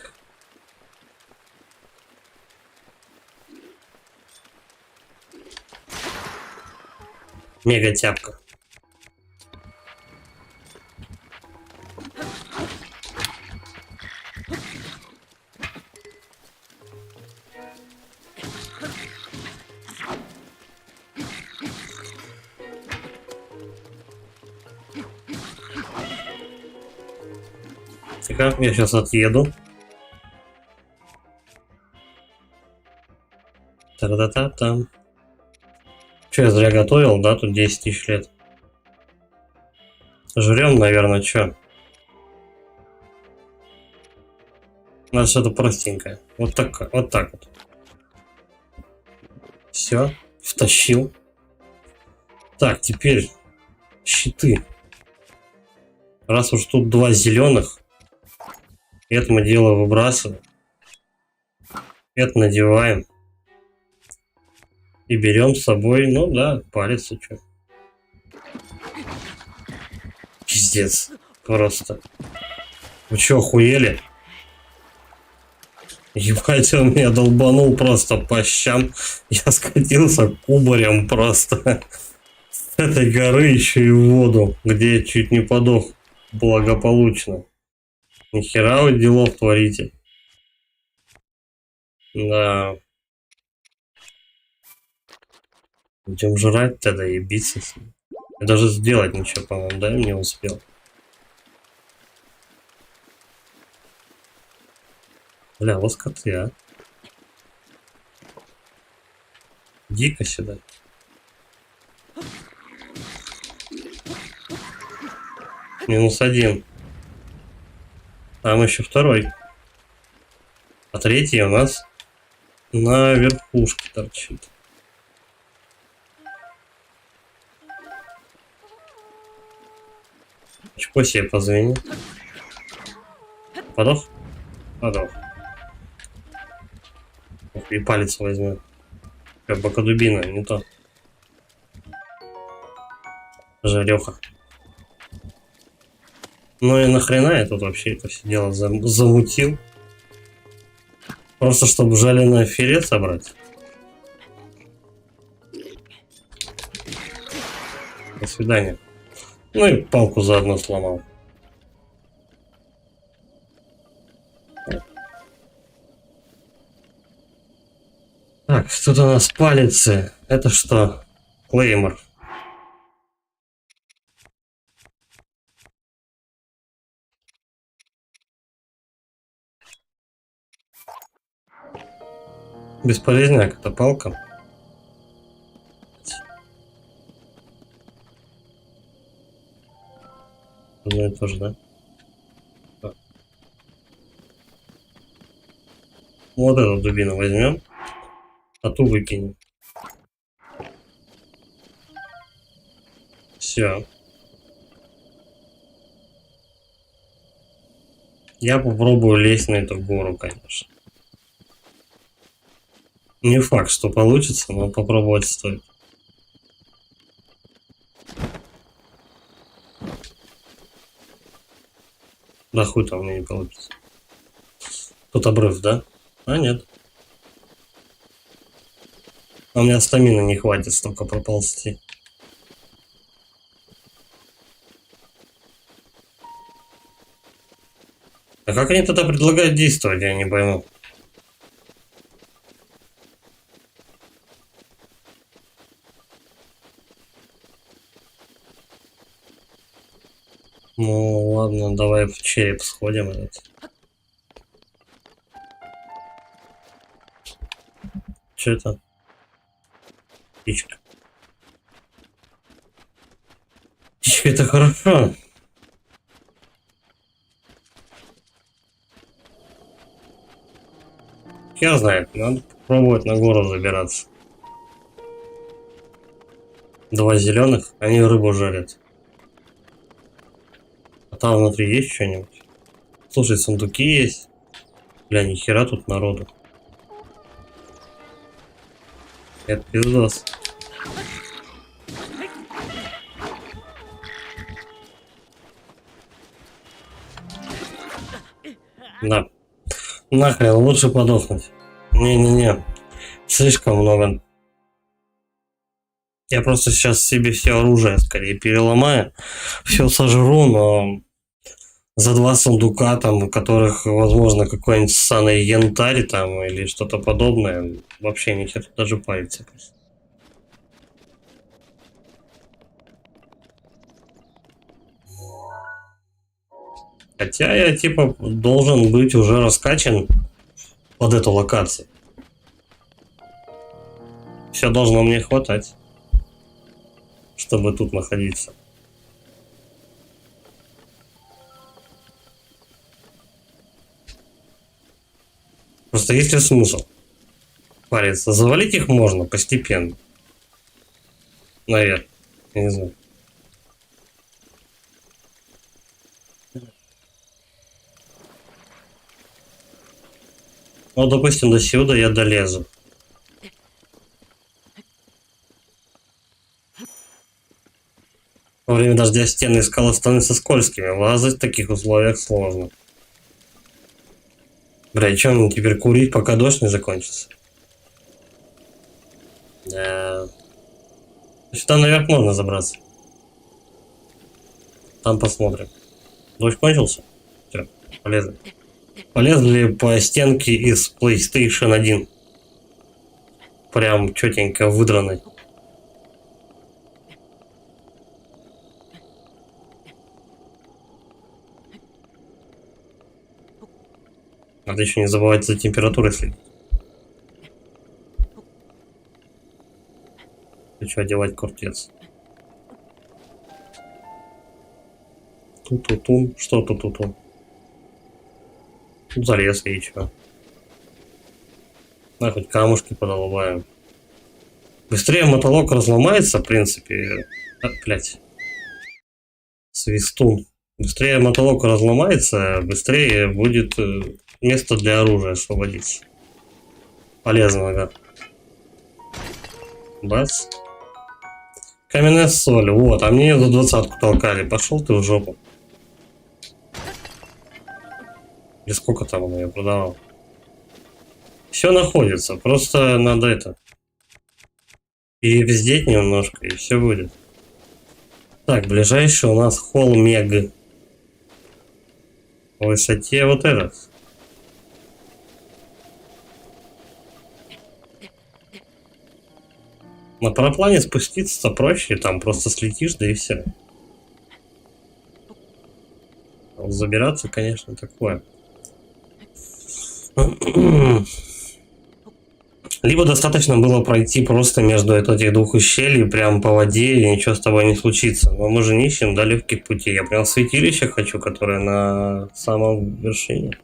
Мега тяпка. Тихо, я сейчас отъеду. Та-да-та-там. Че, я зря готовил, да? Тут 10 тысяч лет. Жрем, наверное, что? Надо что-то простенькое. Вот так, вот так вот. Все, втащил. Так, теперь щиты. Раз уж тут 2 зеленых, это мы дело выбрасываем. Это надеваем. И берем с собой, ну да, палец и что. Пиздец. Просто. Вы что, охуели? Ебать, он меня долбанул просто по щам. Я скатился кубарем просто. С этой горы еще и в воду, где я чуть не подох благополучно. Нихера вы делов творите. Да. Идем жрать тогда и биться с ним. Я даже сделать ничего, по-моему, да, не успел. Бля, вот коты, а. Иди-ка сюда. -1. Там еще 2. А 3 у нас на верхушке торчит. Чего себе позвони. Подох? Подох. И палец возьмет. Как бокодубина, не то. Жареха. Ну и нахрена я тут вообще это все дело замутил? Просто чтобы жареное филе собрать. До свидания. Ну и палку заодно сломал. Так, тут у нас палицы. Это что? Клеймор. Бесполезняк, это палка. Одно и то же, да? Так. Вот эту дубину возьмем, а ту выкинем. Все. Я попробую лезть на эту гору, конечно. Не факт, что получится, но попробовать стоит. Да хуй там мне не получится. Тут обрыв, да? А, нет. А у меня стамина не хватит столько проползти. А как они тогда предлагают действовать, я не пойму. Ну ладно, давай в череп сходим. Что это? Птичка. Птичка, это хорошо. Я знаю, надо попробовать на гору забираться. Два зеленых, они рыбу жарят. А там внутри есть что-нибудь? Слушай, сундуки есть. Бля, нихера тут народу. Это пиздос. Да. Нахрен, лучше подохнуть. Не-не-не. Слишком много. Я просто сейчас себе все оружие скорее переломаю. Все сожру, но за 2 сундука, там, у которых, возможно, какой-нибудь ссаный янтарь там или что-то подобное, вообще не хочу даже париться просто. Хотя я типа должен быть уже раскачан под эту локацию. Все должно мне хватать, чтобы тут находиться. Просто есть ли смысл париться? Завалить их можно постепенно. Наверное. Я не знаю. Ну, допустим, до сюда я долезу. Во время дождя стены и скалы становятся скользкими. Лазать в таких условиях сложно. Бля, и что мне теперь курить, пока дождь не закончится? Да. Сюда наверх можно забраться. Там посмотрим. Дождь кончился? Все, полезли. Полезли по стенке из PlayStation 1. Прям четенько выдранный. Надо еще не забывать за температурой следить. Хочу одевать куртец. Ту-ту-тун. Что ту-ту-тун? Тут залез и чё. На, хоть камушки подолбаем. Быстрее мотолок разломается, в принципе. А, блять. Свистун. Быстрее мотолок разломается, быстрее будет место для оружия освободиться. Полезно, да. Бац. Каменная соль. Вот, а мне за 20-ку толкали. Пошел ты в жопу. Или сколько там он ее продавал? Все находится. Просто надо это. И вздеть немножко, и все будет. Так, ближайший у нас холмег. В высоте вот этот. На параплане спуститься проще, там просто слетишь, да и все. Вот забираться, конечно, такое. Либо достаточно было пройти просто между этих двух ущелий, прям по воде, и ничего с тобой не случится. Но мы же не ищем, да, легких путей. Я прям святилище хочу, которое на самом вершине.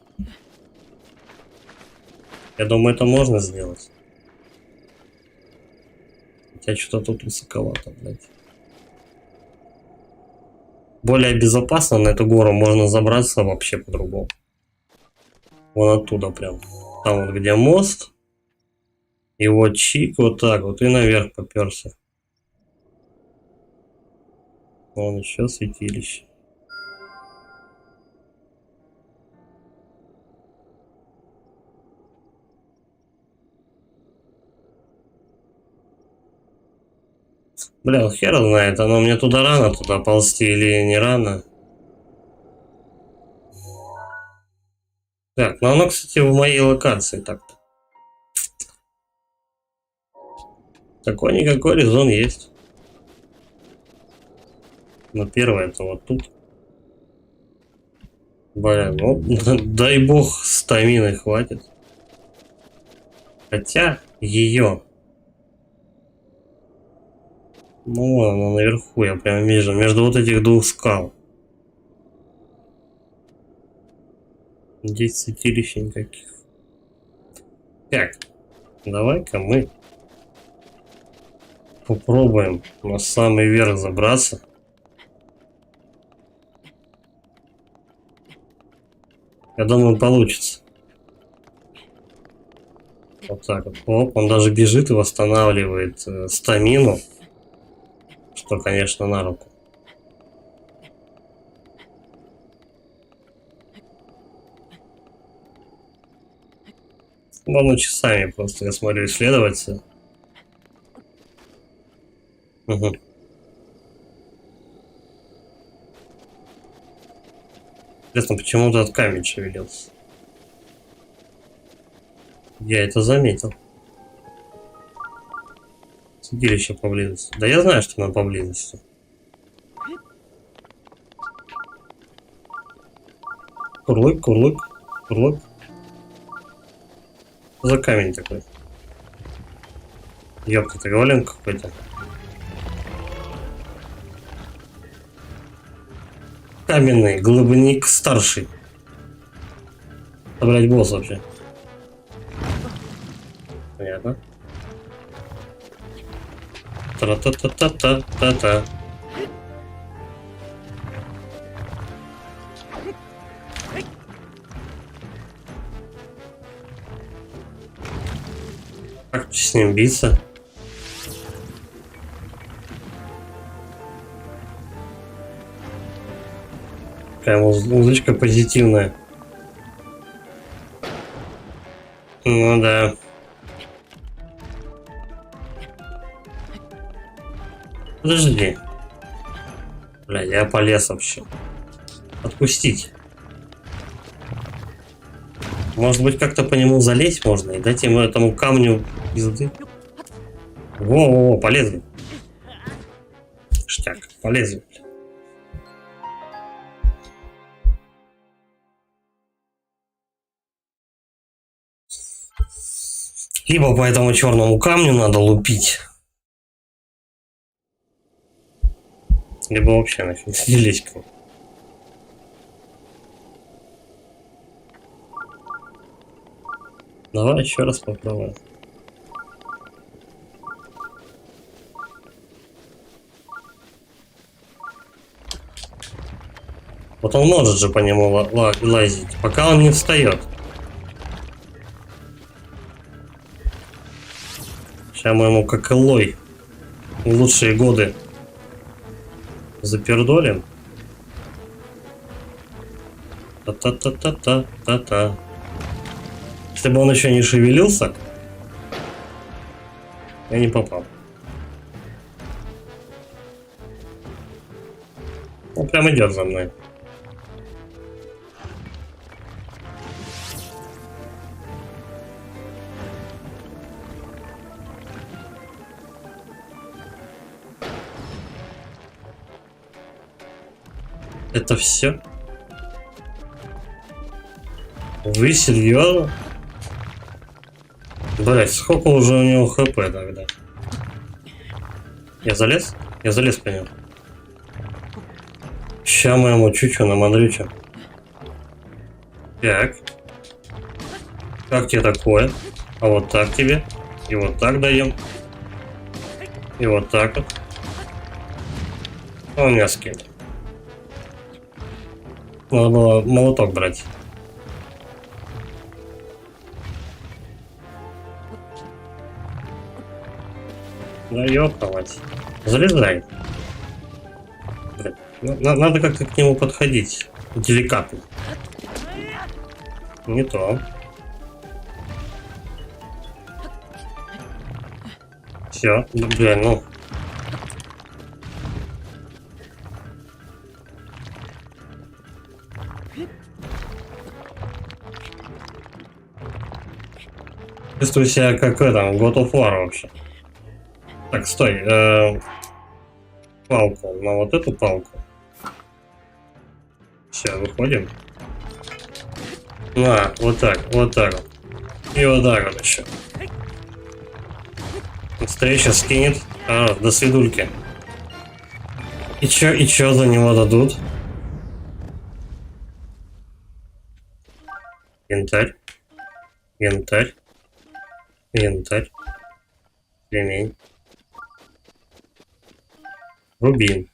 Я думаю, это можно сделать. Хотя что-то тут высоковато, блядь. более безопасно на эту гору можно забраться вообще по-другому. Вон оттуда прям. Там вот где мост. И вот чик вот так вот и наверх поперся. Вон еще святилище. Бля, хер знает, оно мне туда рано, туда ползти или не рано. Так, ну оно, кстати, в моей локации так-то. Какой-никакой резон есть. Но первое это вот тут. Блин, ну дай бог стамины хватит. Хотя ее. Ну, она наверху, я прям вижу, между вот этих двух скал. Здесь святилищ никаких. Так, давай-ка мы попробуем на самый верх забраться. Я думаю, получится. Вот так вот. Оп, он даже бежит и восстанавливает стамину. Что, конечно, на руку. Можно часами просто, я смотрю, исследовать все. Угу. Интересно, почему этот камень шевелился? Я это заметил. Святилище поблизости. Да я знаю, что оно поблизости. Курлык, курлык, курлык. Что за камень такой? Ёпта, это голем какой-то. Каменный глыбник старший. Собрать босс вообще. Понятно. Тра-та-та-та-та-та-та. Как с ним биться? Такая музычка позитивная. Ну да. Подожди. Бля, я полез вообще. Отпустить. Может быть, как-то по нему залезть можно и дать ему этому камню пизды. Во-во-во, полезли. Штяк, полезли. Либо по этому черному камню надо лупить. Либо вообще нафиг лезть к нему. Давай еще раз попробуем. Вот он может же по нему лазить, пока он не встает. Сейчас мы ему как Элой в лучшие годы запердолим. Та-та-та-та-та-та-та. Если бы он еще не шевелился, я не попал. Он прям идет за мной. Это все? Вы серьезно? Блять, сколько уже у него хп тогда? Я залез? Я залез по нему. Ща мы ему чуть-чуть намандрючим. Так. Как тебе такое? А вот так тебе. И вот так даем. И вот так вот. Он меня скинет. Надо было молоток брать. Да ёпалась. Залезай. Блин, надо как-то к нему подходить. Деликатно. Не то. Все, блин, ну. Чувствую себя как это, God of War вообще. Так, стой. Палку. На вот эту палку. Все, выходим. На, вот так, вот так вот. И вот так вот еще. Встреча скинет. А, до свидульки. И чё за него дадут? Янтарь. Янтарь. Янтарь. Ремень. Рубин.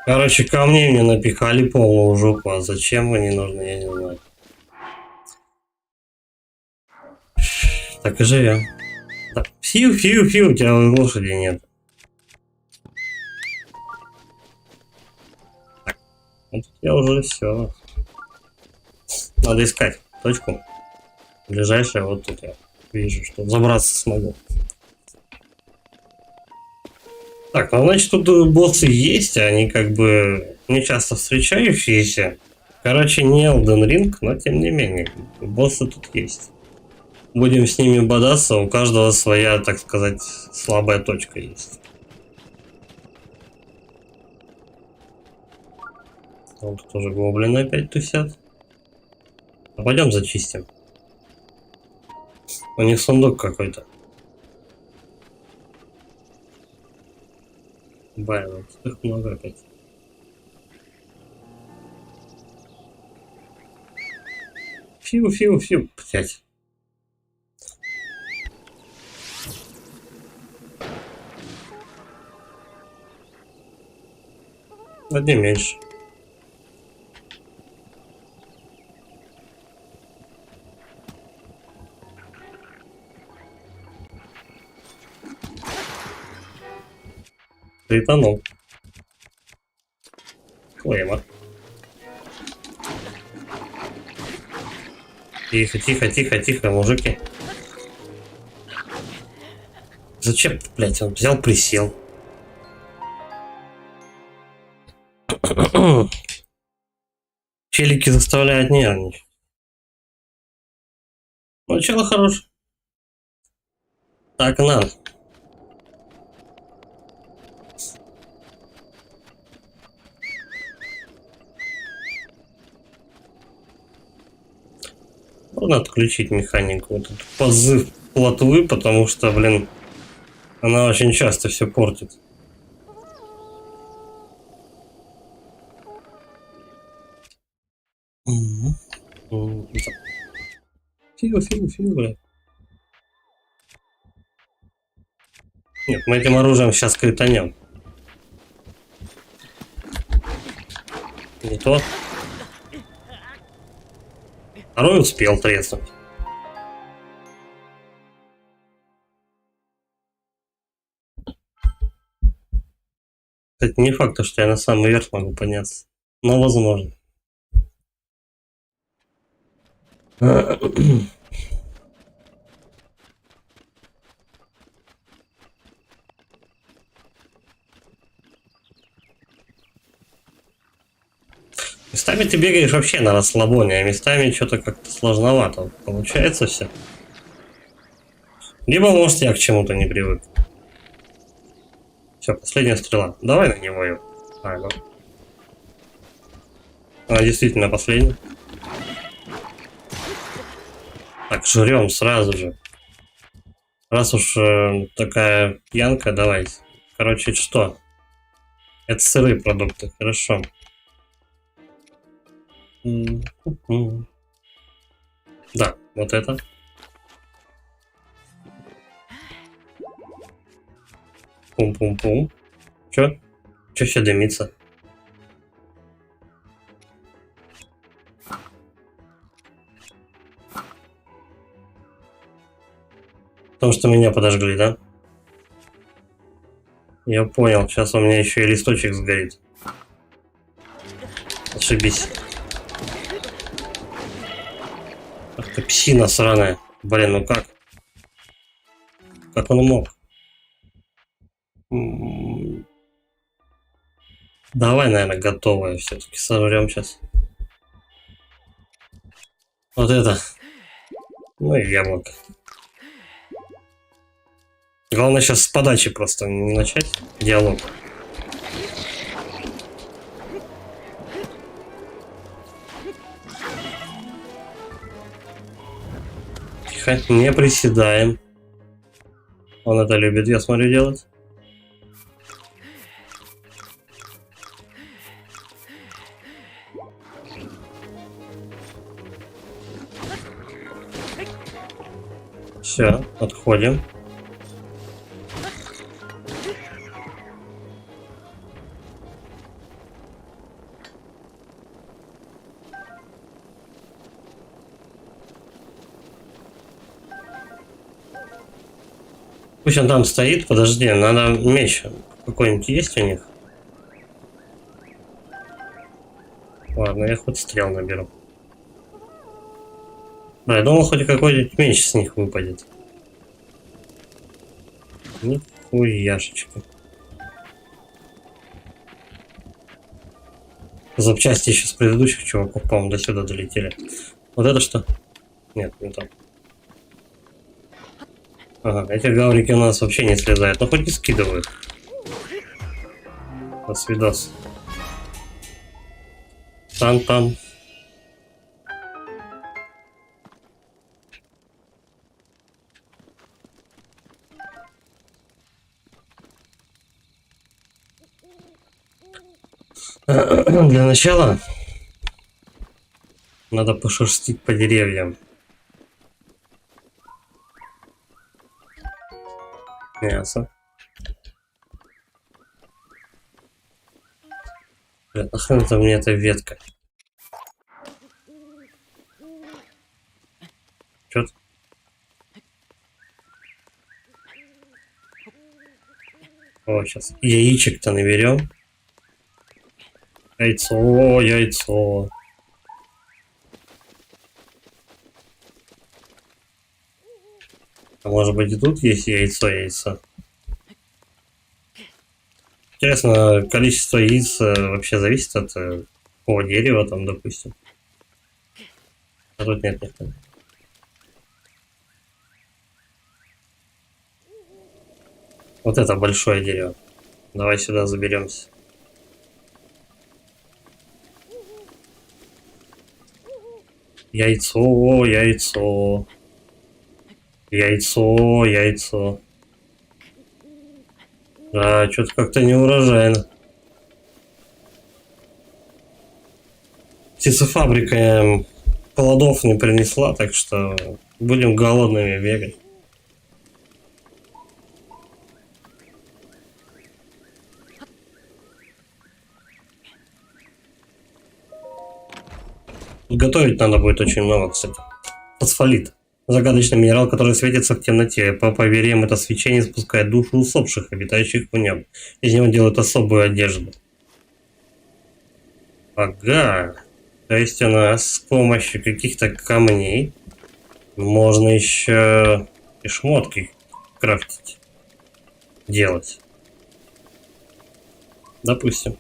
Короче, камней мне напихали полную жопу. А зачем они нужны, я не знаю. Так и живем. Да. Фью, у тебя лошади нет. Так. Вот я уже все. Надо искать точку. Ближайшая вот тут я вижу, что забраться смогу. Так, ну значит тут боссы есть, они как бы не часто встречающиеся. Короче, не Elden Ring, но тем не менее, боссы тут есть. Будем с ними бодаться, у каждого своя, так сказать, слабая точка есть. Вот тут тоже гоблины опять тусят. А пойдем зачистим. У них сундук какой-то. Бай, вот их много опять. Фью, блять. Одни меньше. Притонул. Клеймор. Тихо, мужики. Зачем, блять, он взял, присел. Челики заставляют нервничать. Начало хорошее. Так надо. Можно отключить механику. Вот этот позыв плотвы, потому что, блин, она очень часто все портит. Фигу, блядь. Нет, мы этим оружием сейчас кританем. Не то. Второй успел треснуть. Кстати, не факт, что я на самый верх могу подняться. Но возможно. Местами ты бегаешь вообще на расслабоне, а местами что-то как-то сложновато получается все. Либо, может, я к чему-то не привык. Все, последняя стрела. Давай на него ее. Ага. Она действительно последняя. Так, жрем сразу же. Раз уж такая пьянка, давайте. Короче, что? Это сырые продукты, хорошо. Да, вот это. Пум-пум-пум. Чё? Чё все дымится? Потому что меня подожгли, да? Я понял. Сейчас у меня еще и листочек сгорит. Ошибись. Ах ты псина сраная. Блин, ну как? Как он мог? Давай, наверное, готовое все-таки сожрем сейчас. Вот это. Ну и яблоко. Главное сейчас с подачи просто не начать диалог. Тихо, не приседаем. Он это любит, я смотрю, делать. Все, отходим. Пусть он там стоит, подожди, надо меч какой-нибудь есть у них? Ладно, я хоть стрел наберу. Да, я думал, хоть какой-нибудь меч с них выпадет. Нихуяшечка. Запчасти еще с предыдущих чуваков, по-моему, до сюда долетели. Вот это что? Нет, не то. Ага, эти гаврики у нас вообще не слезают, но хоть и скидывают. До свидос. Там-там. Для начала надо пошерстить по деревьям. Мясо. Блин, нахрен это мне эта ветка? Чё-то. О, сейчас яичек-то наберем. Яйцо, яйцо. А может быть и тут есть яйцо? Интересно, количество яиц вообще зависит от какого дерева там, допустим. А тут нет. Вот это большое дерево. Давай сюда заберемся. Яйцо, яйцо. Яйцо. Да, что-то как-то не урожайно. Птицефабрика плодов не принесла, так что будем голодными бегать. Готовить надо будет очень много, кстати. Фосфолит. Загадочный минерал, который светится в темноте. По поверьям, это свечение спускает душу усопших, обитающих в нем. Из него делают особую одежду. Ага. То есть у нас с помощью каких-то камней можно еще и шмотки крафтить. Делать. Допустим.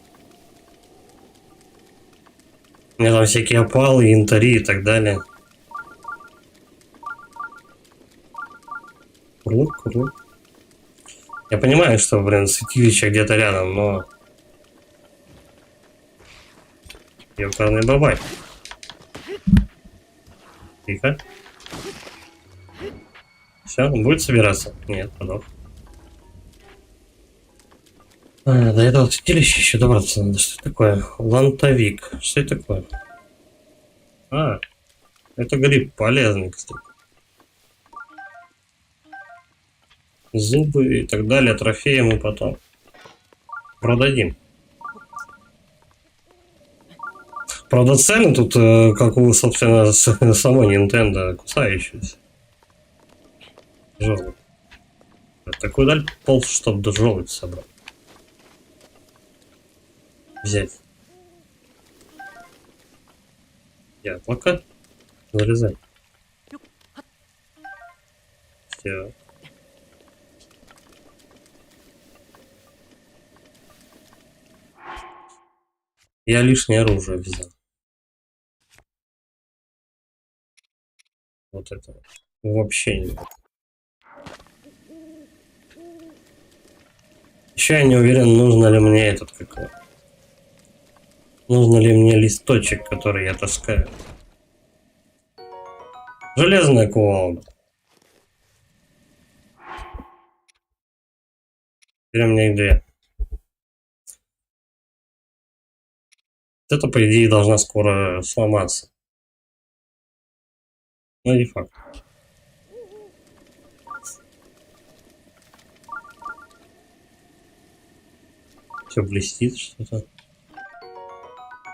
У меня там всякие опалы, янтари и так далее. Круто. Я понимаю, что, блин, святилище где-то рядом, но... Ёкарный бабай. Тихо. Все, он будет собираться? Нет, подох. До этого святилища еще добраться надо. Что такое? Лантовик. Что это такое? А, это гриб полезный, кстати. Зубы и так далее, трофеи мы потом продадим. Правда, цены тут, как у, собственно, самой Nintendo, кусающиеся. Жёлоб. Такую даль полз, чтобы желудь собрать. Взять. Яблоко. Залезай. Все. Я лишнее оружие взял. Вот это вот. Вообще не. Еще я не уверен, нужно ли мне этот какой. Нужно ли мне листочек, который я таскаю. Железная кувалда. Теперь у меня их две. Вот это, по идее, должна скоро сломаться. Но не факт. Все блестит что-то.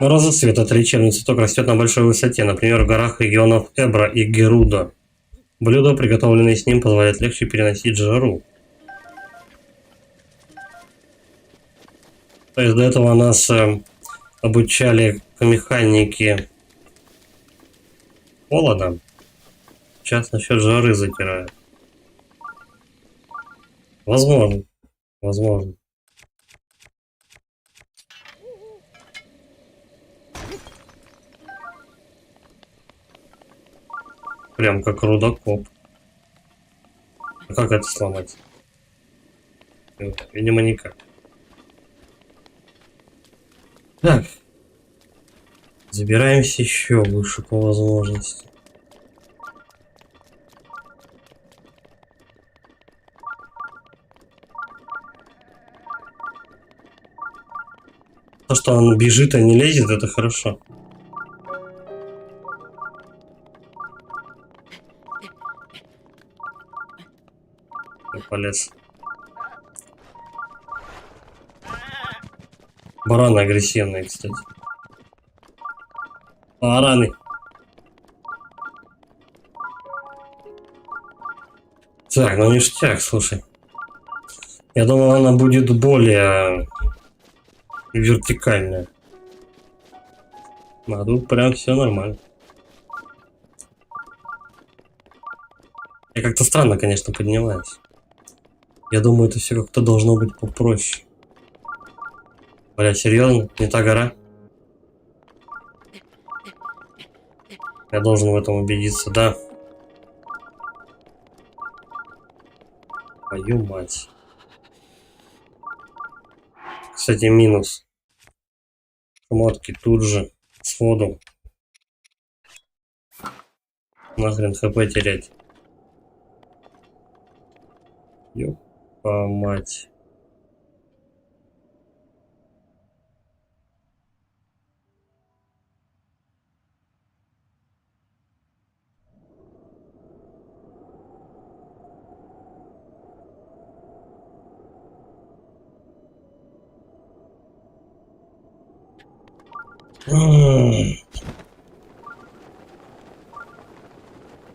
Розоцвет — это лечебный цветок, растет на большой высоте, например, в горах регионов Эбра и Геруда. Блюда, приготовленные с ним, позволяют легче переносить жару. То есть до этого нас обучали к механике холода. Сейчас насчет жары затирают. Возможно. Возможно. Прям как рудокоп. А как это сломать? Видимо, никак. Так. Забираемся еще выше по возможности. То, что он бежит, а не лезет, это хорошо. Полез. Бараны агрессивные, кстати. Бараны. Так, ну ништяк, слушай. Я думал, она будет более вертикальная. А тут прям все нормально. Я как-то странно, конечно, поднимаюсь. Я думаю, это все как-то должно быть попроще. Бля, серьезно? Не та гора? Я должен в этом убедиться, да. Твою мать. Кстати, минус. Шмотки тут же, сходу. Нахрен хп терять. Ёпа мать.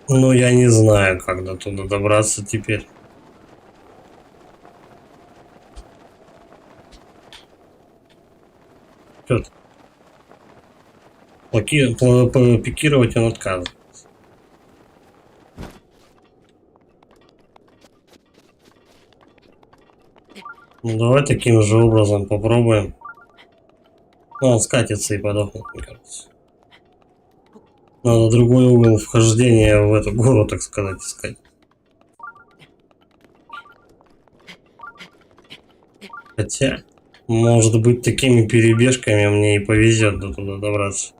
Ну, я не знаю, как до туда добраться теперь. Чё-то. Пикировать он отказывается. Ну, давай таким же образом попробуем. Ну, он скатится и подохнет, мне кажется. Надо другой угол вхождения в эту гору, так сказать, искать. Хотя, может быть, такими перебежками мне и повезет до туда добраться.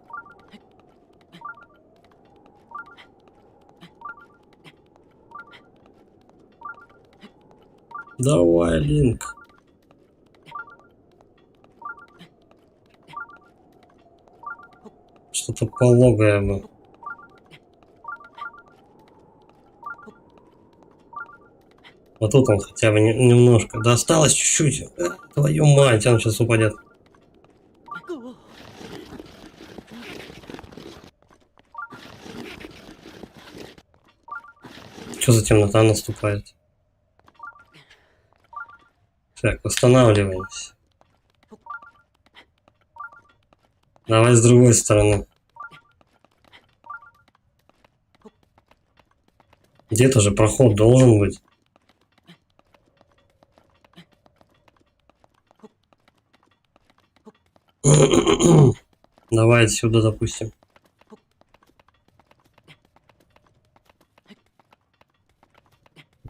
Давай, Линк. Что-то пологое было. Вот тут он хотя бы немножко. Да осталось чуть-чуть. Твою мать, он сейчас упадет. Что за темнота наступает? Так, устанавливаемся. Давай с другой стороны. Где-то же проход должен быть. Давай отсюда запустим.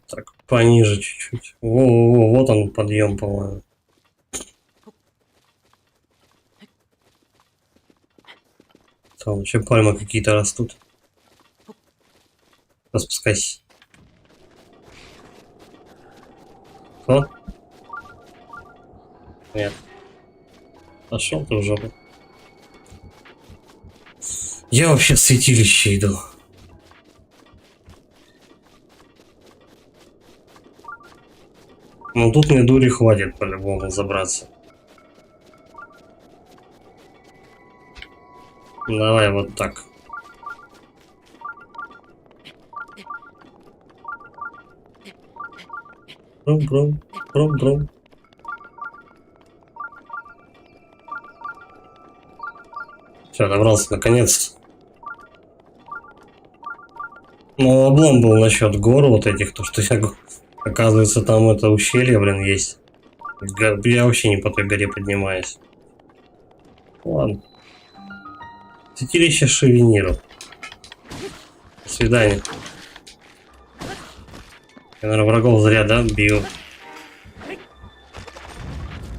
Так, пониже чуть-чуть. Во-во-во, вот он подъем, по-моему. Там еще пальмы какие-то растут. Спускайся. Что? Нет. Пошел ты в жопу. Я вообще в святилище иду. Ну тут мне дури хватит по-любому забраться. Давай вот так. Брум-брум, брум-брум. Все, добрался наконец-то. Ну, облом был насчет гор вот этих, то что я... Оказывается, там это ущелье, блин, есть. Я вообще не по той горе поднимаюсь. Ладно. Святилище Шевениров. До свидания. Я, наверное, врагов зря, да, бью.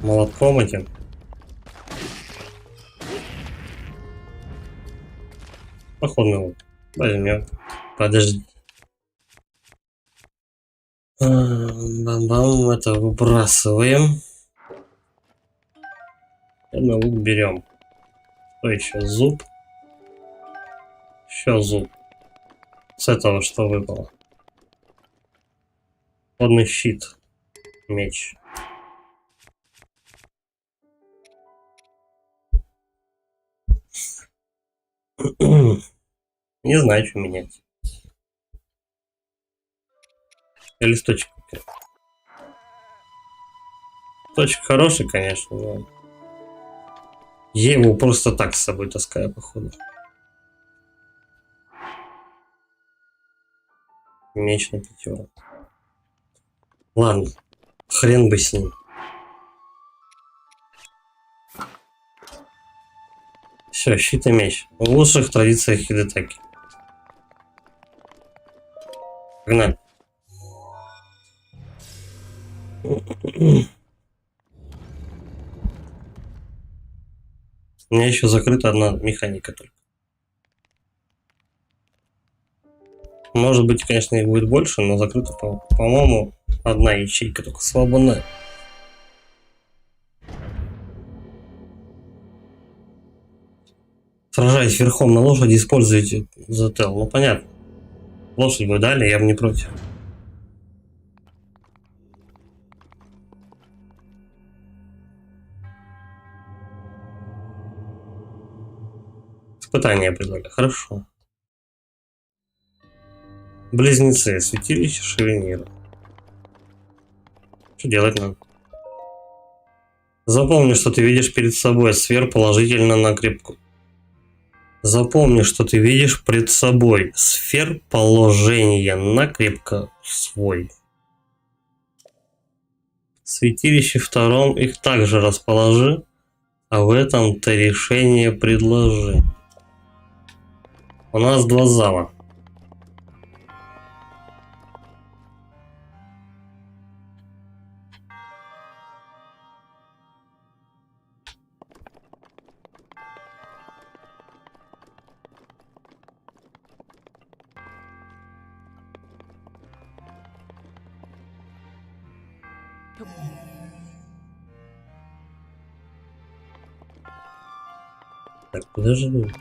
Молотком этим. Походный лук. Возьмем. Подожди. Бам-бам, это выбрасываем. Одно лук берем. Что еще? Зуб. Еще зуб. С этого что выпало? Водный щит. Меч. Не знаю, что менять. Я листочек. Листочек хороший, конечно, но... Я его просто так с собой таскаю, походу. Меч на 5. Ладно, хрен бы с ним. Все, щит и меч. В лучших традициях Хидетаки. Погнали. У меня еще закрыта одна механика только. Может быть, конечно, их будет больше, но закрыта, по-моему, одна ячейка только свободная. Сражаясь верхом на лошади, используйте ЗТЛ. Ну, понятно. Лошадь бы дали, я бы не против. Испытание предлагаю. Хорошо. Близнецы. Святилище Шевенира. Что делать надо? Запомни, что ты видишь перед собой. Сфер положительно на крепку. Запомни, что ты видишь пред собой. Сфер положения на крепко свой. В святилище втором их также расположи, а в этом-то решение предложи. У нас 2 зала. Так, подожди.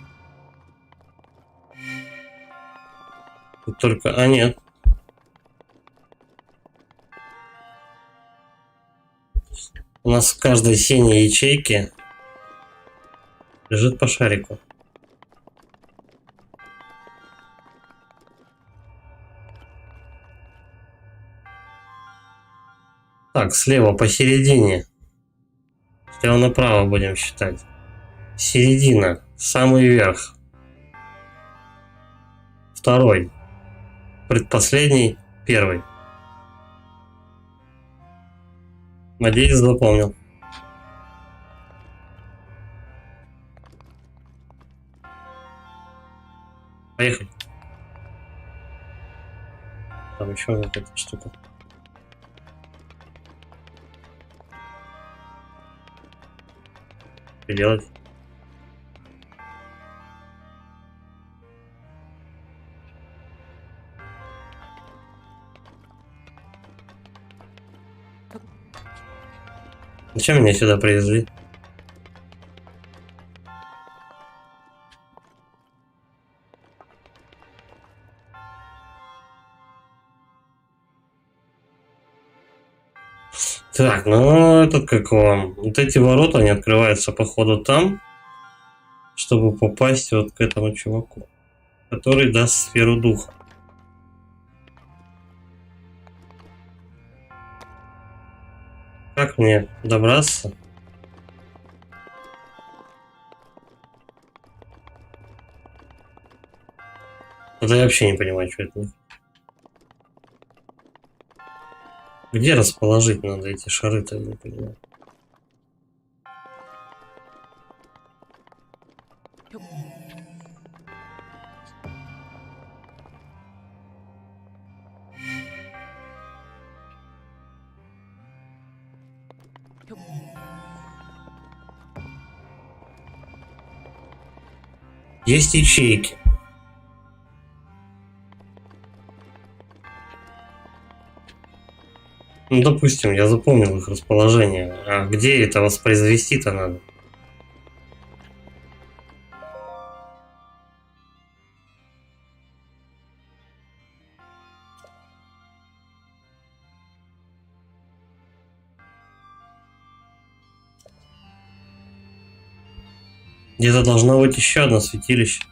Тут только... А, нет. У нас в каждой синей ячейке лежит по шарику. Так, слева посередине. Слева направо будем считать. Середина. Самый верх. Второй. Предпоследний. Первый. Надеюсь, запомнил. Поехали. Там еще вот эта штука. Что делать? Зачем меня сюда привезли? Так, ну этот как вам? Вот эти ворота, они открываются походу там, чтобы попасть вот к этому чуваку, который даст сферу духа. Как мне добраться? Это я вообще не понимаю, что это. Где расположить надо эти шары-то, я не понимаю. Есть ячейки. Ну, допустим, я запомнил их расположение. А где это воспроизвести-то надо? Где-то должно быть еще одно святилище.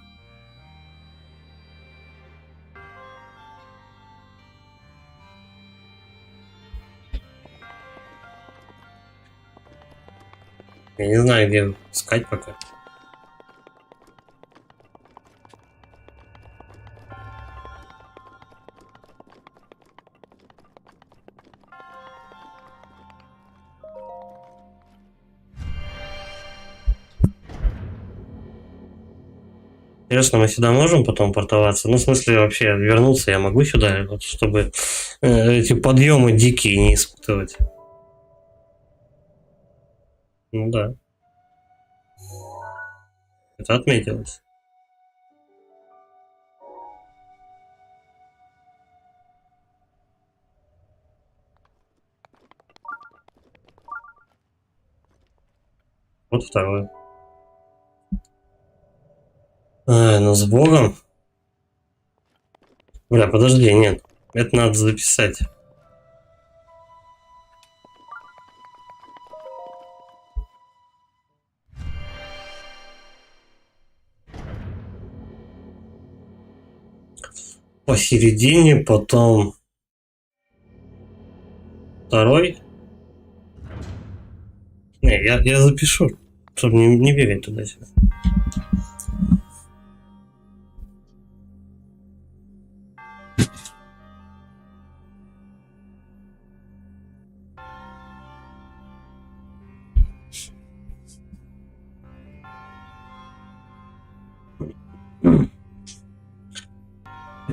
Я не знаю, где искать пока. Интересно, мы сюда можем потом портоваться? Ну, в смысле, вообще вернуться я могу сюда, вот, чтобы эти подъемы дикие не испытывать. Ну да. Это отметилось. Вот второе. Ну с Богом. Бля, подожди, нет. Это надо записать. Посередине, потом второй. Не, я запишу, чтобы не бегать туда-сюда.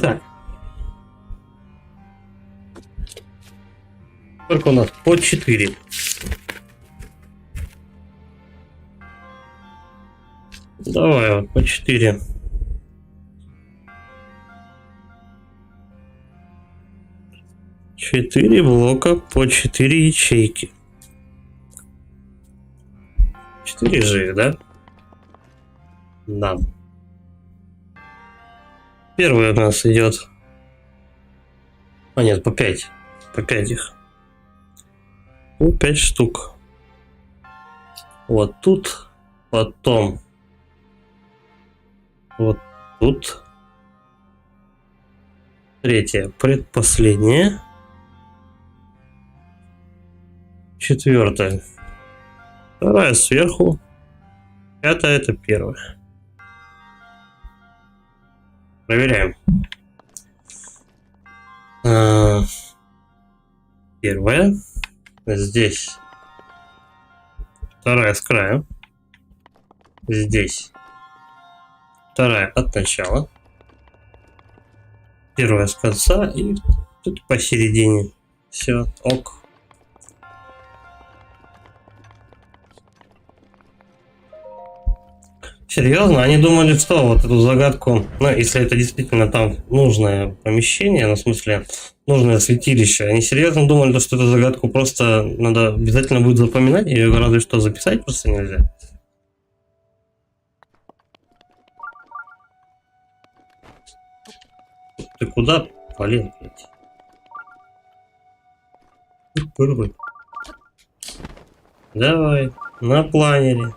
Так. Сколько у нас? По 4. Давай вот по 4. Четыре блока по 4 ячейки. 4 же их, да? Да. Первый у нас идет. А нет, по 5. По 5 их. Ну, 5 штук. Вот тут. Потом. Вот тут. Третье. Предпоследнее. 4. 2 сверху. 5 это 1. Проверяем. 1. Здесь. 2 с края. Здесь. 2 от начала. 1 с конца. И тут посередине. Все, ок. Серьезно? Они думали, что вот эту загадку, ну, если это действительно там нужное помещение, ну, в смысле, нужное святилище, они серьезно думали, что эту загадку просто надо обязательно будет запоминать, ее разве что записать просто нельзя? Ты куда полез, блядь? Первый. Давай, на планере.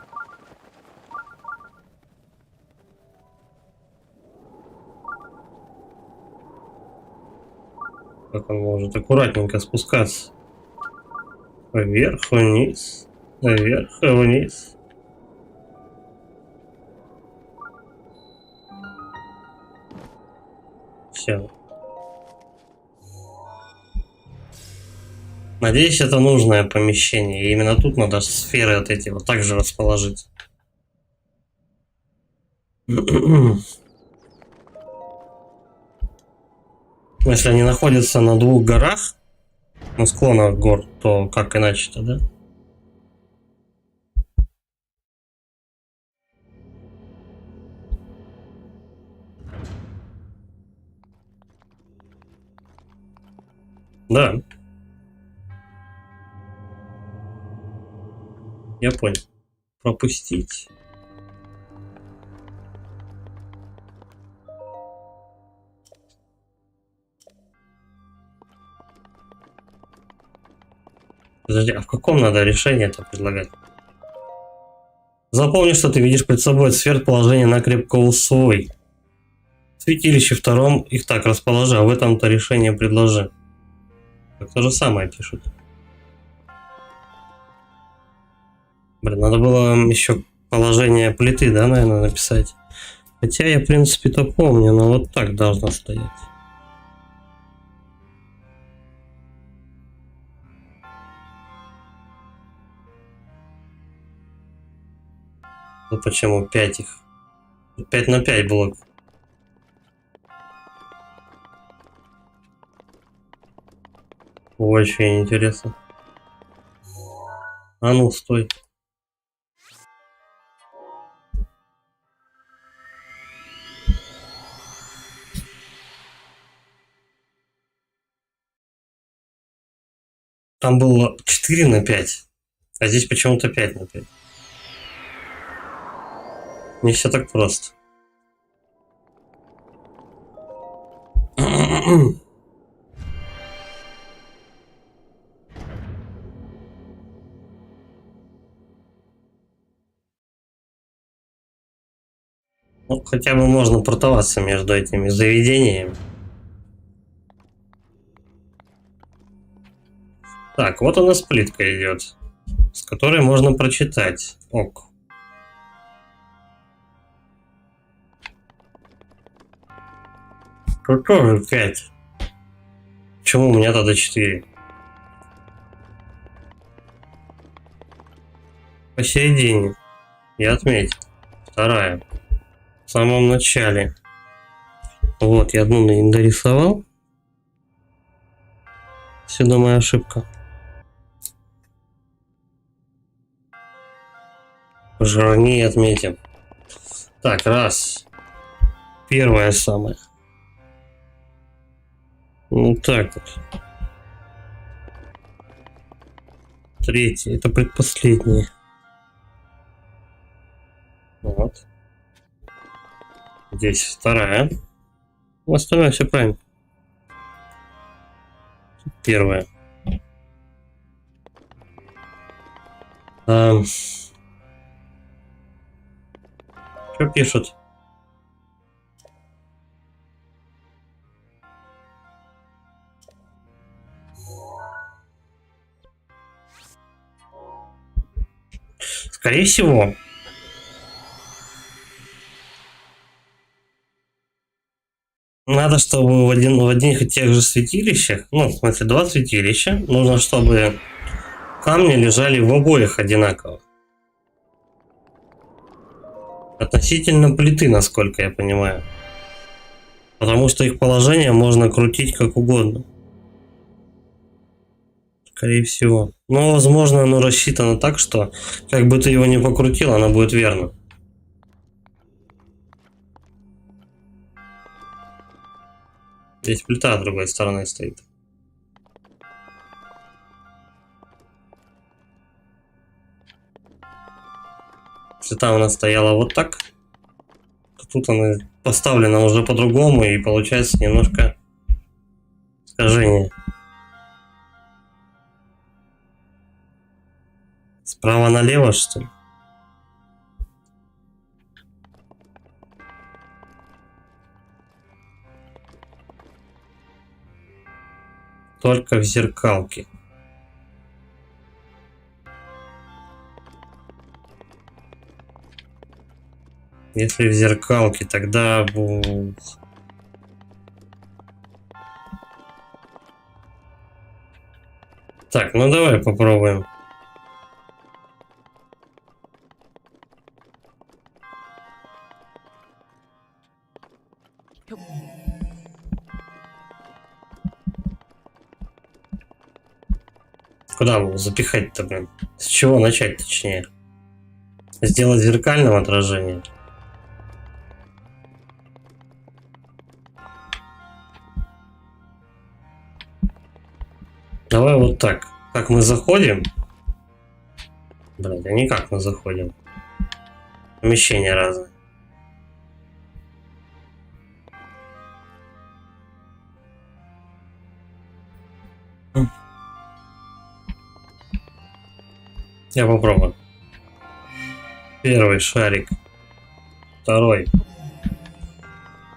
Как он может аккуратненько спускаться? Вверх, вниз, вверх, вниз. Все. Надеюсь, это нужное помещение. И именно тут надо сферы вот эти вот также расположить. Если они находятся на 2 горах, на склонах гор, то как иначе-то, да? Да. Я понял. Пропустить. Подожди, а в каком надо решение это предлагать? Запомни, что ты видишь перед собой цвет положения на крепкоусвой. В святилище 2 их так расположи, а в этом-то решение предложи. Так то же самое пишут. Блин, надо было еще положение плиты, да, наверное, написать. Хотя я, в принципе-то помню, но вот так должно стоять. Ну почему 5 их? 5 на 5 блок. Очень интересно. А ну, стой. Там было 4 на 5, а здесь почему-то 5 на 5. Не все так просто. Ну, хотя бы можно портоваться между этими заведениями. Так, вот у нас плитка идет, с которой можно прочитать. Ок. Тут тоже 5. Почему у меня тогда 4? Посередине. Я отметил. 2. В самом начале. Вот, я одну не дорисовал. Сюда моя ошибка. Жирнее отметим. Так, 1. 1 самое. Ну так вот. 3. Это предпоследнее. Вот. Здесь 2. Ну, остальное все правильно. 1. Что пишут? Скорее всего. Надо, чтобы в одних и тех же святилищах, ну, в смысле, два святилища, нужно, чтобы камни лежали в обоих одинаково. Относительно плиты, насколько я понимаю. Потому что их положение можно крутить как угодно. Скорее всего. Но, возможно, оно рассчитано так, что как бы ты его ни покрутил, оно будет верно. Здесь плита с другой стороны стоит. Если там она стояла вот так, то тут она поставлена уже по-другому, и получается немножко искажение. Справа налево, что ли? Только в зеркалке. Если в зеркалке, тогда... Так, ну давай попробуем. Куда его запихать-то, блин? С чего начать, точнее? Сделать зеркальным отражением? Давай вот так. Как мы заходим? Блин, а не как мы заходим. Помещения разные. Я попробую. Первый шарик. Второй.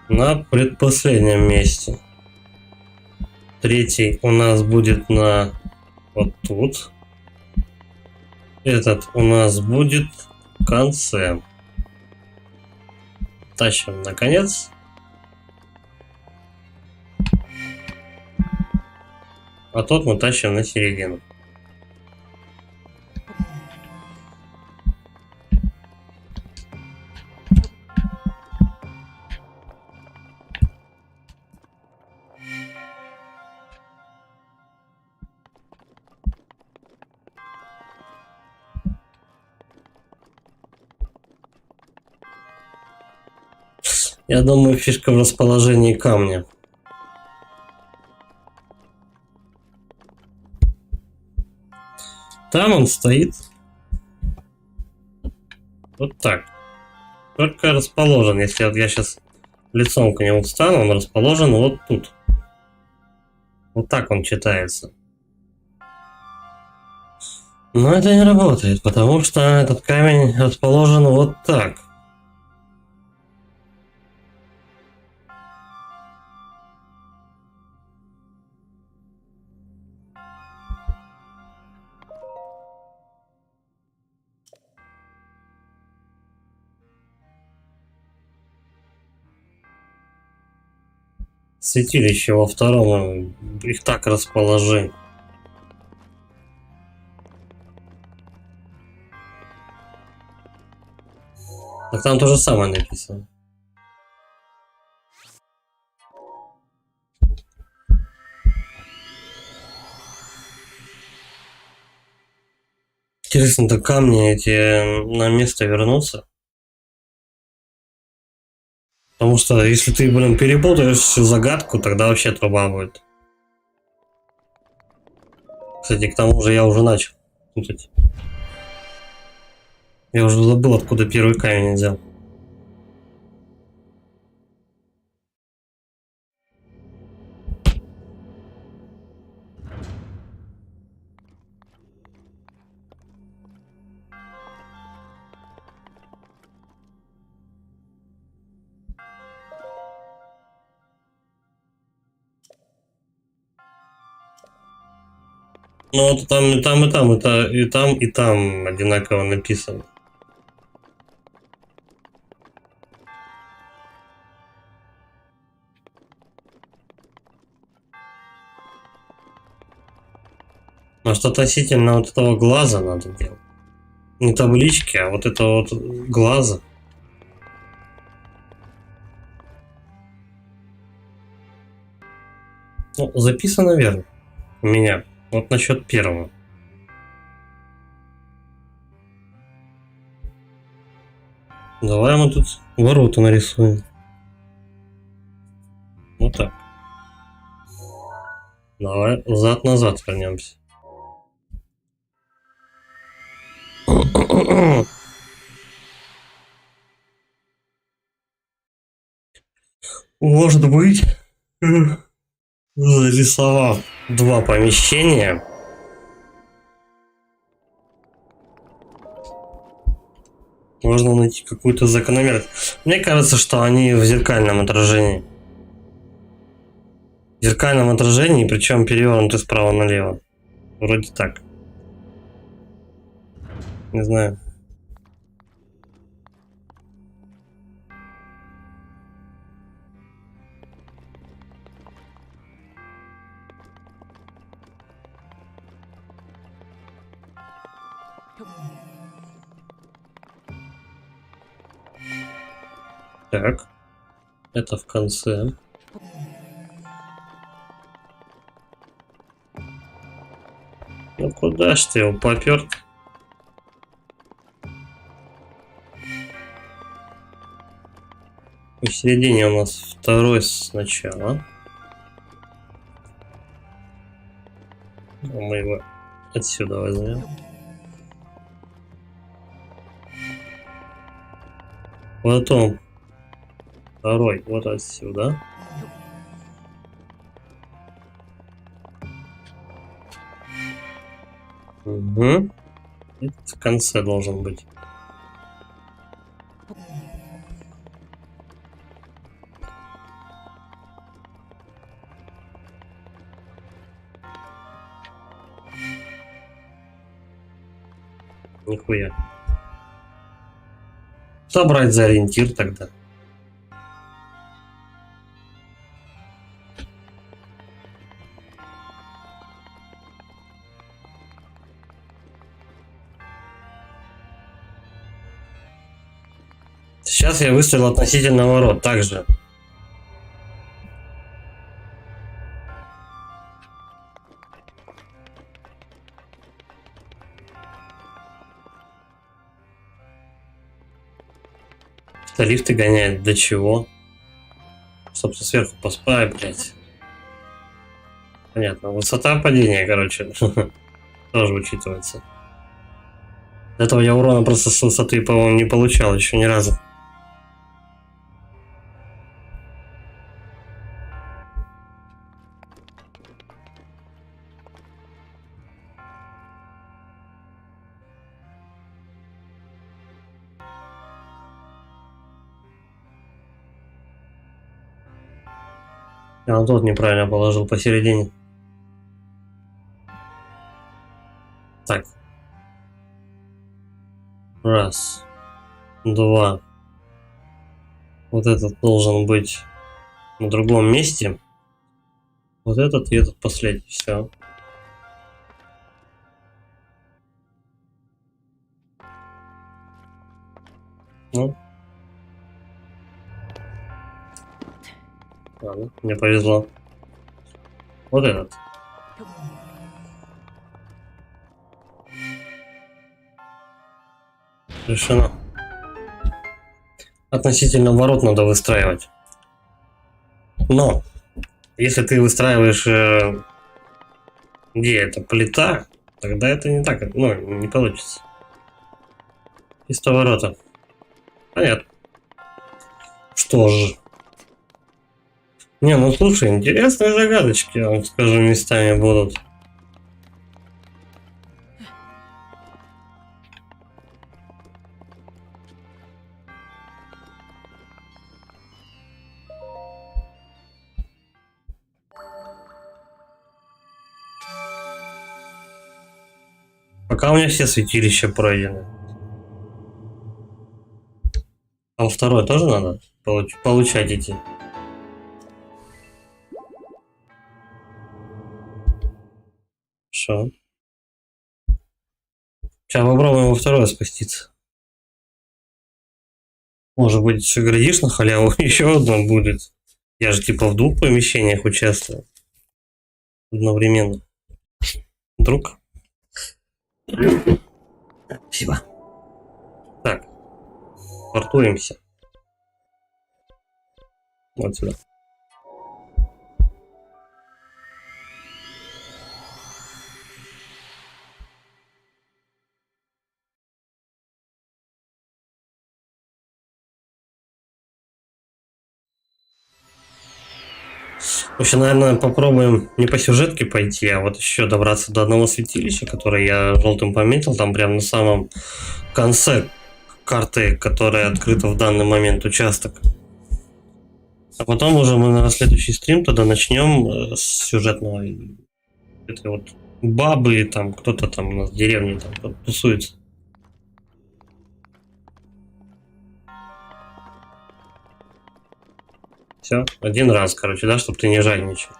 На предпоследнем месте. Третий у нас будет на вот тут. Этот у нас будет в конце. Тащим на конец. А тот мы тащим на середину. Я думаю, фишка в расположении камня. Там он стоит. Вот так. Только расположен. Если вот я сейчас лицом к нему встану, он расположен вот тут. Вот так он читается. Но это не работает, потому что этот камень расположен вот так. Святилище во втором, их так расположи. Так там то же самое написано. Интересно, то камни эти на место вернутся? Потому что если ты, блин, перепутаешь всю загадку, тогда вообще труба будет. Кстати, к тому же я уже начал путать. Я уже забыл, откуда первый камень взял. Ну вот там и там, и там, и там одинаково написано. Может, относительно вот этого глаза надо делать. Не таблички, а вот это вот глаза. Ну, записано верно у меня. Вот насчет первого. Давай мы тут ворота нарисуем. Вот так. Давай взад-назад вернемся. Может быть, зарисовав два помещения, можно найти какую-то закономерность. Мне кажется, что они в зеркальном отражении. В зеркальном отражении, причем перевернуты справа налево. Вроде так. Не знаю. Так. Это в конце. Ну куда ж ты его попёр? В середине у нас второй сначала. Мы его отсюда возьмем. Потом второй вот отсюда. Угу. Этот в конце должен быть. Нихуя. Что брать за ориентир тогда? Сейчас я выстрелил относительно ворот, также. Что лифты гоняет, до чего? Собственно, сверху поспай, блядь. Понятно, высота падения, короче, тоже учитывается. До этого я урона просто с высоты, по-моему, не получал еще ни разу. Я вот тут неправильно положил посередине. Так. Раз. Два. Вот этот должен быть на другом месте. Вот этот и этот последний. Все. Ну. Ладно, мне повезло. Вот этот. Решено. Относительно ворот надо выстраивать. Но, если ты выстраиваешь, где эта плита, тогда это не так, ну, не получится. Чисто ворота. Понятно. Что ж. Не, ну слушай, интересные загадочки, я вам скажу, местами будут. Пока у меня все святилища пройдены. А во второй тоже надо получать эти. Хорошо. Сейчас попробуем во второе спуститься. Может быть, еще глядишь на халяву, еще одно будет. Я же типа в двух помещениях участвую. Одновременно. Вдруг? Спасибо. Так. Портуемся. Вот сюда. В общем, наверное, попробуем не по сюжетке пойти, а вот еще добраться до одного святилища, которое я желтым пометил, там прямо на самом конце карты, которая открыта в данный момент участок. А потом уже мы на следующий стрим тогда начнем с сюжетного. Это вот бабы, там кто-то там у нас в деревне там тусуется. Все, один раз, короче, да, чтобы ты не жадничал.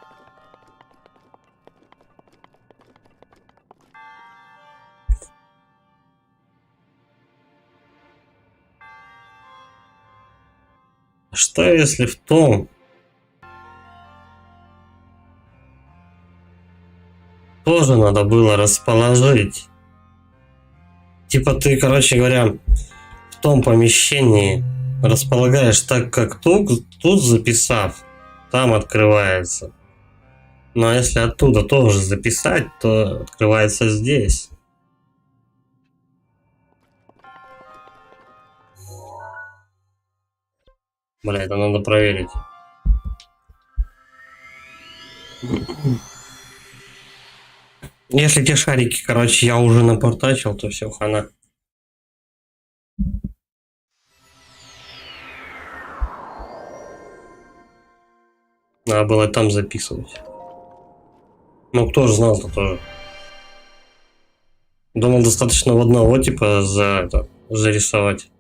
Что если в том тоже надо было расположить? Типа ты, короче говоря, в том помещении располагаешь так, как тут записав, там открывается. Но если оттуда тоже записать, то открывается здесь. Бля, это надо проверить. Если те шарики, короче, я уже напортачил, то все, хана. Надо было там записывать. Ну, кто же знал-то тоже. Думал, достаточно в одного типа зарисовать.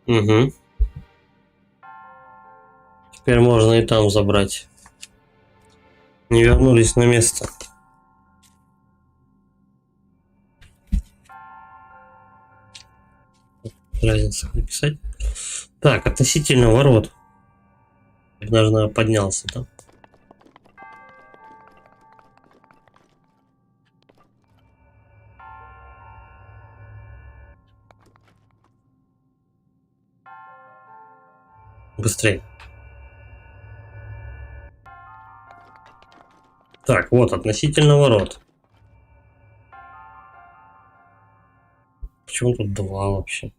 Угу. Теперь можно и там забрать. Не вернулись на место. Разница написать. Так, относительно ворот. Даже, наверное, поднялся там. Быстрее. Так, вот, относительно ворот. Почему тут два вообще?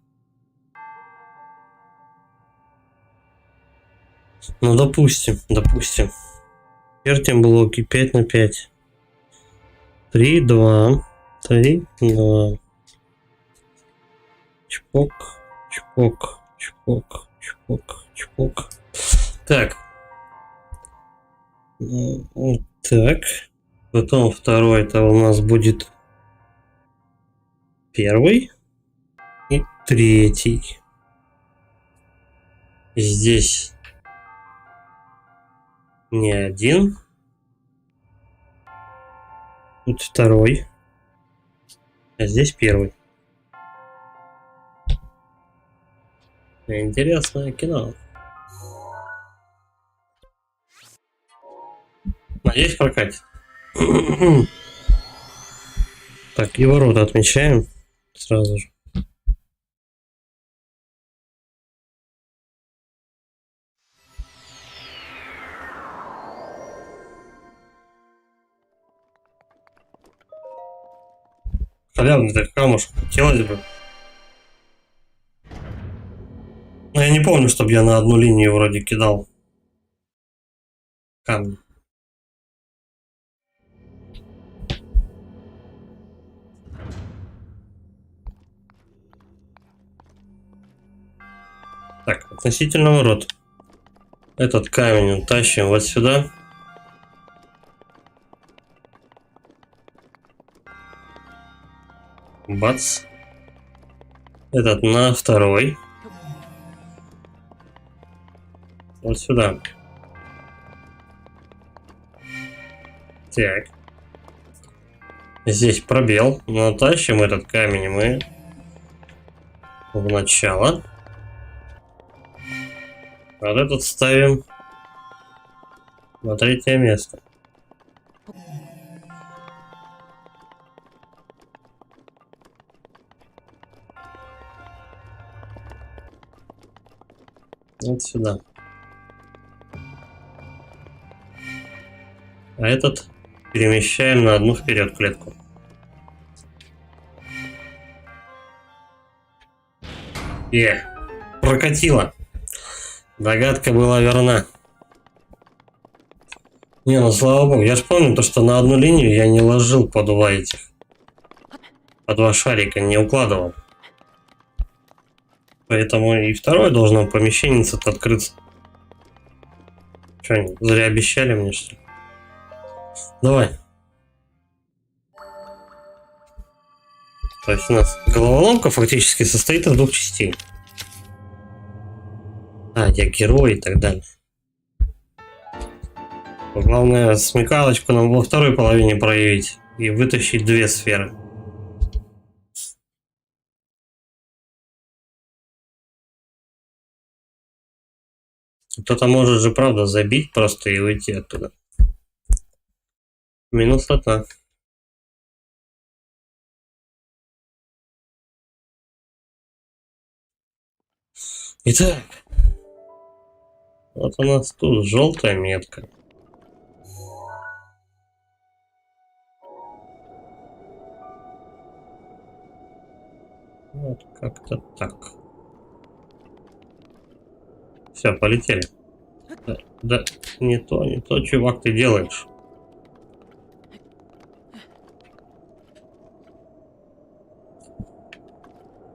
Ну, допустим. Вертим блоки 5 на 5. 3, 2. 3, 2. Чпок, чпок, чпок, чпок, чпок. Так. Так. Потом второй, это у нас будет первый и третий. Здесь не один. Тут второй. А здесь первый. Интересное кино. Надеюсь, прокатит. Так, и ворота отмечаем сразу же. Халявный так камушек хотелось бы. Но я не помню, чтобы я на одну линию вроде кидал камни. Так, относительно ворот. Этот камень тащим вот сюда. Бац. Этот на второй. Вот сюда. Так. Здесь пробел. Натащим этот камень мы в начало. А вот этот ставим на третье место. Вот сюда. А этот перемещаем на одну вперед клетку. Прокатило. Догадка была верна. Не, ну слава богу, я ж помню то, что на одну линию я не ложил по два этих. По два шарика не укладывал. Поэтому и второе должно помещение-то открыться. Что они, зря обещали мне, что ли? Давай. То есть у нас головоломка фактически состоит из двух частей. Я герой и так далее. Главное смекалочку нам во второй половине проявить и вытащить две сферы. Кто-то может же правда забить просто и уйти оттуда. Минус одна. Итак, вот у нас тут желтая метка. Вот как-то так. Все, полетели. Да, не то, чувак, ты делаешь.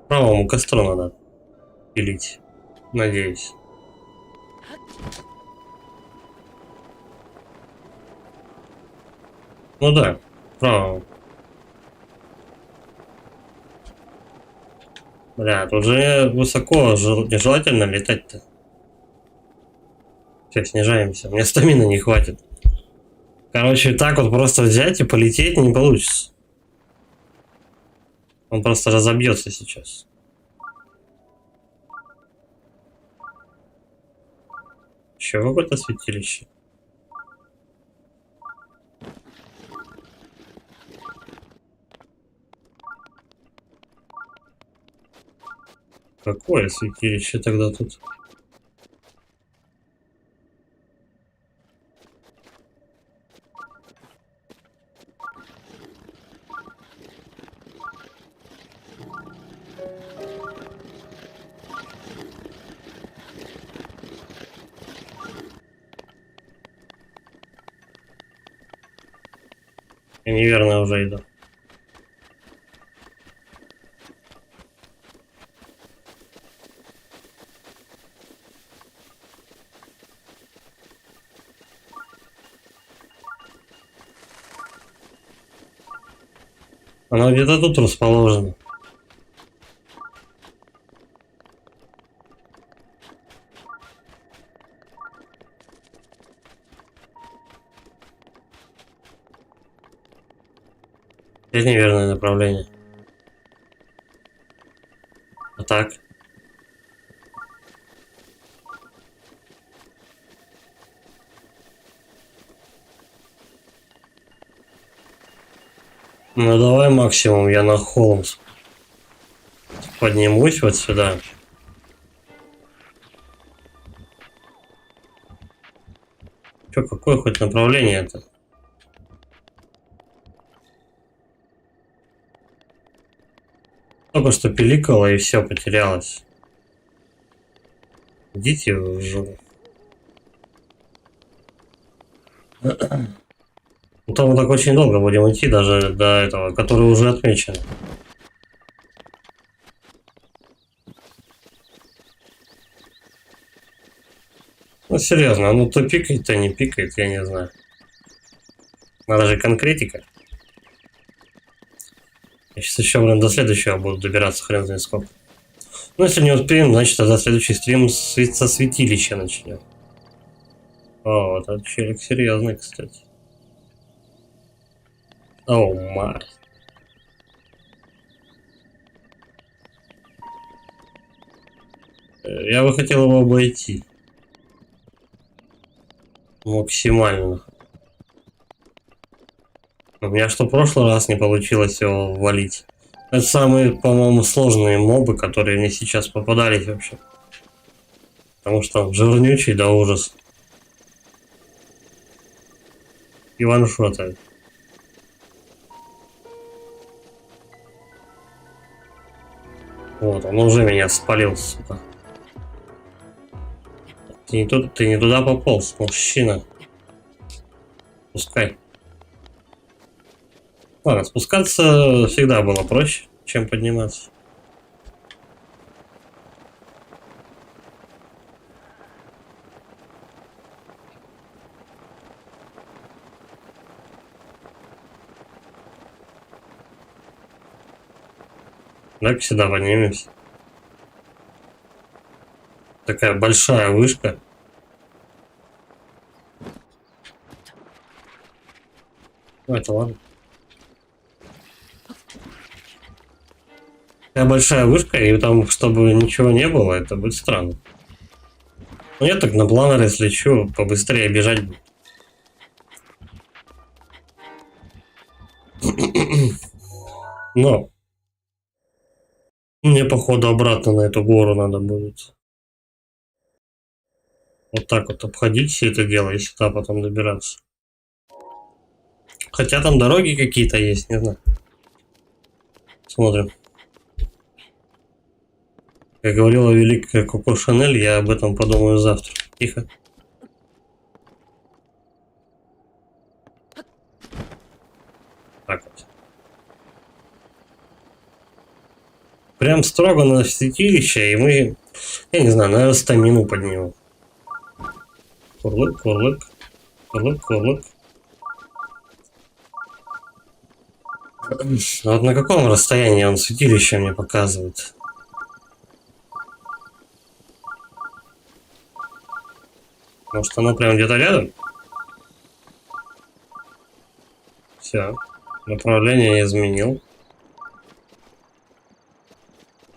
Правому костру надо пилить, надеюсь. Ну да, правому. Бля, тут же высоко нежелательно летать-то. Все, снижаемся. Мне стамина не хватит. Короче, так вот просто взять и полететь не получится. Он просто разобьется сейчас. Еще какое-то святилище. Какое святилище тогда тут? Я неверно уже иду. Она где-то тут расположена. Это неверное направление. А так? Ну давай максимум я на холм поднимусь вот сюда. Чё, какое хоть направление это? Только что пиликало и все потерялось. Идите в жопу. Ну там мы так очень долго будем идти, даже до этого, который уже отмечен. Ну серьезно, ну то пикает, то не пикает, я не знаю. Надо же конкретика. Я сейчас еще, блин, до следующего буду добираться, хрен знает сколько. Ну, если не успеем, значит, тогда следующий стрим со святилища начнем. О, вот этот челик серьезный, кстати. О, май. Я бы хотел его обойти. Максимально. У меня что в прошлый раз не получилось его валить. Это самые, по-моему, сложные мобы, которые мне сейчас попадались вообще. Потому что он жирнючий до ужаса. И ваншотает. Вот, он уже меня спалил, сука. Ты не туда пополз, мужчина. Пускай. Ладно, спускаться всегда было проще, чем подниматься. Давай-ка сюда поднимемся. Такая большая вышка. Ну, это ладно. Такая большая вышка, и там, чтобы ничего не было, это будет странно. Ну, я так на планере слечу, побыстрее бежать буду. Но мне, походу, обратно на эту гору надо будет. Вот так вот обходить все это дело и сюда потом добираться. Хотя там дороги какие-то есть, не знаю. Смотрим. Как говорила великая Коко Шанель, я об этом подумаю завтра. Тихо. Так вот. Прям строго на святилище, и мы, я не знаю, наверное, стамину поднимем. Курлык, курлык, курлык, курлык. Вот на каком расстоянии он святилище мне показывает? Может, оно прям где-то рядом? Все. Направление я изменил.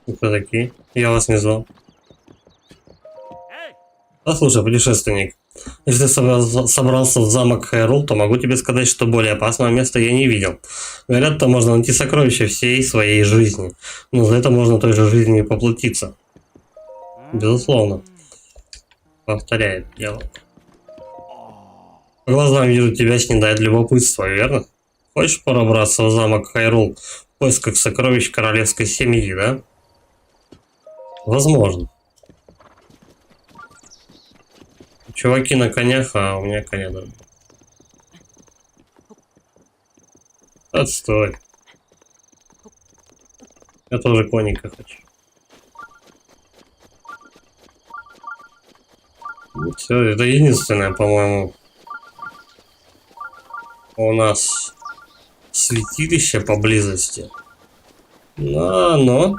Кто такие? Я вас не звал. Послушай, путешественник. Если ты собрался в замок Хайрул, то могу тебе сказать, что более опасного места я не видел. Говорят, там можно найти сокровища всей своей жизни. Но за это можно той же жизнью и поплатиться. Безусловно. Повторяет диалог. По глазам вижу, тебя снедает любопытство, верно? Хочешь пробраться в замок Хайрул в поисках сокровищ королевской семьи, да? Возможно. Чуваки на конях, а у меня коня даже. Отстой. Я тоже конника хочу. Все, это единственное, по-моему, у нас святилище поблизости. Но...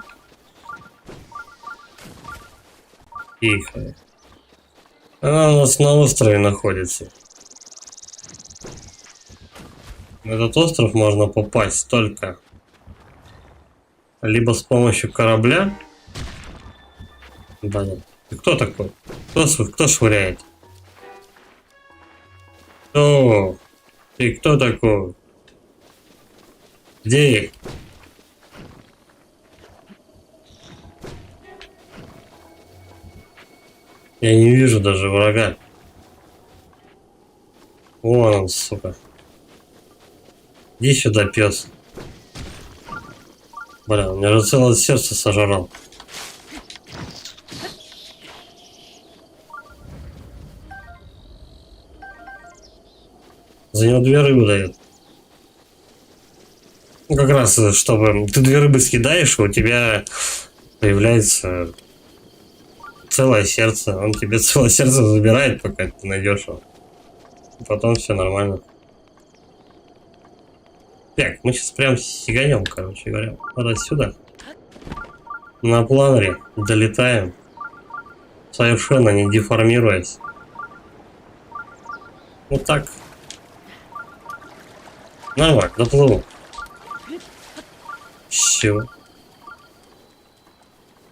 Тихо. Она у нас на острове находится. На этот остров можно попасть только либо с помощью корабля. Блин. Ты кто такой? Кто швыряет? Кто? Ты кто такой? Где их? Я не вижу даже врага. Вон он, сука. Иди сюда, пес. Бля, у меня же целое сердце сожрал. За него 2 рыбы дают. Ну, как раз, чтобы ты 2 рыбы съедаешь, у тебя появляется целое сердце. Он тебе целое сердце забирает, пока ты найдешь его. И потом все нормально. Так, мы сейчас прям сиганем, короче говоря. Вот отсюда. На планере долетаем, совершенно не деформируясь. Вот так. Нормально, доплыву. Все.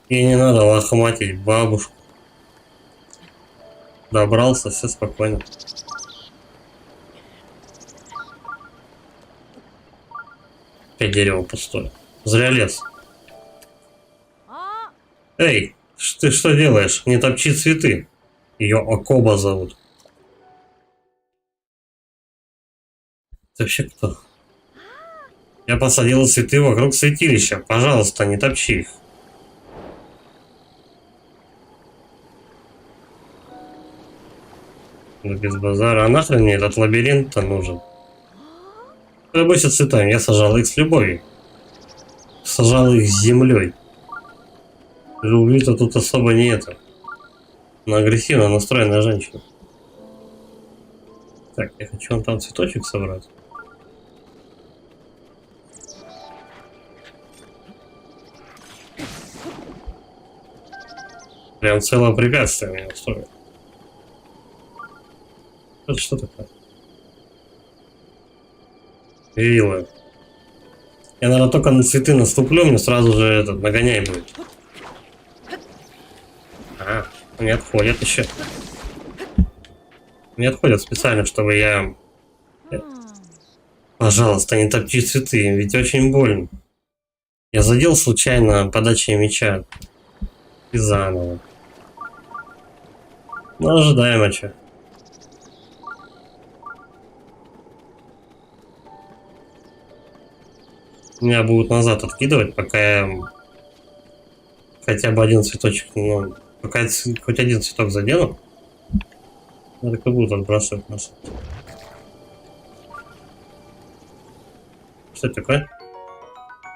И не надо лохматить бабушку. Добрался, все спокойно. Опять дерево пустое. Зря лез. А, Эй, ты что делаешь? Не топчи цветы. Ее Акоба зовут. Ты вообще кто? Я посадила цветы вокруг святилища. Пожалуйста, не топчи их. Да без базара. А нахрен мне этот лабиринт-то нужен? Любуйся цветами. Я сажал их с любовью. Сажал их с землей. Любви-то тут особо не это. Но агрессивно настроенная женщина. Так, я хочу вон там цветочек собрать. Прям целое препятствие меня устроит. Это что такое? Вилла. Я, наверное, только на цветы наступлю, мне сразу же этот нагоняй будет. А, не отходят еще. Не отходят специально, чтобы я... Пожалуйста, не топчи цветы, ведь очень больно. Я задел случайно подачей мяча. И заново. Ну, ожидаемо, что. Меня будут назад откидывать, пока я хотя бы один цветочек, ну, пока я хоть один цветок задену, я так и будут отбрасывать нас. Что это такое?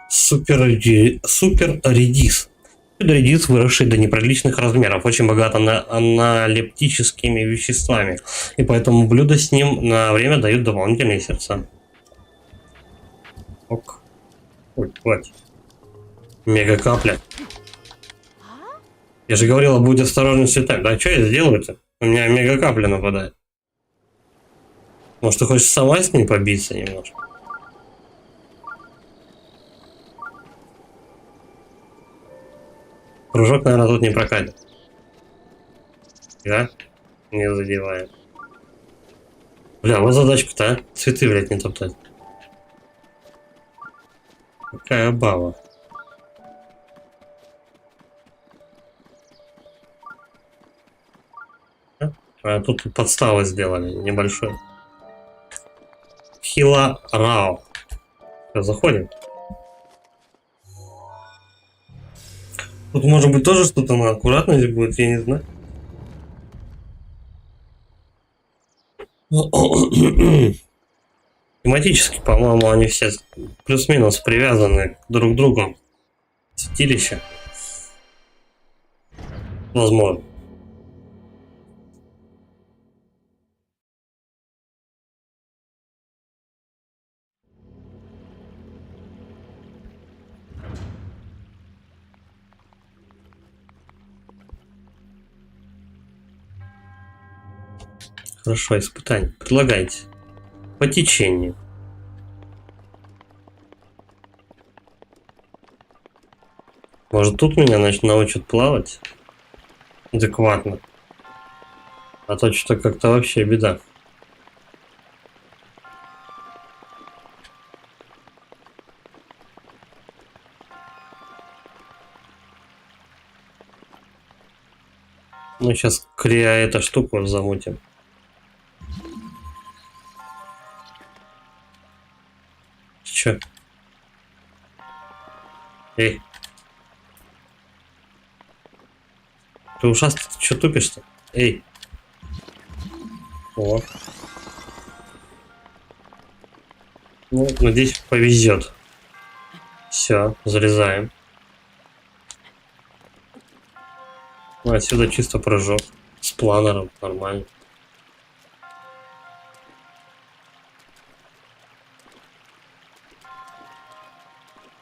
Супер редис. Редис, выросший до неприличных размеров, очень богат на аналептическими веществами, и поэтому блюда с ним на время дают дополнительные сердца. Ок. Ой, хватит. Мега капля. Я же говорила, будь осторожен с цветами. Да что я сделаю-то? У меня мега капля нападает. Может, ты хочешь сама с ней побиться немножко? Прыжок, наверное, тут не прокатит. Да? Не задевает. Бля, вот задачка-то, а? Цветы, блядь, не топтать. Какая баба. А тут подставы сделали, небольшой. Хила Рао. Заходим. Тут может быть тоже что-то на аккуратность будет, я не знаю. Тематически, по-моему, они все плюс-минус привязаны друг к другу. Святилище. Возможно. Хорошо, испытание. Предлагайте. По течению. Может, тут меня научат плавать адекватно. А то что-то как-то вообще беда. Ну, сейчас эту штуку замутим. Чё? Эй. Ты ушастый, ты чё тупишь-то? Эй. О. Ну, надеюсь, повезет. Все, залезаем. Ну, отсюда чисто прыжок. С планером, нормально.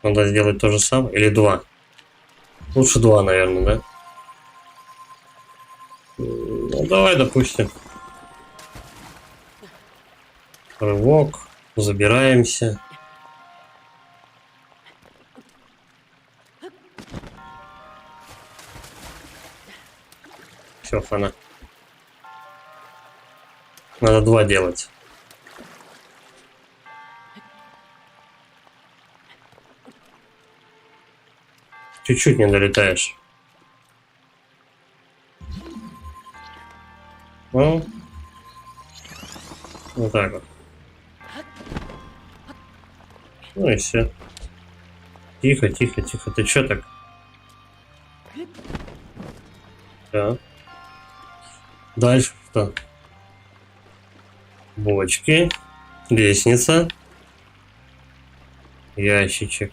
Надо сделать то же самое. Или два. Лучше 2, наверное, да? Ну, давай, допустим. Рывок. Забираемся. Все, хана. Надо 2 делать. Чуть-чуть не долетаешь. Ну, вот так вот. Ну и все. Тихо, тихо, тихо. Ты чё так? Да. Дальше что? Бочки. Лестница. Ящичек.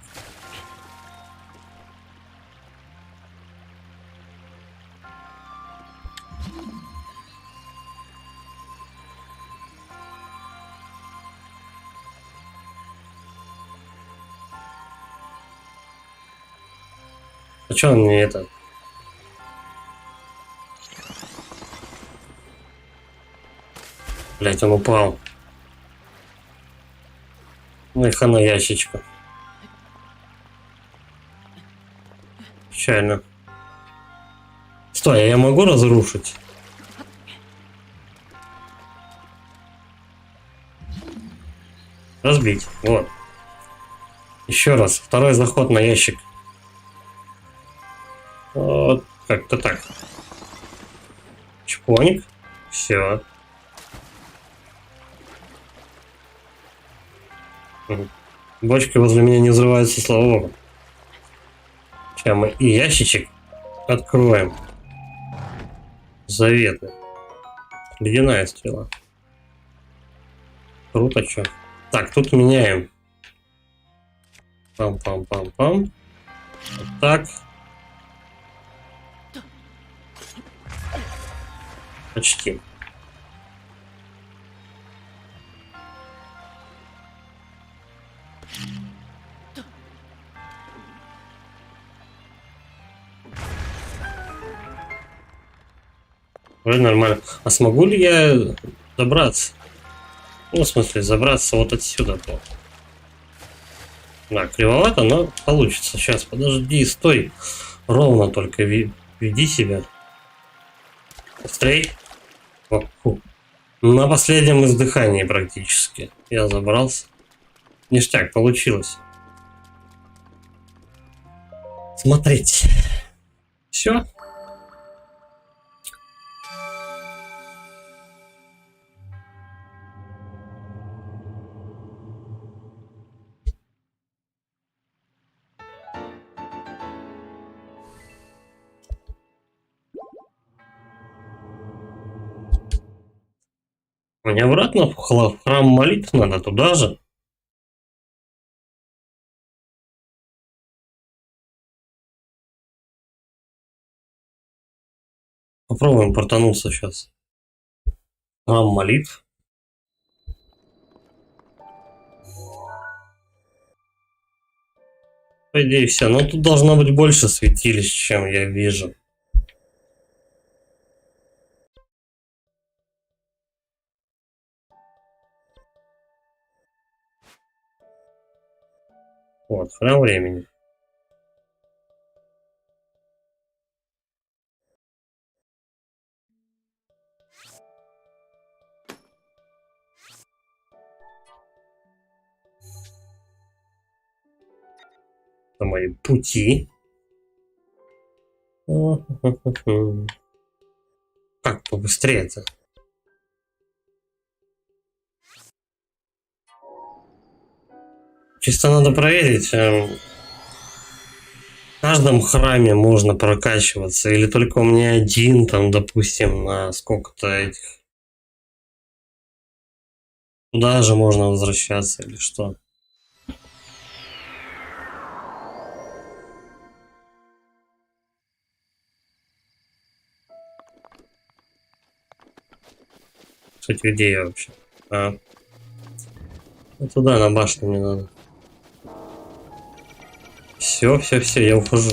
А чё он мне это? Блять, он упал. Ну и хана ящичка. Печально. Стой, а я могу разрушить? Разбить. Вот. Еще раз. Второй заход на ящик. Вот как-то так. Чпоник. Все. Бочки возле меня не взрываются, слава богу. Сейчас мы и ящичек откроем. Заветный. Ледяная стрела. Круто, чё. Так, тут меняем. Пам-пам-пам-пам. Вот так. Почти. Вроде нормально. А смогу ли я добраться? Ну, в смысле, забраться вот отсюда. Да, кривовато, но получится. Сейчас, подожди, стой. Ровно только веди себя. Быстрей. О, фу. На последнем издыхании практически. Я забрался. Ништяк, получилось. Смотрите. Все. Мне обратно в храм молитв надо, туда же. Попробуем портануться сейчас. Храм молитв. По идее все. Но тут должно быть больше святилищ, чем я вижу. Вот, храм времени. Это мои пути. Как побыстрее-то? Чисто надо проверить, в каждом храме можно прокачиваться, или только у меня один, там, допустим, на сколько-то этих. Туда же можно возвращаться, или что? Кстати, где я вообще? А. Ну, туда, на башню мне надо. Все, я ухожу.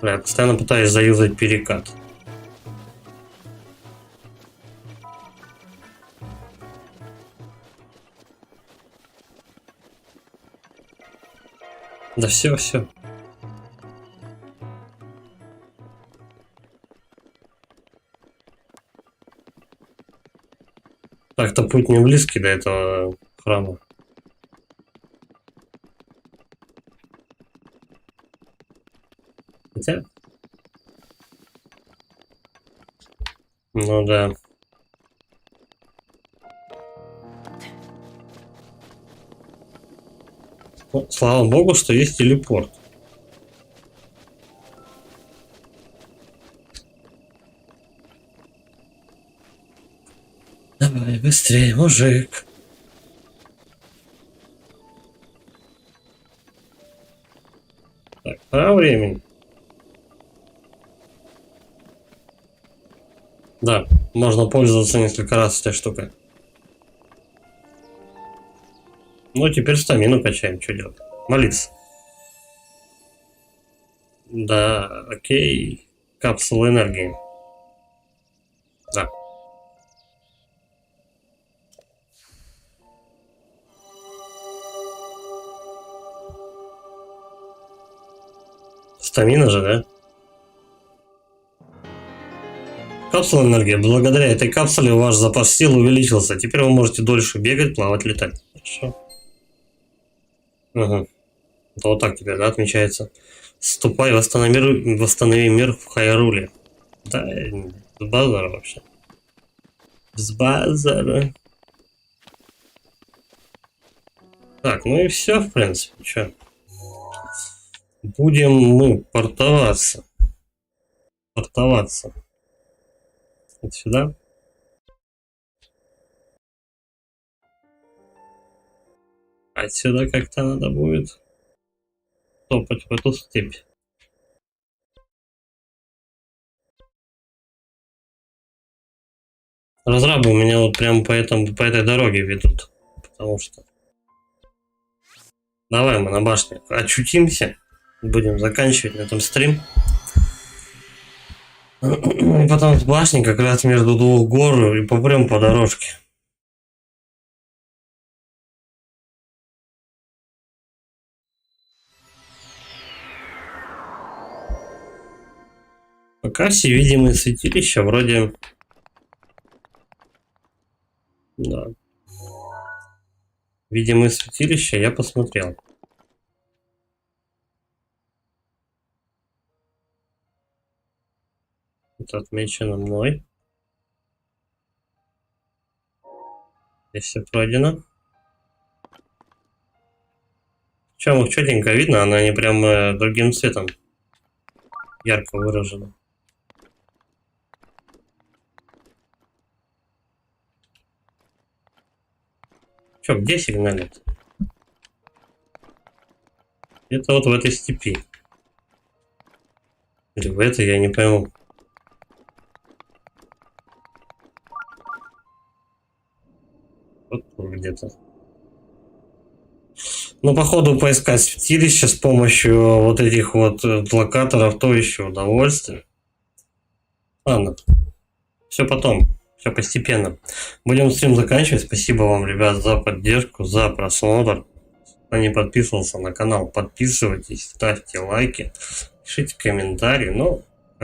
Бля, я постоянно пытаюсь заюзать перекат. Да все. Так-то путь не близкий до этого храма. Хотя... Ну да. Ну, слава богу, что есть телепорт. Давай быстрее, мужик. Так, пора времени. Да, можно пользоваться несколько раз этой штукой. Ну, теперь стамину качаем, что делать? Молиться. Да, окей. Капсула энергии. Да. Стамина же, да? Капсула энергии. Благодаря этой капсуле ваш запас сил увеличился. Теперь вы можете дольше бегать, плавать, летать. Хорошо. Ага. Это вот так теперь, да, отмечается. Ступай, восстанови мир в Хайруле. Да, с базара вообще. С базара. Так, ну и все, в принципе, что. Будем мы портоваться. Вот сюда. Отсюда как-то надо будет топать в эту степь. Разрабы меня вот прямо по этой дороге ведут. Потому что... Давай мы на башне очутимся. Будем заканчивать на этом стрим. И потом с башни как раз между двух гор и попрем по дорожке. Пока все видимые святилища вроде... Да. Видимые святилища я посмотрел. Это отмечено мной. Здесь все пройдено. Причем их четенько видно, она не прям другим цветом ярко выражена. Че, где сигналит? Это вот в этой степи. Или в этой, я не пойму. Вот где-то. Ну, походу, поискать святилище с помощью вот этих вот локаторов, то еще удовольствие. Ладно. Все потом. Все постепенно. Будем стрим заканчивать. Спасибо вам, ребят, за поддержку, за просмотр. Кто не подписывался на канал, подписывайтесь, ставьте лайки, пишите комментарии. Ну,